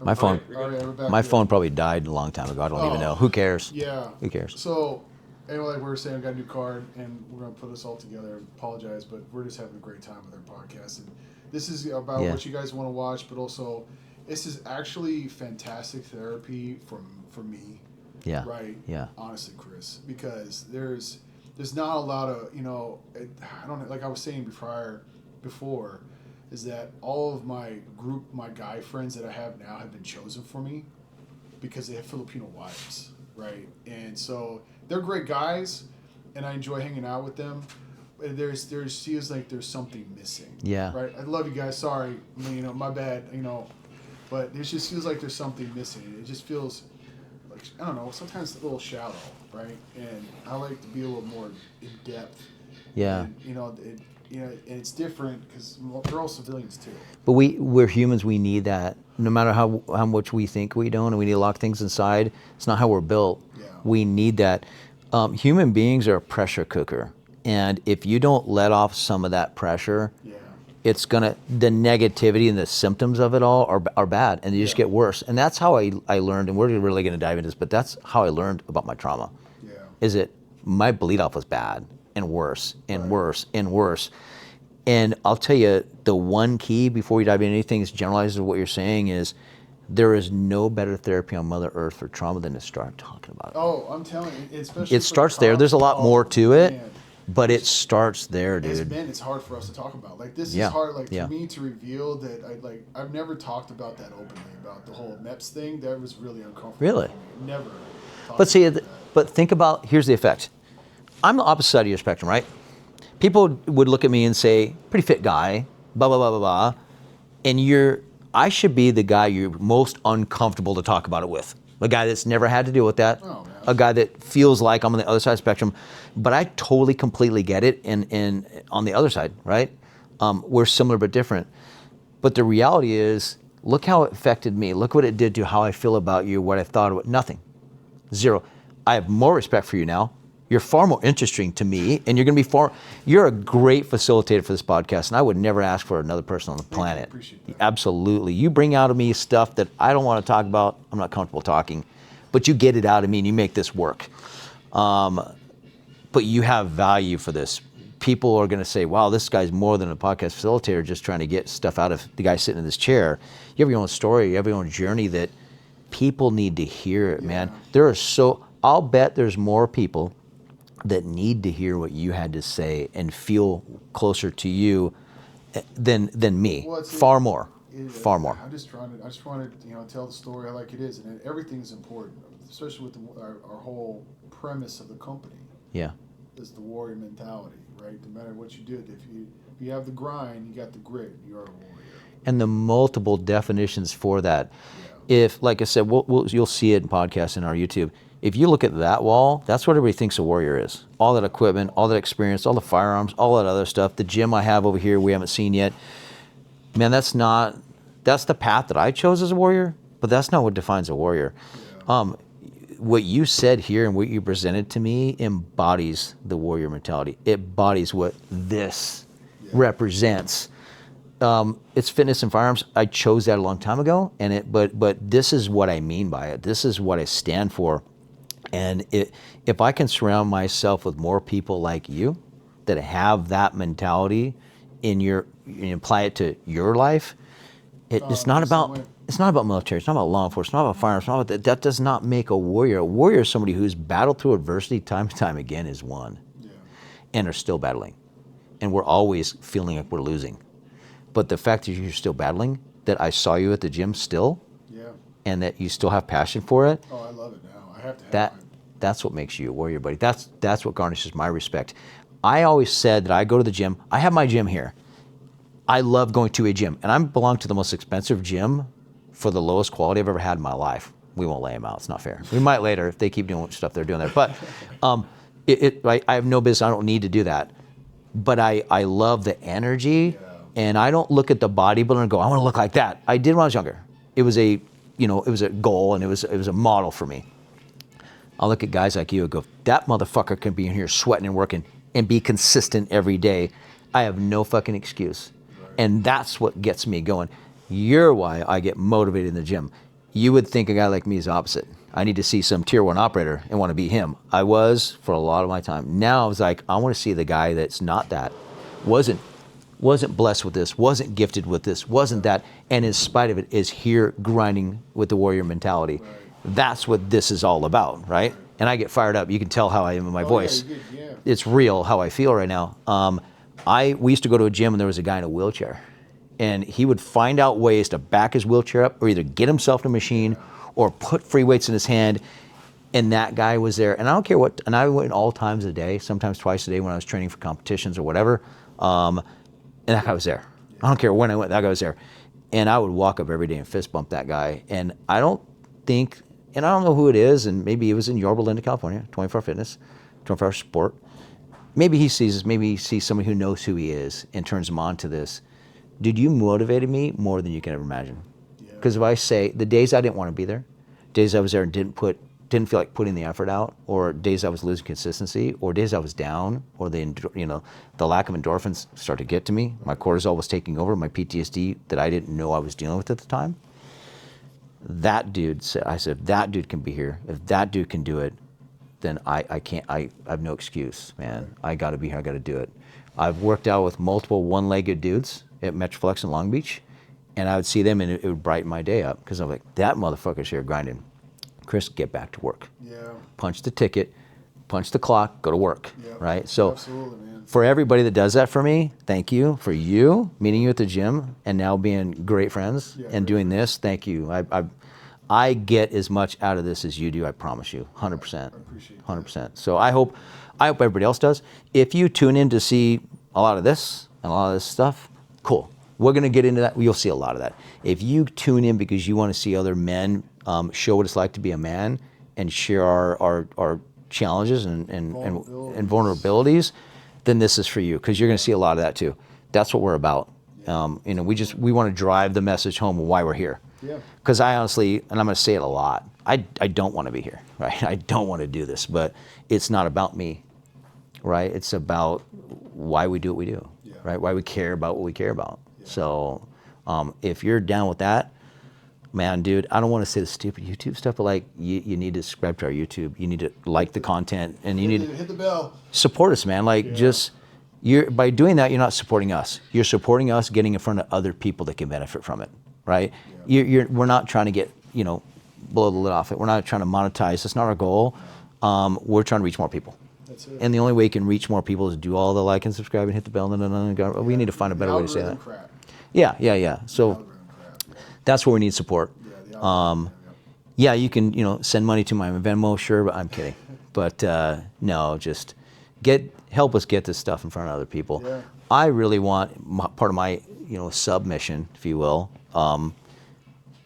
My phone, All right, we're back my here. phone probably died a long time ago. I don't even know. Who cares? Yeah. Who cares? So, anyway, like we were saying, we got a new card, and we're gonna put this all together. Apologize, but we're just having a great time with our podcast, and this is about Yeah. what you guys want to watch, but also, this is actually fantastic therapy for me. Yeah. Right. Yeah. Honestly, Chris, because there's not a lot of I don't know, like I was saying before, is that all of my guy friends that I have now have been chosen for me because they have Filipino wives, right? And so they're great guys, and I enjoy hanging out with them. But there feels like there's something missing. Yeah. Right. I love you guys. Sorry, my bad. But it just feels like there's something missing. It just feels like, I don't know, sometimes a little shallow, right? And I like to be a little more in depth. Yeah. And, and it's different because we're all civilians too. But we're humans. We need that. No matter how much we think we don't, and we need to lock things inside. It's not how we're built. Yeah. We need that. Human beings are a pressure cooker, and if you don't let off some of that pressure, Yeah. it's the negativity and the symptoms of it all are bad, and they just get worse. And that's how I learned, and we're really going to dive into this, but that's how I learned about my trauma. Yeah. Is that my bleed off was bad and worse and worse and worse. And I'll tell you, the one key before we dive into anything is generalized what you're saying is there is no better therapy on Mother Earth for trauma than to start talking about it. Oh, I'm telling you, especially It for starts there. cops. There's a lot Oh, more to it, man. but it starts there, dude. It's hard for us to talk about. Like this Yeah, is hard. Like yeah. for me to reveal that I've never talked about that openly about the whole MEPS thing. That was really uncomfortable. Really? For me. Never. But see, about that. but think about, here's the effect. I'm the opposite side of your spectrum, right? People would look at me and say, pretty fit guy, blah, blah, blah, blah, blah. And I should be the guy you're most uncomfortable to talk about it with. A guy that's never had to deal with that. Oh, man. A guy that feels like I'm on the other side of the spectrum. But I totally, completely get it and on the other side, right? We're similar but different. But the reality is, look how it affected me. Look what it did to how I feel about you, what I thought about. Nothing. Zero. I have more respect for you now. You're far more interesting to me, and you're a great facilitator for this podcast, and I would never ask for another person on the planet. Appreciate that. Absolutely. You bring out of me stuff that I don't want to talk about, I'm not comfortable talking, but you get it out of me and you make this work. But you have value for this. People are going to say, wow, this guy's more than a podcast facilitator just trying to get stuff out of the guy sitting in this chair. You have your own story, you have your own journey that people need to hear it, man. I'll bet there's more people that need to hear what you had to say and feel closer to you than me. Well, Far more. Far more. I just want to tell the story like it is, and everything's important, especially with our whole premise of the company. Yeah. Is the warrior mentality, right? No matter what you do, if you have the grind, you got the grit, you're a warrior. And the multiple definitions for that. Yeah. If, like I said, you'll see it in podcasts and our YouTube. If you look at that wall, that's what everybody thinks a warrior is. All that equipment, all that experience, all the firearms, all that other stuff. The gym I have over here we haven't seen yet. Man, that's the path that I chose as a warrior, but that's not what defines a warrior. Yeah. What you said here and what you presented to me embodies the warrior mentality. It embodies what this represents. It's fitness and firearms. I chose that a long time ago, but this is what I mean by it. This is what I stand for. And if I can surround myself with more people like you that have that mentality and apply it to your life, it's not about military. It's not about law enforcement. It's not about firearms. It's not about that does not make a warrior. A warrior is somebody who's battled through adversity time and time again, is won, and are still battling, and we're always feeling like we're losing. But the fact that you're still battling, that I saw you at the gym still, and that you still have passion for it. Oh, I love it now. I have to have That it. that's what makes you a warrior, buddy. That's what garnishes my respect. I always said that I go to the gym. I have my gym here. I love going to a gym, and I belong to the most expensive gym for the lowest quality I've ever had in my life. We won't lay them out. It's not fair. We might later if they keep doing stuff they're doing there. But I have no business. I don't need to do that. But I love the energy, and I don't look at the bodybuilder and go, I want to look like that. I did when I was younger. It was a goal, and it was a model for me. I'll look at guys like you and go, that motherfucker can be in here sweating and working and be consistent every day. I have no fucking excuse. Right. And that's what gets me going. You're why I get motivated in the gym. You would think a guy like me is opposite. I need to see some tier 1 operator and want to be him. I was for a lot of my time. Now I was like, I want to see the guy that's not that, wasn't blessed with this, wasn't gifted with this, wasn't that, and in spite of it is here grinding with the warrior mentality. Right. That's what this is all about, right? And I get fired up. You can tell how I am in my voice. Yeah. It's real how I feel right now. We used to go to a gym and there was a guy in a wheelchair. And he would find out ways to back his wheelchair up or either get himself in a machine or put free weights in his hand. And that guy was there. And I don't care what, and I went all times a day, sometimes twice a day when I was training for competitions or whatever. And that guy was there. I don't care when I went, that guy was there. And I would walk up every day and fist bump that guy. And I don't think, and I don't know who it is, and maybe it was in Yorba Linda, California, 24 Hour Fitness, 24 Hour Sport. Maybe he sees this, maybe he sees somebody who knows who he is and turns him on to this. Dude, you motivated me more than you can ever imagine. Because if I say, the days I didn't want to be there, days I was there and didn't feel like putting the effort out, or days I was losing consistency, or days I was down, or the lack of endorphins started to get to me, my cortisol was taking over, my PTSD that I didn't know I was dealing with at the time. That dude said, if that dude can be here, if that dude can do it, then I can't, I have no excuse, man. I gotta be here, I gotta do it. I've worked out with multiple one-legged dudes at Metroflex in Long Beach, and I would see them and it would brighten my day up, because I'm like, that motherfucker's here grinding. Chris, get back to work. Yeah. Punch the ticket, punch the clock, go to work, right? So absolutely, man. For everybody that does that for me, thank you. For you, meeting you at the gym and now being great friends and doing this, thank you. I get as much out of this as you do, I promise you, 100%. I appreciate that. 100%. So I hope everybody else does. If you tune in to see a lot of this and a lot of this stuff, cool. We're going to get into that. You'll see a lot of that. If you tune in because you want to see other men show what it's like to be a man and share our challenges and vulnerabilities, then this is for you, because you're going to see a lot of that too. That's what we're about. We want to drive the message home of why we're here. Yeah. Because I honestly, and I'm going to say it a lot, I don't want to be here, right? I don't want to do this, but it's not about me, right? It's about why we do what we do, right? Why we care about what we care about. Yeah. So if you're down with that, man, dude, I don't want to say the stupid YouTube stuff, but like you need to subscribe to our YouTube. You need to like the content, and you need to hit the bell. Support us, man. Like by doing that, you're not supporting us. You're supporting us getting in front of other people that can benefit from it, right? Yeah. We're not trying to get blow the lid off it. We're not trying to monetize. That's not our goal. We're trying to reach more people. That's it. And the only way you can reach more people is do all the like and subscribe and hit the bell. We need to find a better way to say that. Crap. Yeah. So that's where we need support. Yeah, you can you can send money to my Venmo, sure, but I'm kidding. But no, just help us get this stuff in front of other people. Yeah. I really want part of my submission, if you will,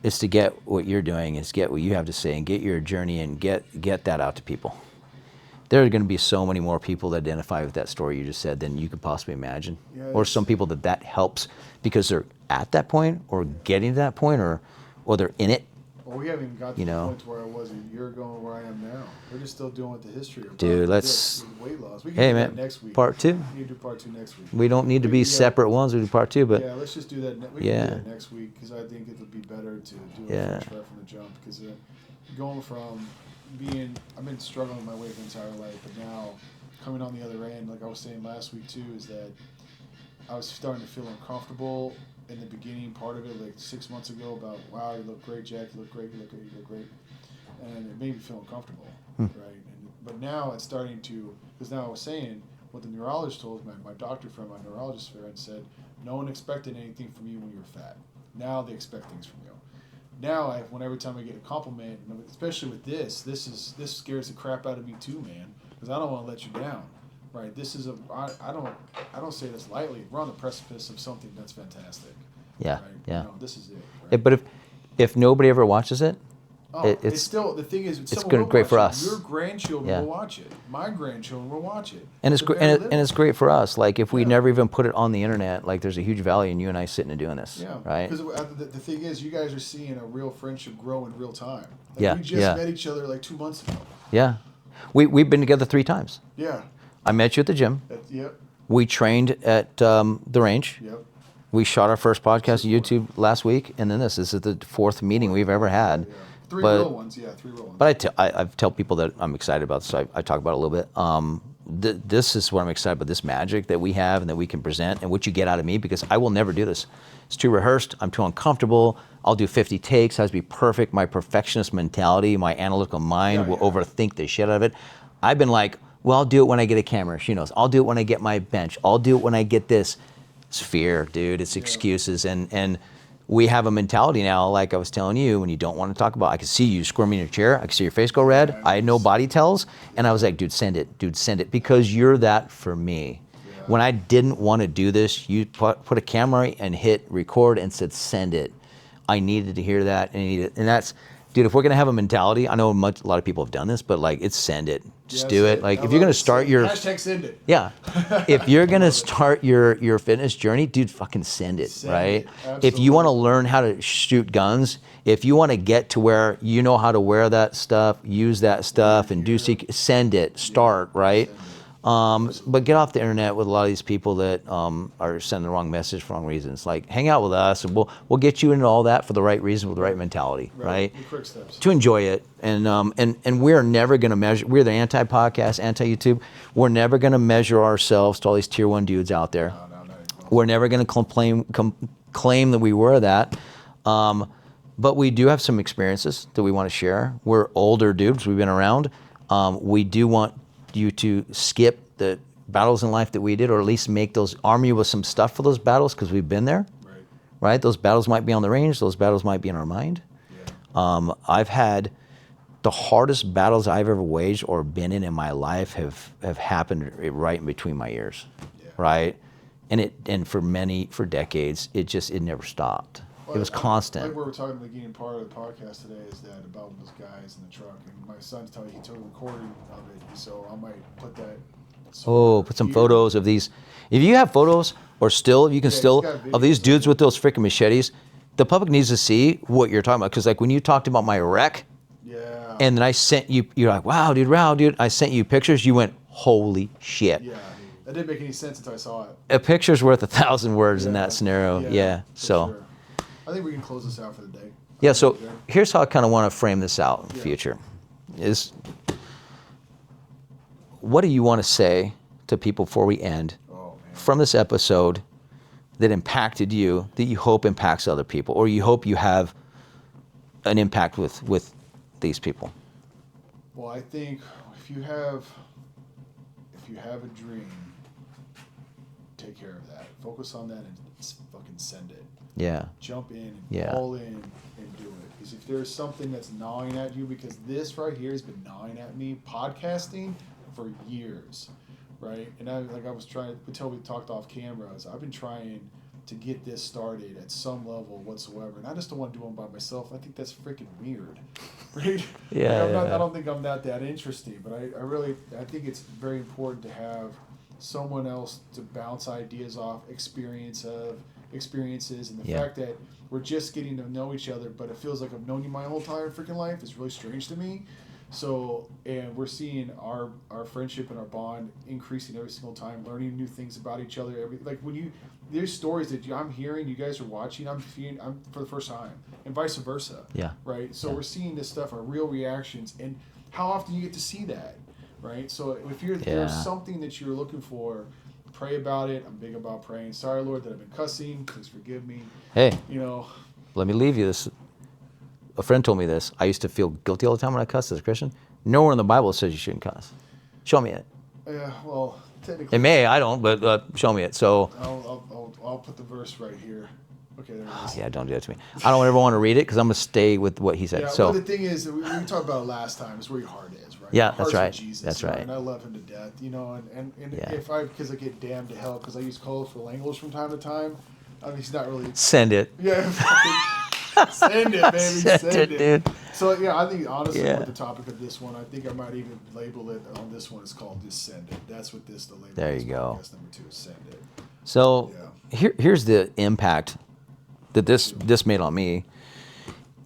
is to get what you're doing, is get what you have to say and get your journey and get that out to people. There are going to be so many more people that identify with that story you just said than you could possibly imagine. Yeah, or some people that helps because they're at that point or getting to that point or they're in it. Well, we haven't even got to the point where I was a year ago and where I am now. We're just still dealing with the history of weight loss. We can do that next week. Part 2. We need to do part 2 next week. We don't need to be separate ones. We do part 2, but yeah, let's just do that. We can do that next week because I think it'll be better to do it fresh right from the jump. Because going from I've been struggling with my weight my entire life, but now coming on the other end, like I was saying last week too, is that I was starting to feel uncomfortable in the beginning part of it, like 6 months ago, about, wow, you look great, Jack, you look great, you look great. And it made me feel uncomfortable, right? But now it's starting to, because now I was saying, what the neurologist told me, my doctor friend, my neurologist friend said, no one expected anything from you when you were fat. Now they expect things from you. Now, every time I get a compliment, especially with this scares the crap out of me too, man, because I don't want to let you down, right? This is I don't say this lightly. We're on the precipice of something that's fantastic. Yeah, Right? yeah. This is it. Right? But if nobody ever watches it, it's still the thing is it's someone will great watch for it. us. Your grandchildren Yeah. will watch it. My grandchildren will watch it. and it's The great, very and little. it's great for us. Like if we Yeah. never even put it on the internet, like there's a huge value in you and I sitting and doing this, Yeah, right? because the thing is, you guys are seeing a real friendship grow in real time. Like Yeah, we just yeah. met each other like 2 months ago. Yeah, we've been together 3 times. Yeah. I met you at the gym. Yep. We trained at the range. Yep. We shot our first podcast on YouTube last week, and then this is the 4th meeting we've ever had. Yeah. 3 But- real ones. Yeah, 3 real ones. But I tell people that I'm excited about this. I talk about it a little bit. This is what I'm excited about, this magic that we have and that we can present and what you get out of me, because I will never do this. It's too rehearsed. I'm too uncomfortable. I'll do 50 takes. Has to be perfect. My perfectionist mentality, my analytical mind will overthink the shit out of it. I've been like, well, I'll do it when I get a camera. She knows. I'll do it when I get my bench. I'll do it when I get this. It's fear, dude. It's excuses. And we have a mentality now, like I was telling you, when you don't want to talk about, I can see you squirming in your chair. I can see your face go red. I had no body tells. And I was like, dude, send it. Dude, send it. Because you're that for me. Yeah. When I didn't want to do this, you put a camera and hit record and said, send it. I needed to hear that. And that's, dude, if we're going to have a mentality, I know a lot of people have done this, but like, it's send it. Just do it. Like, if you're going to start your... Hashtag send it. Yeah. If you're going to start your fitness journey, dude, fucking send it, Send right? it. If you want to learn how to shoot guns, if you want to get to where you know how to wear that stuff, use that stuff, and send it, start, right? Send it. But get off the internet with a lot of these people that are sending the wrong message for wrong reasons. Like, hang out with us, and we'll get you into all that for the right reason, with the right mentality, right? The quick steps. To enjoy it, and we're never going to measure. We're the anti-podcast, anti-YouTube. We're never going to measure ourselves to all these tier 1 dudes out there. No, not even close. We're never going to claim that we were that. But we do have some experiences that we want to share. We're older dudes. We've been around. We do want you to skip the battles in life that we did, or at least arm you with some stuff for those battles, because we've been there. Right? Those battles might be on the range. Those battles might be in our mind. Yeah. I've had the hardest battles I've ever waged or been in my life have happened right in between my ears. Yeah. Right? And for decades, it never stopped. It was constant. Like we were talking in the beginning part of the podcast today is that about those guys in the truck, and my son's telling me he took a recording of it, so I might put that. Put some photos of these. If you have photos, or still, if you can Yeah, still, he's got of these videos. dudes with those freaking machetes, the public needs to see what you're talking about. Because like when you talked about my wreck, Yeah. and then I sent you, you're like, wow, dude, I sent you pictures. You went, holy shit. Yeah. That didn't make any sense until I saw it. A picture's worth 1,000 words in Yeah. that scenario. Yeah. for So. sure. I think we can close this out for the day. Yeah, so Yeah. here's how I kind of want to frame this out in the Yeah. future. Is what do you want to say to people before we end Oh, man. from this episode that impacted you, that you hope impacts other people, or you hope you have an impact with these people? Well, I think if you have a dream, take care of that. Focus on that and fucking send it. Yeah. Jump in and Yeah. all in and do it. Because if there's something that's gnawing at you, because this right here has been gnawing at me, podcasting for years, right? And I was trying, until we talked off cameras, I've been trying to get this started at some level whatsoever. And I just don't want to do it by myself. I think that's freaking weird, right? Yeah, Like, yeah. I don't think I'm that interesting, but I think it's very important to have someone else to bounce ideas off, experiences, and the Yeah. fact that we're just getting to know each other, but it feels like I've known you my whole entire freaking life is really strange to me. So, and we're seeing our friendship and our bond increasing every single time, learning new things about each other. There's stories that I'm hearing, you guys are watching, I'm for the first time, and vice versa. Yeah. Right. So Yeah. we're seeing this stuff, our real reactions, and how often you get to see that, right? So if there's something that you're looking for, pray about it. I'm big about praying. Sorry, Lord, that I've been cussing. Please forgive me. Hey, You know. let me leave you this. A friend told me this. I used to feel guilty all the time when I cussed as a Christian. Nowhere in the Bible says you shouldn't cuss. Show me it. Yeah. Well, technically. It may, I don't, but show me it. So, I'll put the verse right here. Okay, there it is. Yeah, don't do that to me. I don't ever want to read it because I'm gonna stay with what he said. Yeah, so well, the thing is, we talked about it last time, is where your heart is, right? Yeah, Your that's heart's right. with Jesus, That's you know, right. And I love him to death, you know, and Yeah. because I get damned to hell because I use colorful language from time to time. I mean, he's not really. send it. Yeah, fucking send it, baby, Send it, dude. So yeah, I think honestly, Yeah. with the topic of this one, I think I might even label it on this one. It's called "Just Send It." That's what the label. There is. you go. Podcast number 2 is "Send It." So Yeah. here's the impact that this made on me,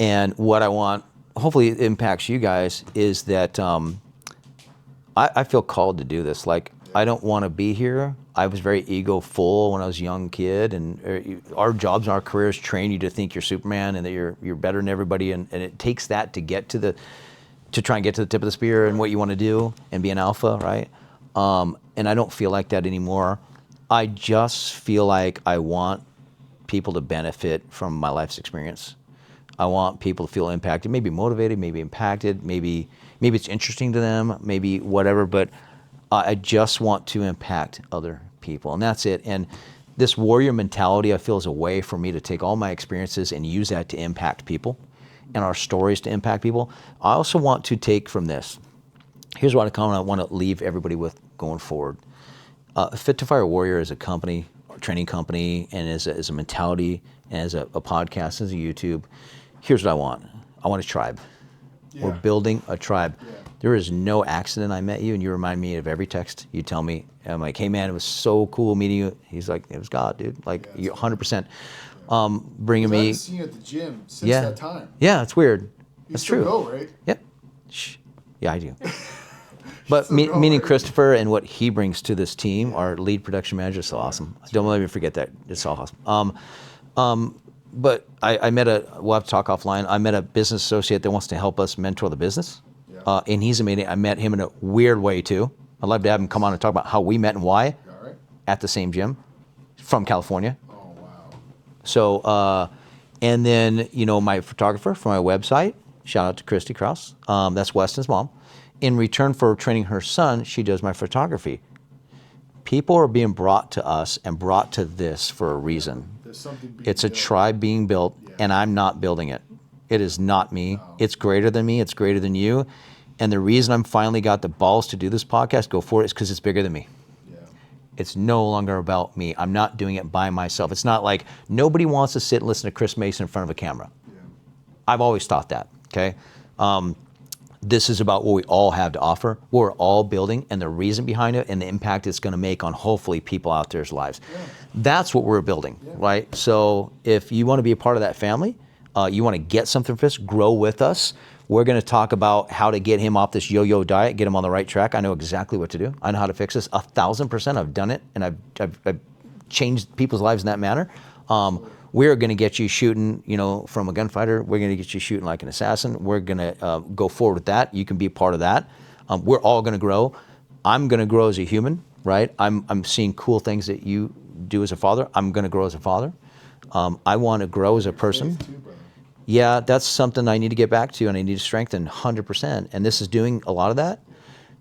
and what I want. Hopefully, it impacts you guys. Is that I feel called to do this. Like I don't want to be here. I was very ego full when I was a young kid, and our jobs and our careers train you to think you're Superman and that you're better than everybody, and it takes that to get to try and get to the tip of the spear and what you want to do and be an alpha, right? And I don't feel like that anymore. I just feel like I want people to benefit from my life's experience. I want people to feel impacted, maybe motivated, maybe impacted, maybe it's interesting to them, maybe whatever, but I just want to impact other people, and that's it. And this warrior mentality, I feel, is a way for me to take all my experiences and use that to impact people and our stories to impact people. I also want to take from this. Here's what I want to leave everybody with going forward. Fit2fire Warrior is a company, a training company, and as a mentality, and as a podcast, as a YouTube. Here's what I want. I want a tribe. Yeah. We're building a tribe. Yeah. There is no accident I met you, and you remind me of every text you tell me. And I'm like, hey man, it was so cool meeting you. He's like, it was God, dude. Like, Yeah, you it's 100%. Bringing I me. haven't seen you at the gym since Yeah. that time. Yeah, it's weird. You That's still true. go, right? Yep. Shh. Yeah, I do. But still go, meaning right? Christopher and what he brings to this team, our lead production manager, is so awesome. Don't let me forget that. It's so awesome. But I met we'll have to talk offline. I met a business associate that wants to help us mentor the business. Yeah. And he's amazing. I met him in a weird way too. I'd love to have him come on and talk about how we met and why All right. at the same gym from California. Oh wow. So, and then, my photographer for my website, shout out to Christy Krause. That's Weston's mom. In return for training her son, she does my photography. People are being brought to us and brought to this for a reason. There's something. It's a tribe being built, and I'm not building it. It is not me. No. It's greater than me. It's greater than you. And the reason I'm finally got the balls to do this podcast, go for it, is because it's bigger than me. Yeah. It's no longer about me. I'm not doing it by myself. It's not like nobody wants to sit and listen to Chris Mason in front of a camera. Yeah. I've always thought that, okay? This is about what we all have to offer, what we're all building, and the reason behind it, and the impact it's going to make on hopefully people out there's lives. Yeah. That's what we're building, right? So if you want to be a part of that family, you want to get something from us, grow with us. We're going to talk about how to get him off this yo-yo diet, get him on the right track. I know exactly what to do. I know how to fix this 1,000%. I've done it, and I've changed people's lives in that manner. We're going to get you shooting, from a gunfighter. We're going to get you shooting like an assassin. We're going to go forward with that. You can be a part of that. We're all going to grow. I'm going to grow as a human, right? I'm seeing cool things that you do as a father. I'm going to grow as a father. I want to grow as a person. Faith too, brother. Yeah, that's something I need to get back to, and I need to strengthen 100%. And this is doing a lot of that.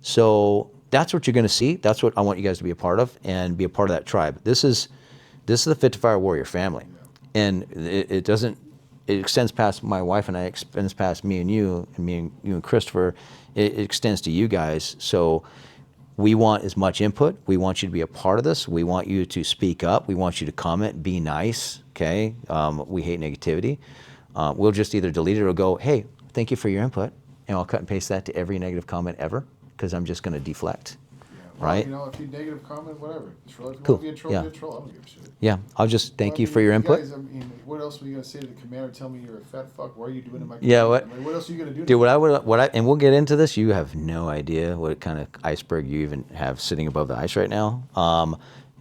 So that's what you're going to see. That's what I want you guys to be a part of and be a part of that tribe. This is the Fit2fire Warrior family. And it extends past my wife and I, it extends past me and you and Christopher. It extends to you guys. So we want as much input. We want you to be a part of this. We want you to speak up. We want you to comment, be nice, okay? We hate negativity. We'll just either delete it or go, hey, thank you for your input. And I'll cut and paste that to every negative comment ever because I'm just going to deflect. Well, Right? if you negative comment, whatever. Troll, if you Cool. want to be a troll, Yeah. be a troll. I don't give a shit. Yeah, I'll just thank Well, you for your input. Guys, what else were you gonna say to the commander? Tell me you're a fat fuck. What are you doing in my? Yeah, command? what- I mean, what else are you gonna do? Dude, and we'll get into this. You have no idea what kind of iceberg you even have sitting above the ice right now.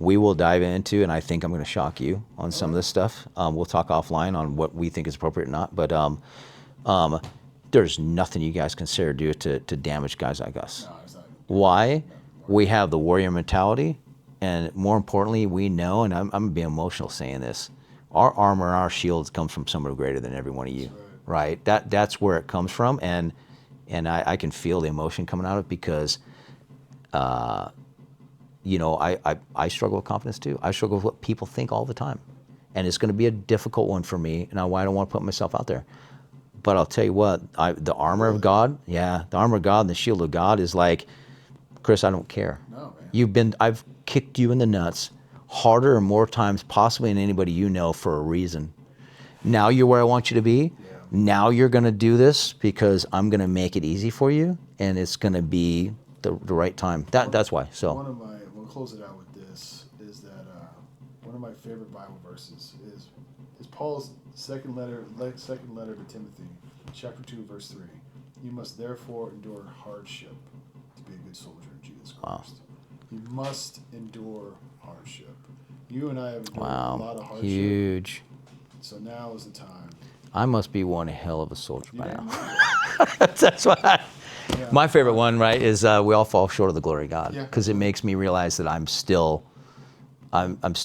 We will dive into, and I think I'm going to shock you on some of this stuff. We'll talk offline on what we think is appropriate or not. But there's nothing you guys consider do to damage guys like us. No, it's not. Why? We have the warrior mentality, and more importantly, we know, and I'm going to be emotional saying this, our armor, our shields comes from somewhere greater than every one of you, right? That's where it comes from, and I can feel the emotion coming out of it because, I struggle with confidence too. I struggle with what people think all the time, and it's going to be a difficult one for me, and I don't want to put myself out there. But I'll tell you what, the armor of God, the armor of God and the shield of God is like, Chris, I don't care. No, man. I've kicked you in the nuts harder and more times possibly than anybody you know for a reason. Now you're where I want you to be. Yeah. Now you're going to do this because I'm going to make it easy for you, and it's going to be the right time. That's why. So We'll close it out with this, is that one of my favorite Bible verses is Paul's second letter to Timothy, chapter 2, verse 3. You must therefore endure hardship to be a good soldier of Jesus Christ. Wow. You must endure hardship. You and I have endured a wow, lot of hardship. huge. So now is the time. I must be one hell of a soldier by Yeah. now. That's why. Yeah. My favorite one, right, is we all fall short of the glory of God, Yeah. because it makes me realize that I'm still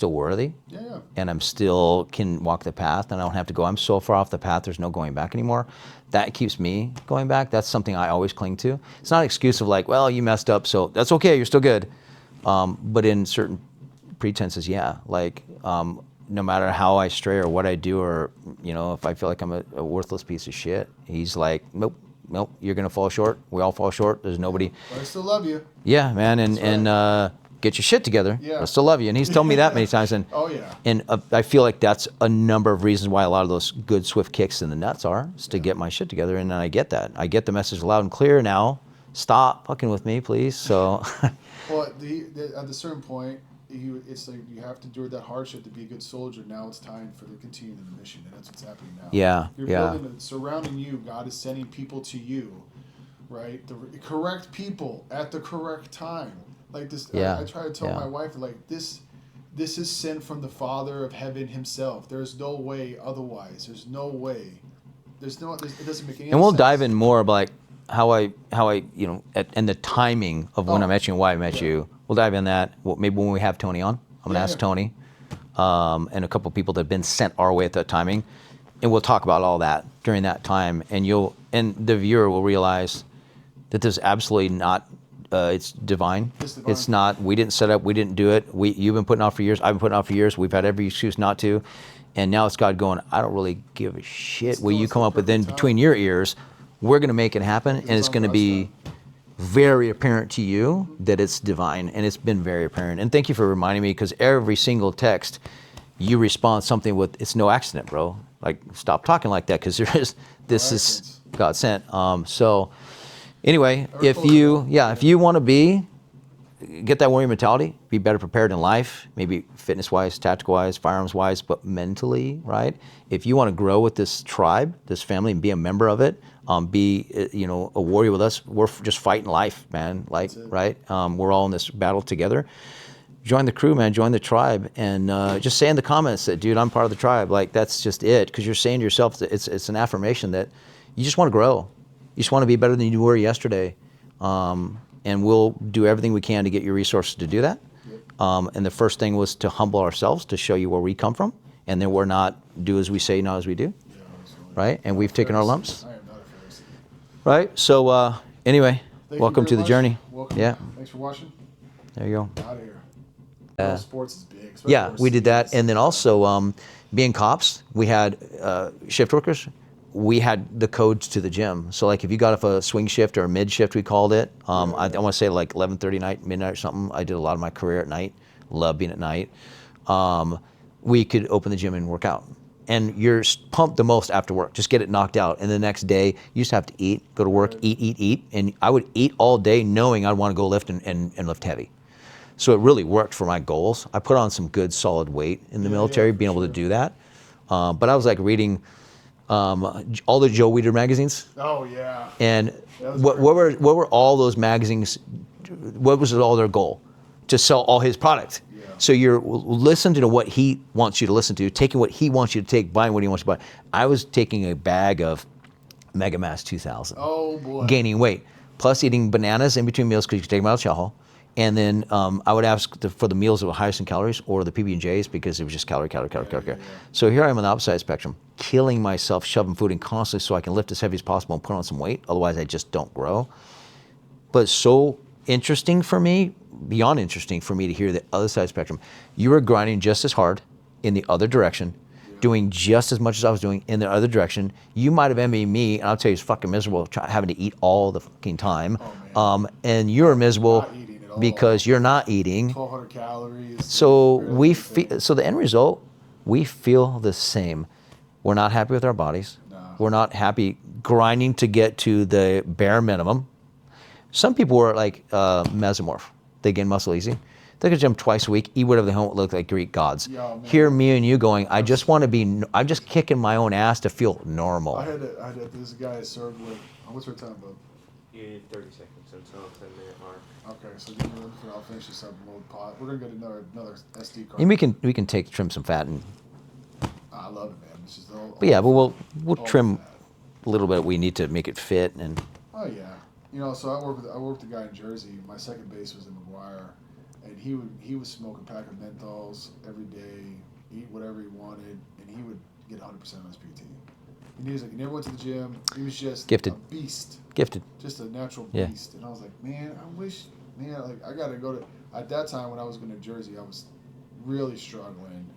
worthy, Yeah. and I'm still can walk the path, and I don't have to go. I'm so far off the path, there's no going back anymore. That keeps me going back. That's something I always cling to. It's not an excuse of like, well, you messed up, so that's okay, you're still good. But in certain pretenses, no matter how I stray or what I do, or if I feel like I'm a worthless piece of shit, he's like, nope, you're gonna fall short. We all fall short. There's nobody. But I still love you. Yeah, man, That's right. get your shit together. Yeah. I still love you, and he's told me that many times. And Oh, yeah. and I feel like that's a number of reasons why a lot of those good swift kicks in the nuts is to get my shit together, and I get that. I get the message loud and clear now. Stop fucking with me, please. So. Well, at a certain point, it's like you have to endure that hardship to be a good soldier. Now it's time for the continue the mission, and that's what's happening now. Yeah, You're building, surrounding you. God is sending people to you, right? The correct people at the correct time. Like this, Yeah. I try to tell Yeah. my wife, like this is sent from the Father of Heaven Himself. There's no way otherwise. There's no way. It doesn't make any. And we'll sense. dive in more of like how I and the timing of when Oh, I met you and why I met yeah. you. We'll dive in that. Maybe when we have Tony on, I'm gonna Yeah, ask yeah. Tony, and a couple of people that have been sent our way at that timing, and we'll talk about all that during that time. And the viewer will realize that there's absolutely not. It's divine. It's divine. It's not. We didn't set up. We didn't do it. You've been putting off for years. I've been putting off for years. We've had every excuse not to, and now it's God going. I don't really give a shit. Will you It's come the up with then perfect time. between your ears? We're going to make it happen, and it's on going to God's be time. very apparent to you that it's divine, and it's been very apparent. And thank you for reminding me, because every single text, you respond something with, it's no accident, bro. Like, stop talking like that, because this is accidents. God sent. So anyway, Ever if close you enough. want to get that warrior mentality, be better prepared in life, maybe fitness-wise, tactical-wise, firearms-wise, but mentally, right? If you want to grow with this tribe, this family, and be a member of it, be a warrior with us. We're just fighting life, man. Like, That's it. right? We're all in this battle together. Join the crew, man. Join the tribe, and just say in the comments that, dude, I'm part of the tribe. Like, that's just it, because you're saying to yourself that it's an affirmation that you just want to grow. You just want to be better than you were yesterday. And we'll do everything we can to get your resources to do that. Yep. And the first thing was to humble ourselves, to show you where we come from, and then we're not do as we say, not as we do, Yeah, absolutely. right? And we've taken our lumps, I am not a Pharisee. right? So anyway, Thank welcome you to very the much. journey. Welcome. Yeah, Thanks for watching. there you go. Out of here. Pro sports is big. especially Yeah, we did that, overseas. and then also being cops, we had shift workers. We had the codes to the gym. So like if you got off a swing shift or a mid shift, we called it. I want to say like 11:30 night, midnight or something. I did a lot of my career at night. Love being at night. We could open the gym and work out. And you're pumped the most after work. Just get it knocked out. And the next day, you just have to eat, go to work, eat. And I would eat all day knowing I'd want to go lift and lift heavy. So it really worked for my goals. I put on some good solid weight in the military, for being able to sure. do that. But I was like reading all the Joe Weider magazines, Oh yeah. and That was what great. were all those magazines? What was all their goal? To sell all his product. Yeah. So you're listening to what he wants you to listen to, taking what he wants you to take, buying what he wants you to buy. I was taking a bag of Mega Mass 2000, Oh boy. gaining weight, plus eating bananas in between meals because you could take them out of chow. And then I would ask for the meals that were highest in calories or the PB&Js because it was just calorie. yeah. So here I am on the opposite spectrum, killing myself, shoving food in constantly so I can lift as heavy as possible and put on some weight. Otherwise, I just don't grow. But it's so interesting for me, beyond interesting for me to hear the other side of the spectrum. You were grinding just as hard in the other direction, doing just as much as I was doing in the other direction. You might have envied me, and I'll tell you, it's fucking miserable having to eat all the fucking time. And you're miserable Not eating at all. because you're not eating. 1,200 calories. So barely anything. so the end result, we feel the same. We're not happy with our bodies. No. We're not happy grinding to get to the bare minimum. Some people are like mesomorph. They gain muscle easy. They could gym twice a week, eat whatever they want, look like Greek gods. Yeah, man. Hear me and you going, I just want to be, I'm just kicking my own ass to feel normal. I had this guy I served with. What's our time, bub? You need 30 seconds until 10-minute mark. Okay, so give me one for I'll finish this up and we'll pot. We're gonna get another SD card. And we can take trim some fat and, I love it, man. It's just all, but yeah, but we'll all trim fat. a little bit we need to make it fit. And Oh yeah, you know. So I worked with a guy in Jersey. My second base was in McGuire, and he was smoking a pack of menthols every day, eat whatever he wanted, and he would get 100% on his PT. And he was like, he never went to the gym. He was just Gifted. a beast, gifted. just a natural Yeah. beast. And I was like, man, I wish, man, like I gotta go to. At that time when I was going to Jersey, I was really struggling.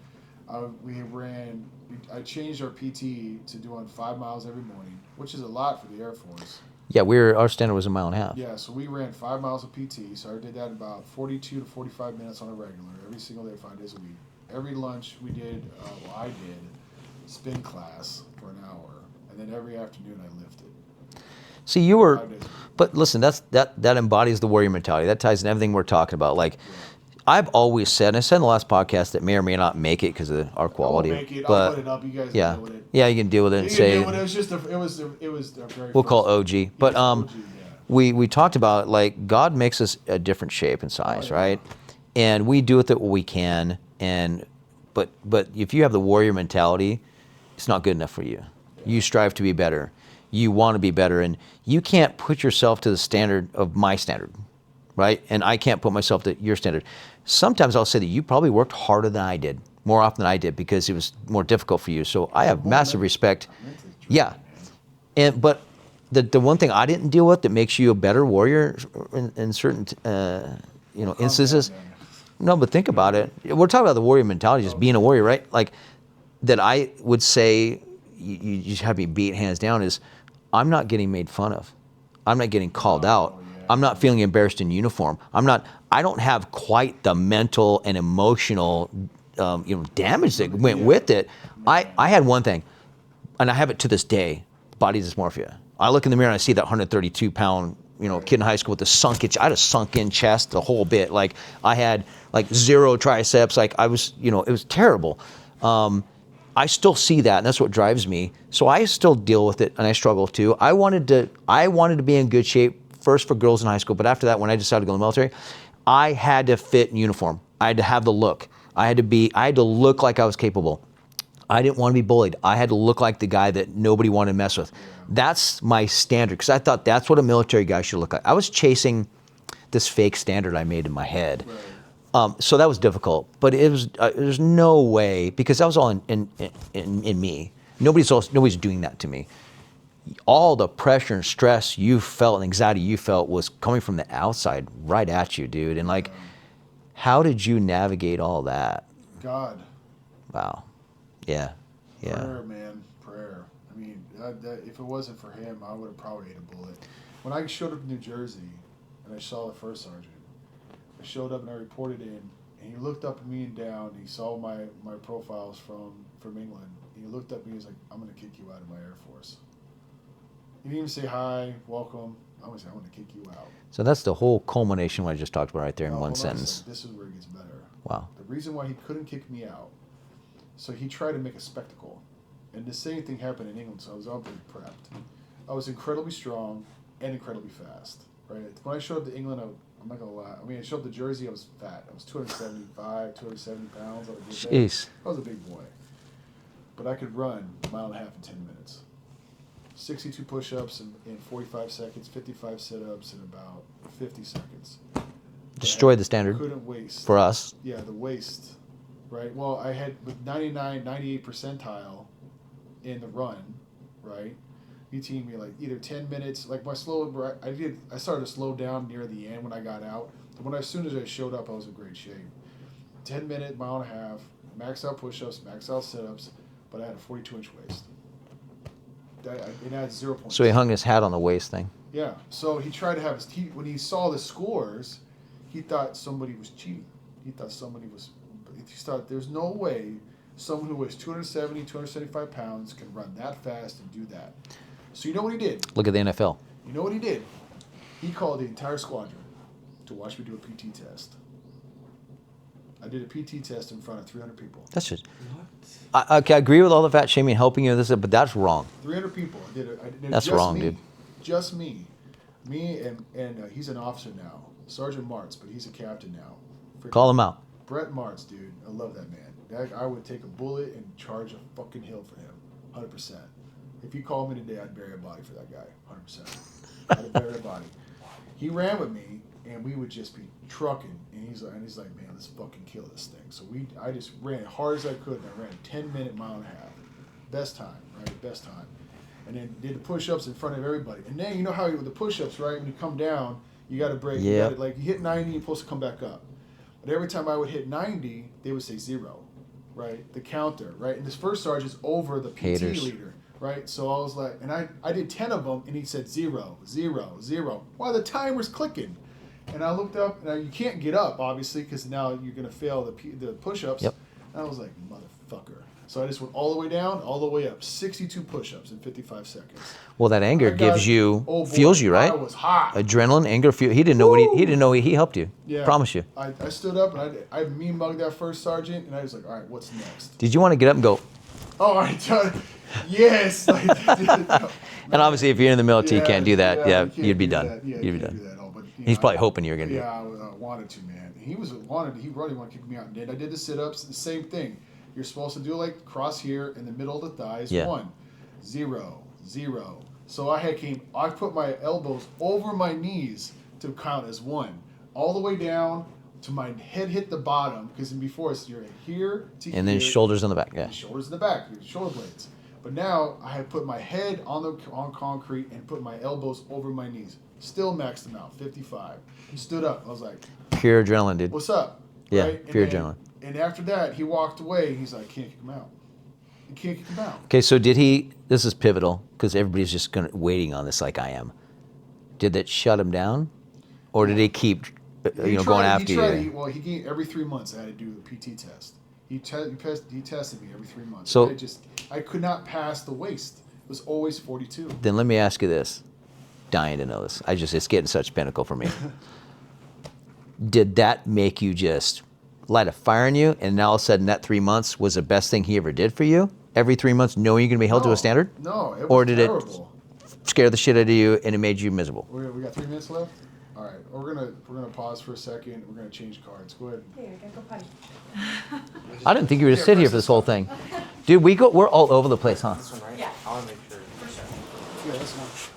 I changed our PT to doing 5 miles every morning, which is a lot for the Air Force. Yeah, our standard was 1.5 miles. Yeah, so we ran 5 miles of PT. So I did that in about 42 to 45 minutes on a regular, every single day, 5 days a week. Every lunch we did, I did spin class for an hour, and then every afternoon I lifted. See, you were, 5 days a week. but listen, that embodies the warrior mentality. That ties in everything we're talking about. Like, I've always said, and I said in the last podcast that may or may not make it because of our quality. I'll make it. But I'll put it up. You guys yeah, can deal with it. yeah, you can deal with it You and can say deal with it. It was just it was a very. we'll call first- it OG. But Yes, OG, yeah. we talked about like God makes us a different shape and size, Oh, yeah. right? And we do with it what we can. And but if you have the warrior mentality, it's not good enough for you. You strive to be better. You want to be better, and you can't put yourself to the standard of my standard, right? And I can't put myself to your standard. Sometimes I'll say that you probably worked harder than I did, more often than I did, because it was more difficult for you. So I have massive respect. Yeah, but the one thing I didn't deal with that makes you a better warrior in certain instances. No, but think about it. We're talking about the warrior mentality, just being a warrior, right? Like that I would say you just have me beat hands down is I'm not getting made fun of. I'm not getting called out. I'm not feeling embarrassed in uniform. I don't have quite the mental and emotional damage that went with it. I had one thing, and I have it to this day, body dysmorphia. I look in the mirror and I see that 132-pound kid in high school with I had a sunken chest, the whole bit. Like I had like 0 triceps. Like I was, it was terrible. I still see that, and that's what drives me. So I still deal with it, and I struggle too. I wanted to be in good shape first for girls in high school, but after that, when I decided to go in the military, I had to fit in uniform. I had to have the look. I had to look like I was capable. I didn't want to be bullied. I had to look like the guy that nobody wanted to mess with. That's my standard, because I thought that's what a military guy should look like. I was chasing this fake standard I made in my head. Right. So that was difficult, but there's no way, because that was all in me. Nobody's doing that to me. All the pressure and stress you felt and anxiety you felt was coming from the outside right at you, dude. And like, how did you navigate all that? God. Wow. Yeah. Prayer, man, prayer. I mean, if it wasn't for him, I would have probably ate a bullet. When I showed up in New Jersey and I saw the first sergeant, I showed up and I reported in, and he looked up at me and down. He saw my profiles from England. And he looked up at me and he was like, I'm going to kick you out of my Air Force. He didn't even say hi, welcome. I was like, I'm going to kick you out. So that's the whole culmination of what I just talked about right there in Now, one hold on a sentence. second. This is where it gets better. Wow. The reason why he couldn't kick me out, so he tried to make a spectacle. And the same thing happened in England, so I was all very prepped. I was incredibly strong and incredibly fast. Right? When I showed up to England, I'm not going to lie. I mean, I showed up to Jersey, I was fat. I was 270 pounds. Jeez. I was a big boy. But I could run a mile and a half in 10 minutes. 62 push-ups in 45 seconds, 55 sit-ups in about 50 seconds. Destroyed the standard Couldn't waste. for us. Yeah, the waste, right? Well, I had with 98 percentile in the run, right? He teamed me like either 10 minutes, like I started to slow down near the end when I got out. But as soon as I showed up, I was in great shape. 10-minute, mile and a half, max out push-ups, max out sit-ups, but I had a 42-inch waist. It had 0 points. So he hung his hat on the waist thing. Yeah. So he tried to have his. When he saw the scores, he thought somebody was cheating. He thought somebody was. He thought there's no way someone who weighs 270, 275 pounds can run that fast and do that. So you know what he did? Look at the NFL. You know what he did? He called the entire squadron to watch me do a PT test. I did a PT test in front of 300 people. That's just. What? I agree with all the fat shaming, helping you with this, but that's wrong. 300 people. I did it. That's just wrong, me. dude. Just me. Me and he's an officer now, Sergeant Martz, but he's a captain now. Freaking Call him out. Brett Martz, dude. I love that man. I would take a bullet and charge a fucking hill for him, 100%. If you called me today, I'd bury a body for that guy, 100%. I'd bury a body. He ran with me, and we would just be trucking. And he's like, man, let's fucking kill this thing. So I just ran as hard as I could, and I ran a 10-minute mile and a half. Best time, right? Best time. And then did the push-ups in front of everybody. And then you know how with the push-ups, right? When you come down, you got to break. Yeah. Like you hit 90, you're supposed to come back up. But every time I would hit 90, they would say 0, right? The counter, right? And this first sergeant is over the PT Haters. leader, right? So I was like, and I did 10 of them, and he said 0, 0, 0. While the timer's clicking. And I looked up, and you can't get up, obviously, because now you're going to fail the push-ups. Yep. And I was like, motherfucker. So I just went all the way down, all the way up. 62 push-ups in 55 seconds. Well, that anger I got- gives you, oh boy, fuels you, right? I was hot. Adrenaline, anger, fuel. He didn't know he didn't know he helped you. Yeah. Promise you. I stood up, and I mean mugged that first sergeant, and I was like, all right, what's next? Did you want to get up and go? Oh, I yes. And obviously, if you're in the military, you can't do that. Yeah, you can't you'd be do done. that. Yeah, You'd you be can't done. do that. Oh, but, He's probably hoping you were gonna do it. Yeah, I wanted to, man. He really wanted to kick me out. And I did the sit-ups, the same thing. You're supposed to do like cross here in the middle of the thighs. Yeah. 1, 0, 0. So I put my elbows over my knees to count as 1, all the way down to my head hit the bottom, because before it's you're here to And then here, shoulders in the back. Yeah. and shoulders in the back, your shoulder blades. But now I had put my head on concrete and put my elbows over my knees. Still maxed them out, 55. He stood up. I was like, Pure adrenaline, dude. what's up? Yeah, Right? pure And then- adrenaline. And after that, he walked away. He's like, can't kick him out. You can't kick him out. Okay, so did he? This is pivotal because everybody's just waiting on this, like I am. Did that shut him down, or did he keep, going after you? He gave every 3 months. I had to do the PT test. He tested me every 3 months. So- I could not pass the waist. It was always 42. Then let me ask you this. Dying to know this. It's getting such pinnacle for me. Did that make you just light a fire in you, and now all of a sudden that 3 months was the best thing he ever did for you? Every 3 months, knowing you're going to be held to a standard? No, it was Or did terrible. it scare the shit out of you and it made you miserable? We got 3 minutes left. All right, we're gonna pause for a second. We're gonna change cards. Go ahead. Here, I gotta go potty. I didn't think you were to sit here for this whole thing. Dude, we're all over the place, huh? This one, right? Yeah. I want to make sure. For sure. Yeah, that's one.